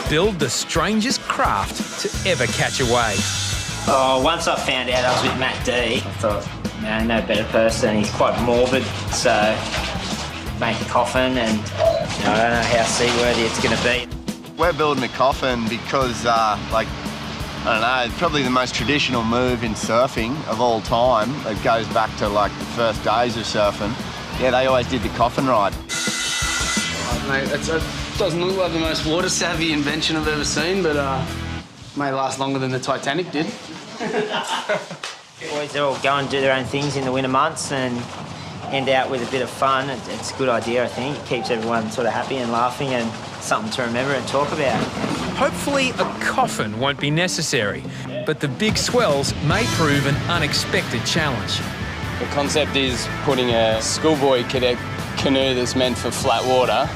Build the strangest craft to ever catch a wave. Oh, once I found out I was with Matt D, I thought, no better person. He's quite morbid, so make a coffin, and I don't know how seaworthy it's going to be. We're building a coffin because, I don't know, it's probably the most traditional move in surfing of all time. It goes back to like the first days of surfing. Yeah, they always did the coffin ride. Mate, it doesn't look like the most water-savvy invention I've ever seen, but may last longer than the Titanic did. Boys all go and do their own things in the winter months and end out with a bit of fun. It's a good idea, I think. It keeps everyone sort of happy and laughing and something to remember and talk about. Hopefully a coffin won't be necessary, but the big swells may prove an unexpected challenge. The concept is putting a schoolboy cadet canoe that's meant for flat water,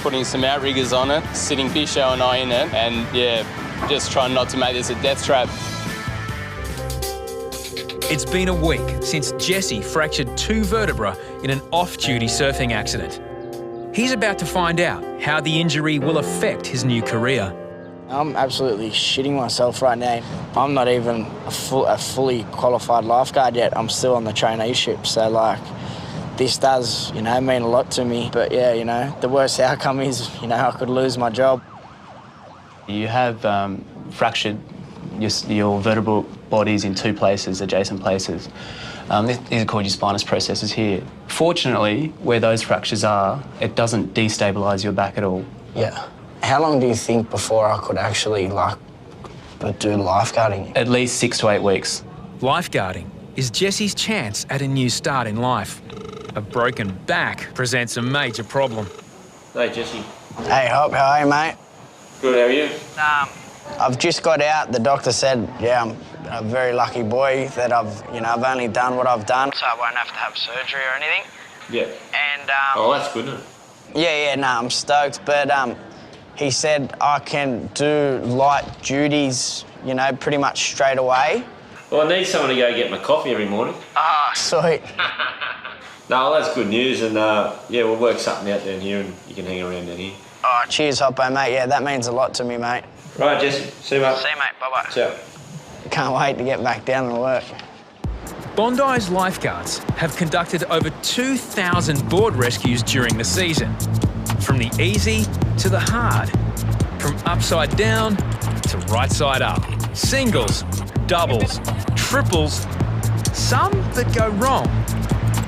putting some outriggers on it, sitting Bisho and I in it, and yeah, just trying not to make this a death trap. It's been a week since Jesse fractured 2 vertebrae in an off-duty surfing accident. He's about to find out how the injury will affect his new career. I'm absolutely shitting myself right now. I'm not even a fully qualified lifeguard yet. I'm still on the traineeship, so like, this does, mean a lot to me. But yeah, the worst outcome is, I could lose my job. You have fractured your vertebral bodies in 2 places, adjacent places. These are called your spinous processes here. Fortunately, where those fractures are, it doesn't destabilise your back at all. Yeah. How long do you think before I could actually, like, do lifeguarding? At least 6 to 8 weeks. Lifeguarding is Jesse's chance at a new start in life. A broken back presents a major problem. Hey, Jesse. Hey, Hop, how are you, mate? Good, how are you? I've just got out. The doctor said, yeah, I'm a very lucky boy that I've only done what I've done, so I won't have to have surgery or anything. Yeah. And, oh, that's good, isn't it? Yeah, no, I'm stoked, but, he said I can do light duties, pretty much straight away. Well, I need someone to go get my coffee every morning. Ah, sweet. No, well, that's good news, and yeah, we'll work something out down here and you can hang around down here. Oh, cheers, Hoppo, mate. Yeah, that means a lot to me, mate. Right, Jesse. See you, mate. See you, mate. Bye-bye. Ciao. Can't wait to get back down and work. Bondi's lifeguards have conducted over 2,000 board rescues during the season. From the easy to the hard. From upside down to right side up. Singles, doubles, triples. Some that go wrong.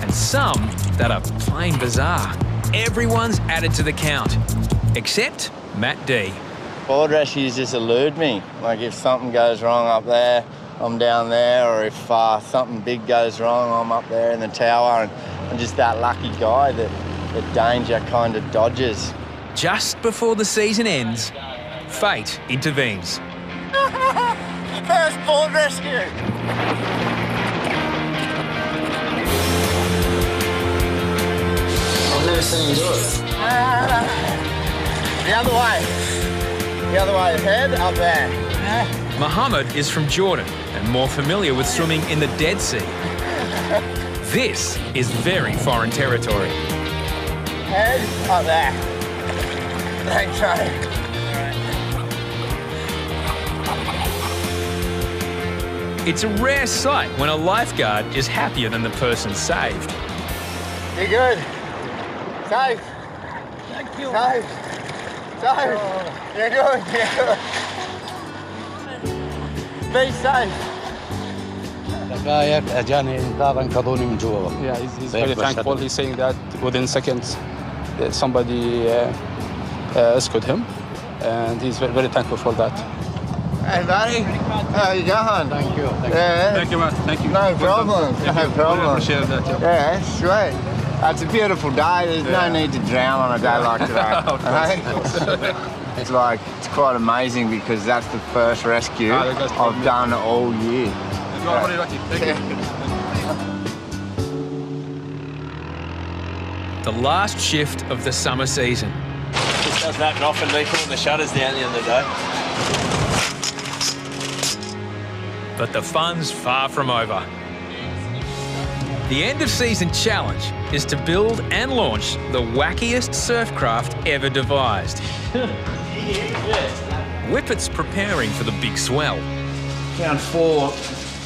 And some that are plain bizarre. Everyone's added to the count. Except Matt D. Board rescues just elude me. Like if something goes wrong up there, I'm down there, or if something big goes wrong, I'm up there in the tower, and I'm just that lucky guy that danger kind of dodges. Just before the season ends, fate intervenes. First board rescue! I've never seen you do it. The other way. The other way, head up there. Mohammed is from Jordan and more familiar with swimming in the Dead Sea. This is very foreign territory. Head up there. Thanks, mate. It's a rare sight when a lifeguard is happier than the person saved. You're good. Safe. Thank you. Safe. Safe. You're good. You're good. Be safe. Yeah, he's very thankful. He's saying that within seconds somebody rescued him, and he's very, very thankful for that. Hey, buddy. How you going? Thank you. Thank you, man. Thank you. No problem. No problem. Appreciate that. Yeah, sweet. It's a beautiful day. There's no need to drown on a day like today. It's quite amazing because that's the first rescue I've done all year. The last shift of the summer season. Just does that often me putting the shutters down the end of the day. But the fun's far from over. The end of season challenge is to build and launch the wackiest surf craft ever devised. Whippet's preparing for the big swell. Found 4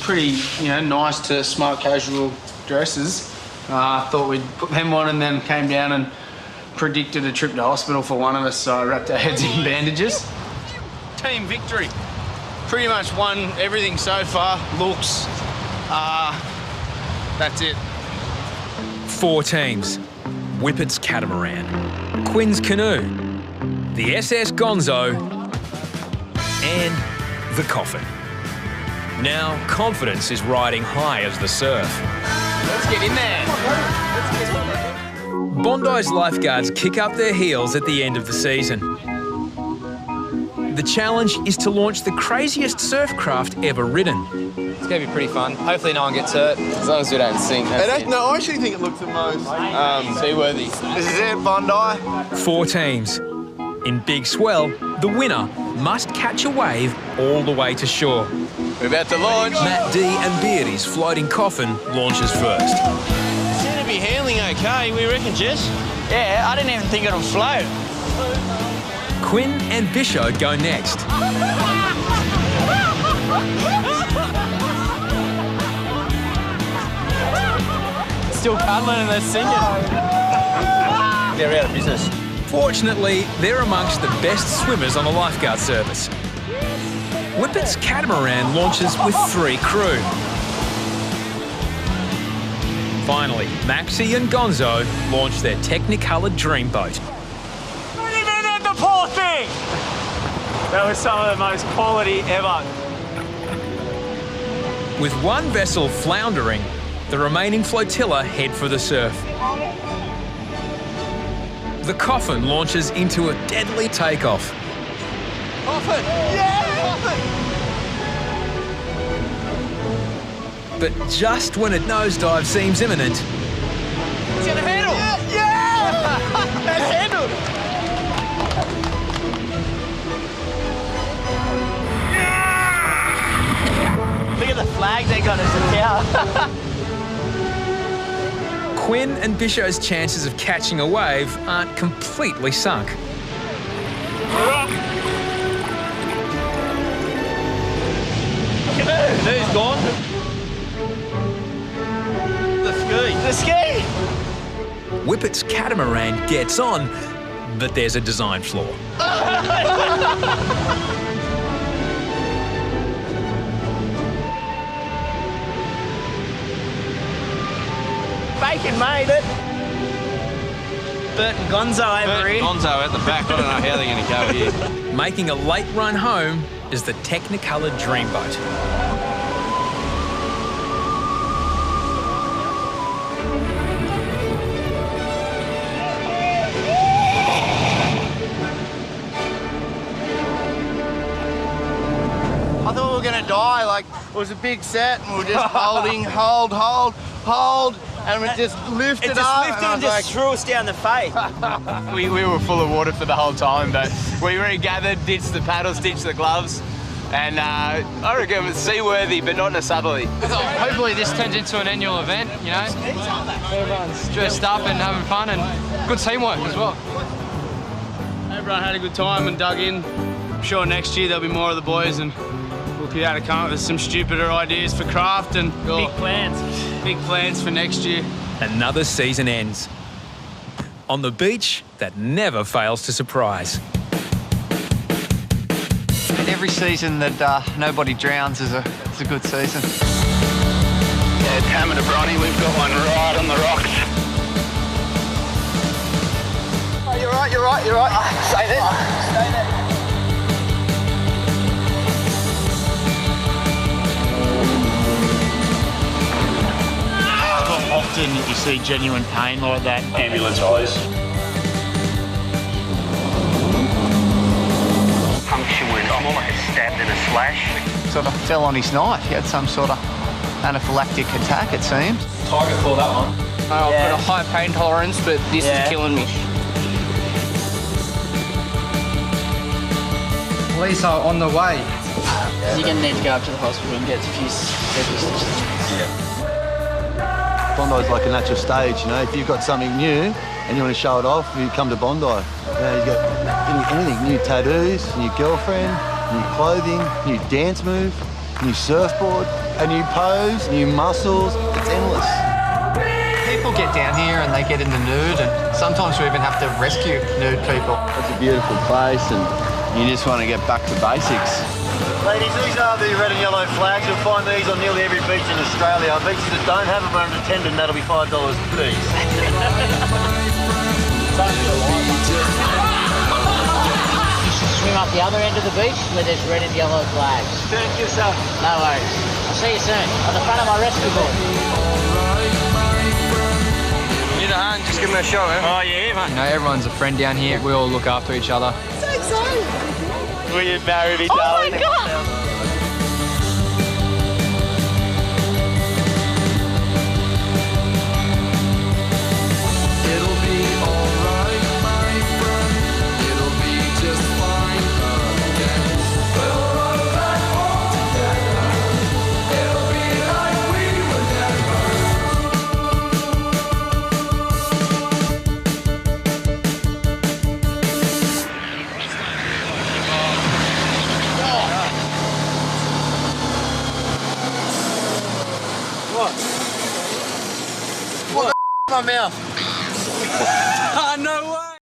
pretty, nice to smart casual dresses. Thought we'd put them on and then came down and predicted a trip to hospital for one of us, so I wrapped our heads in bandages. Team victory. Pretty much won everything so far. Looks, that's it. 4 teams. Whippet's catamaran, Quinn's canoe, the SS Gonzo, and the coffin. Now confidence is riding high as the surf. Let's get in there. Bondi's lifeguards kick up their heels at the end of the season. The challenge is to launch the craziest surf craft ever ridden. It's going to be pretty fun. Hopefully no one gets hurt, as long as we don't sink. No, I actually think it looks the most seaworthy. This is it, Bondi. 4 teams. In Big Swell, the winner must catch a wave all the way to shore. We're about to launch. Matt D and Beardy's floating coffin launches first. Seem to be handling okay, we reckon, Jess? Yeah, I didn't even think it'll float. Quinn and Bisho go next. Still cuddling and they're singing. They're out of business. Fortunately, they're amongst the best swimmers on the lifeguard service. Whippet's catamaran launches with 3 crew. Finally, Maxi and Gonzo launch their Technicolor Dreamboat. Not even at the poor thing! That was some of the most quality ever. With one vessel floundering, the remaining flotilla head for the surf. The coffin launches into a deadly takeoff. Coffin! Yeah! Coffin! But just when a nosedive seems imminent, It's gonna handle! Yeah! That handled! Look at the flag they got as a tower. Quinn and Bisho's chances of catching a wave aren't completely sunk. Who's gone? The ski. The ski! Whippet's catamaran gets on, but there's a design flaw. Bacon made it. Bert and Gonzo over here. Gonzo at the back. I don't know how they're going to go here. Making a late run home is the Technicolor Dreamboat. I thought we were going to die. Like, it was a big set and we were just holding, hold, and we just lifted up. And just threw us down the face. We were full of water for the whole time, but we regathered, ditched the paddles, ditched the gloves, and I reckon it was seaworthy, but not in a southerly. Hopefully this turns into an annual event, you know. Everyone's dressed up and having fun and good teamwork as well. Everyone had a good time and dug in. I'm sure next year there'll be more of the boys and we'll be able to come up with some stupider ideas for craft and Big plans. Big plans for next year. Another season ends. On the beach, that never fails to surprise. Every season that nobody drowns is a good season. Yeah, Tam and Bronny, we've got one right on the rocks. Oh, you're right. Stay there. Stay there. Often you see genuine pain like that. Ambulance eyes. Puncture wound, more like a stab than a slash. Sort of fell on his knife. He had some sort of anaphylactic attack, it seems. Tiger claw that one. I've got a high pain tolerance, but this is killing me. Police are on the way. You're going to need to go up to the hospital and get a few stitches. Bondi's like a natural stage, you know. If you've got something new and you want to show it off, you come to Bondi. You know, you got anything, new tattoos, new girlfriend, new clothing, new dance move, new surfboard, a new pose, new muscles. It's endless. People get down here and they get in the nude, and sometimes we even have to rescue nude people. It's a beautiful place and you just want to get back to basics. Ladies, these are the red and yellow flags. You'll find these on nearly every beach in Australia. Beaches that don't have them are under tender, and that'll be $5 please. You should swim up the other end of the beach where there's red and yellow flags. Thank you, sir. No worries. I'll see you soon on the front of my rescue board. Need a hand, just give me a shot, man. Oh yeah, man. You know, everyone's a friend down here. We all look after each other. So excited. Will you marry me, Oh darling? my God. It'll be alright, my friend. It'll be just fine again. We'll run back all together. It'll be like we were What the my mouth? No way!